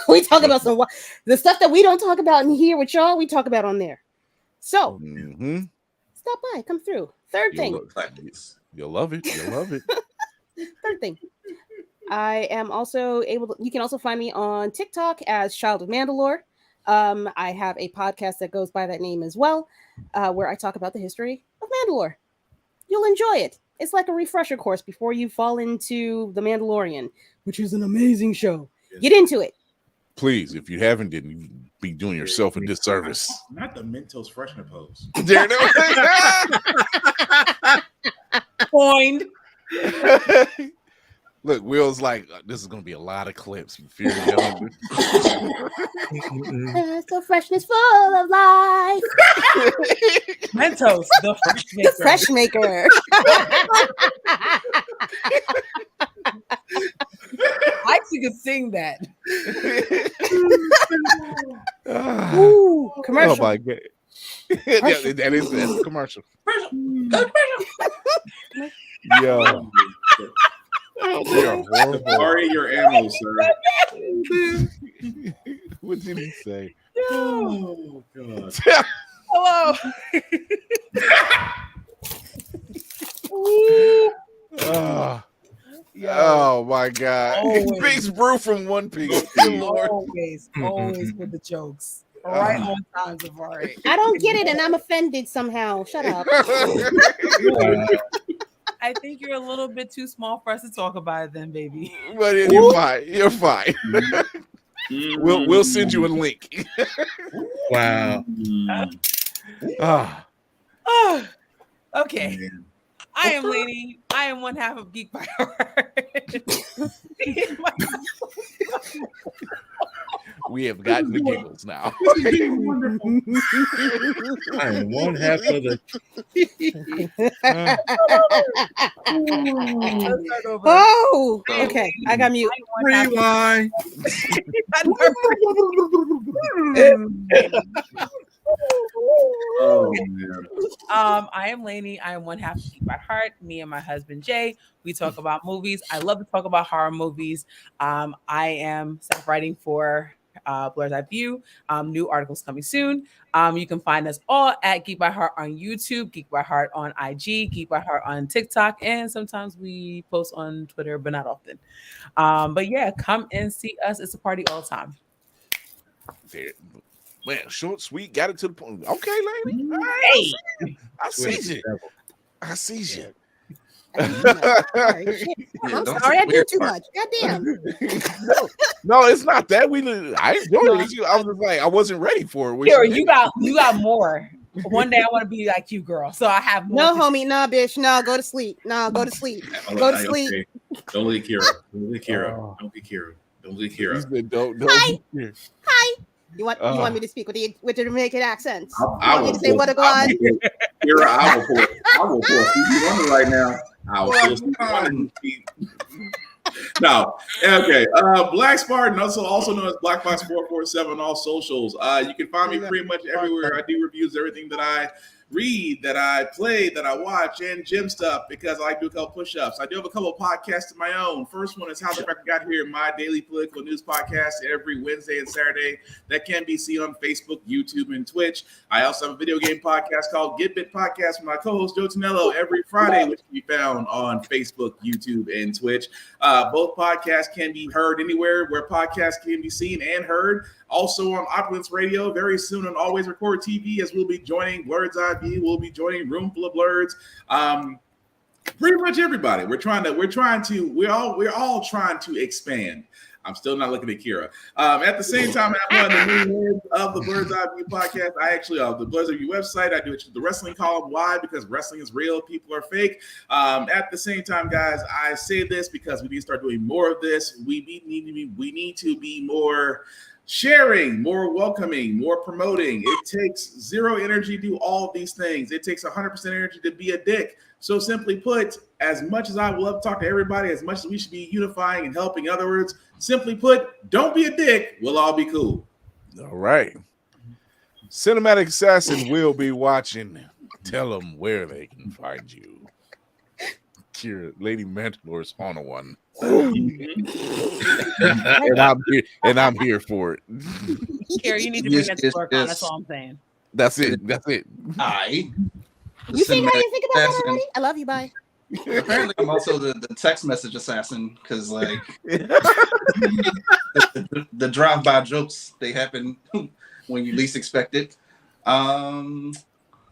We talk about the stuff that we don't talk about in here with y'all. We talk about on there. So stop by, come through. Third thing. You'll love it. You'll love it. Third thing. I am also you can also find me on TikTok as Child of Mandalore. I have a podcast that goes by that name as well, where I talk about the history of Mandalore. You'll enjoy it. It's like a refresher course before you fall into The Mandalorian, which is an amazing show. Get into it. Please, if you haven't, then you be doing yourself a disservice. Not the Mentos freshman pose. Coined. Look, Will's like, this is going to be a lot of clips. So freshness full of life. Mentos, the fresh maker. I actually could sing that. Ooh, commercial. Oh my God. That's a commercial. Yo. You're horrible. Sorry, your ammo, sir. What did he say? Oh God. Hello. Oh my God. Always. Big brew from One Piece. Always with the jokes. Right on time, Safari. I don't get it, and I'm offended somehow. Shut up. I think you're a little bit too small for us to talk about it then, baby. But you're fine. You're fine. We'll send you a link. Wow. Okay. I am Lainey. I am one half of Geek by Heart. We have gotten the giggles now. I am one half of the. Oh, okay. I got mute. Rewind. Oh, man. I am Lainey. I am one half of Geek by Heart. Me and my husband Jay. We talk about movies. I love to talk about horror movies. I am writing for Blur's Eye View. New articles coming soon. You can find us all at Geek by Heart on YouTube, Geek by Heart on IG, Geek by Heart on TikTok, and sometimes we post on Twitter, but not often. But yeah, come and see us. It's a party all the time. There. Man, short, sweet, got it to the point. Okay, lady. All right, Hey, I see you. I see you. I'm sorry, I do too much. Goddamn. No, it's not that. I enjoyed it. I was just like, I wasn't ready for it. Here, you got more. One day I want to be like you, girl. So I have more. No, homie, nah, bitch. Nah, go to sleep. Nah, go to sleep. Go to sleep. Okay. Don't leave Kira. Don't leave Kira. Don't be Kira. Don't leave Kira. Don't. Hi. You want me to speak with the Dominican accent? I want me to say what to go on? Kira, I will pour Stevie Wonder right now. I will pour Stevie Wonder. No, okay. Black Spartan, also known as Black Box 447 on all socials. You can find me pretty much everywhere. I do reviews, everything that I read, that I play, that I watch, and gym stuff, because I like to do a couple push-ups. I do have a couple of podcasts of my own. First one is How the Cracker Got Here, my daily political news podcast every Wednesday and Saturday that can be seen on Facebook, YouTube, and Twitch. I also have a video game podcast called Get Bit Podcast with my co-host Joe Tonello every Friday, which can be found on Facebook, YouTube, and Twitch. Both podcasts can be heard anywhere where podcasts can be seen and heard. Also on Opulence Radio, very soon on Always Record TV, as we'll be joining Blur's Eye View, we'll be joining Room Full of Blurs. Pretty much everybody. We're all trying to expand. I'm still not looking at Kira. At the same time, I'm one of the new heads of the Blur's Eye View podcast. I actually the Blur's Eye View website. I do the wrestling column. Why? Because wrestling is real. People are fake. At the same time, guys, I say this because we need to start doing more of this. We need to be more sharing, more welcoming, more promoting. It takes zero energy to do all of these things. It takes 100% energy to be a dick. So simply put, as much as I would love to talk to everybody, as much as we should be unifying and helping, in other words, simply put, don't be a dick. We'll all be cool. All right. Cinematic Assassin will be watching. Tell them where they can find you. Kira, Lady Mandalore's on a one. and I'm here for it. Kira, you need to bring that to work on. That's all I'm saying. That's it. That's it. You think I didn't think about that already? I love you. Bye. Apparently, I'm also the text message assassin because, like, the drive-by jokes, they happen when you least expect it. I'm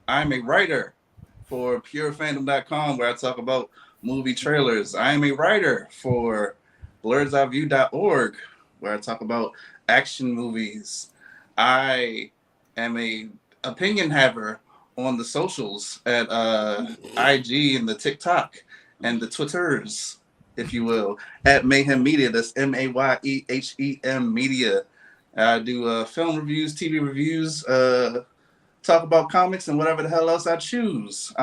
a writer for purefandom.com where I talk about movie trailers. I am a writer for blurdseyeView.org where I talk about action movies. I am a opinion haver on the socials at IG and the TikTok and the Twitters, if you will, at Mayhem Media. That's MAYEHEM Media. I do film reviews, TV reviews, talk about comics and whatever the hell else I choose.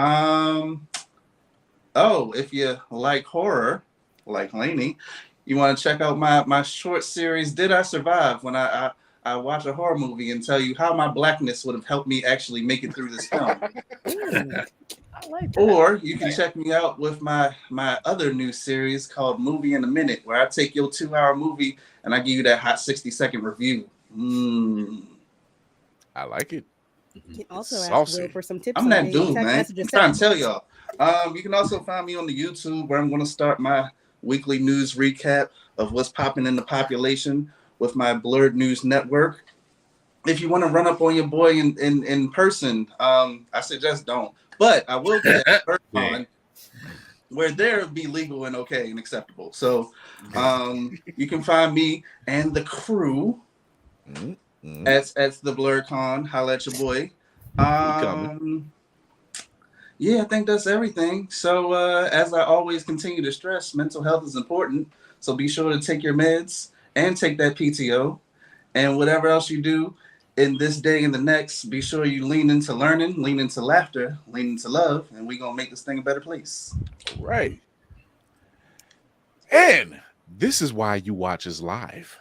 If you like horror, like Lainey, you want to check out my short series, Did I Survive? When I watch a horror movie and tell you how my blackness would have helped me actually make it through this film. I like that. Or you can check me out with my other new series called Movie in a Minute, where I take your 2-hour movie and I give you that hot 60-second review. I like it. You can also ask Will for some tips. I'm that dude, man. I'm trying to tell y'all. You can also find me on the YouTube where I'm going to start my weekly news recap of what's popping in the population with my Blurred News Network. If you want to run up on your boy in person, I suggest don't. But I will be at BlurredCon, where there be legal and okay and acceptable. So you can find me and the crew at the BlurredCon. Holla at your boy. Yeah, I think that's everything. So as I always continue to stress, mental health is important. So be sure to take your meds and take that PTO. And whatever else you do in this day and the next, be sure you lean into learning, lean into laughter, lean into love, and we're going to make this thing a better place. All right. And this is why you watch us live.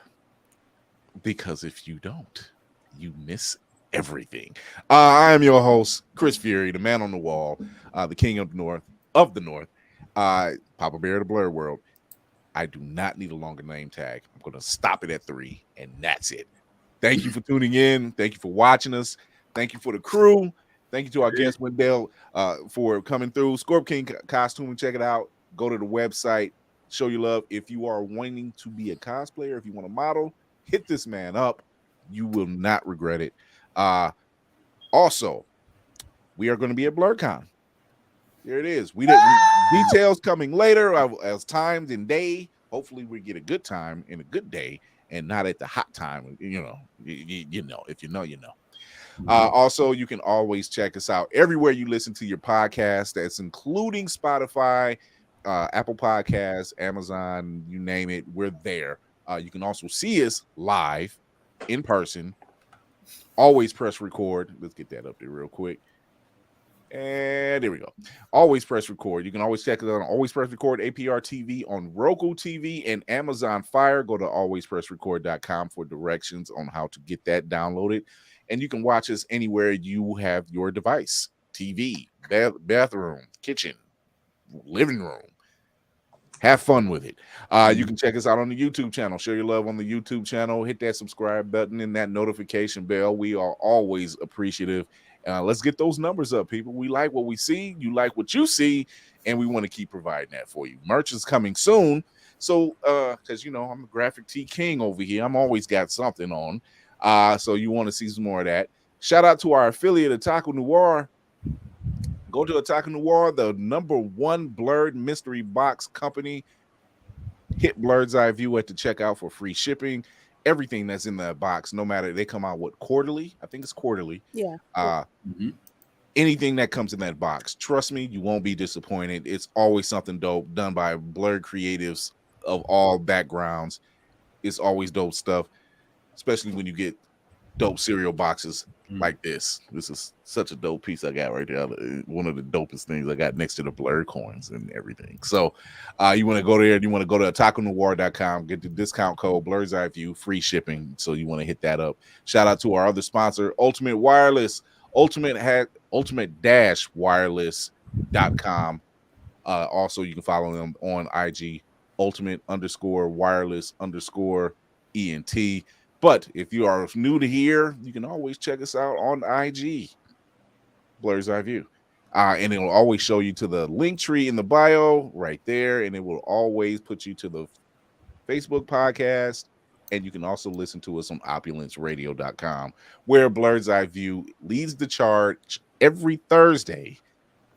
Because if you don't, you miss everything. I am your host, Chris Fury, the man on the wall, the king of the north, Papa Bear of the Blur World. I do not need a longer name tag. I'm going to stop it at 3, and that's it. Thank you for tuning in. Thank you for watching us. Thank you for the crew. Thank you to our guest Wendell for coming through. Scorpking Costuming, check it out. Go to the website. Show your love. If you are wanting to be a cosplayer, if you want to model, hit this man up. You will not regret it. Also, we are going to be at BlurCon. There it is. Details coming later as times and day. Hopefully, we get a good time and a good day, and not at the hot time. You know, if you know, you know. Also, you can always check us out everywhere you listen to your podcast. That's including Spotify, Apple Podcasts, Amazon, you name it. We're there. You can also see us live in person. Always press record. Let's get that up there real quick. And there we go. Always press record. You can always check it out on Always Press Record, APR TV on Roku TV and Amazon Fire. Go to alwayspressrecord.com for directions on how to get that downloaded. And you can watch us anywhere you have your device. TV, bathroom, kitchen, living room. Have fun with it. You can check us out on the YouTube channel. Show your love on the YouTube channel. Hit that subscribe button and that notification bell. We are always appreciative. Let's get those numbers up, people. We like what we see. You like what you see. And we want to keep providing that for you. Merch is coming soon. So, because, I'm the graphic tee king over here. I'm always got something on. So you want to see some more of that. Shout out to our affiliate, Otaku Noir. Go to Otaku Noir, the #1 blurred mystery box company. Hit Blurred's Eye View at the checkout for free shipping. Everything that's in that box, no matter, they come out quarterly. I think it's quarterly. Yeah. Anything that comes in that box, trust me, you won't be disappointed. It's always something dope done by blurred creatives of all backgrounds. It's always dope stuff. especially when you get dope cereal boxes like this. This is such a dope piece I got right there. One of the dopest things I got next to the blurred coins and everything. So you want to go there and you want to go to otakunoir.com, get the discount code Blur's Eye View, free shipping. So you want to hit that up. Shout out to our other sponsor, Ultimate Wireless, ultimate-wireless.com. Also, you can follow them on IG, ultimate_wireless_ENT. But if you are new to here, you can always check us out on IG, Blur's Eye View. And it will always show you to the link tree in the bio right there. And it will always put you to the Facebook podcast. And you can also listen to us on opulenceradio.com, where Blur's Eye View leads the charge every Thursday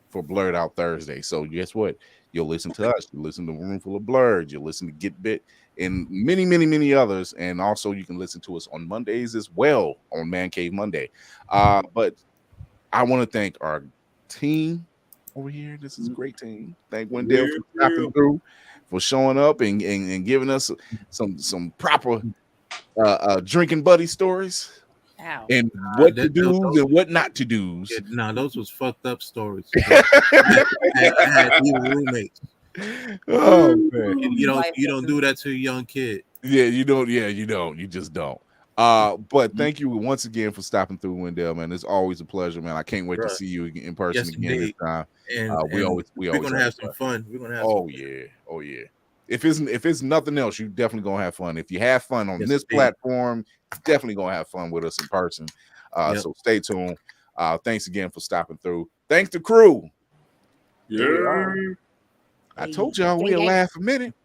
for Blurred Out Thursday. So guess what? You'll listen to us. You listen to Room Full of Blurs. You'll listen to Get Bit and many, many, many others. And also you can listen to us on Mondays as well on Man Cave Monday. But I want to thank our team over here. This is a great team. Thank Wendell for stopping through, for showing up and giving us some proper drinking buddy stories. Ow. And what to do and what not to do. Yeah, those was fucked up stories. I had evil roommates. Oh man, And you don't do that to a young kid. Yeah, you don't. Yeah, you don't. You just don't. But thank you once again for stopping through, Wendell, man. It's always a pleasure, man. I can't wait to see you in person again this time. And we're gonna have some fun. We're gonna have oh yeah. If it's nothing else, you definitely gonna have fun. If you have fun on this platform, definitely gonna have fun with us in person. So stay tuned. Thanks again for stopping through. Thanks to crew. Yeah. I told y'all we'll laugh a minute.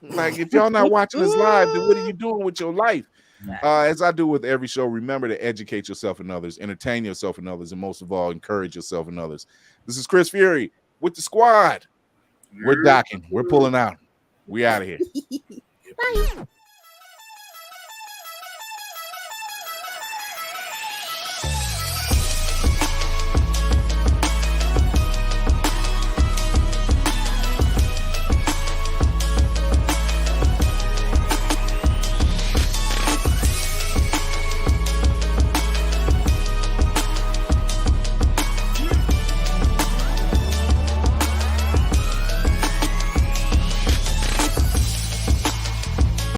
Like if y'all not watching us live, then what are you doing with your life? As I do with every show, remember to educate yourself and others, entertain yourself and others, and most of all, encourage yourself and others. This is Chris Fury with the squad. We're docking. We're pulling out. We out of here. Bye.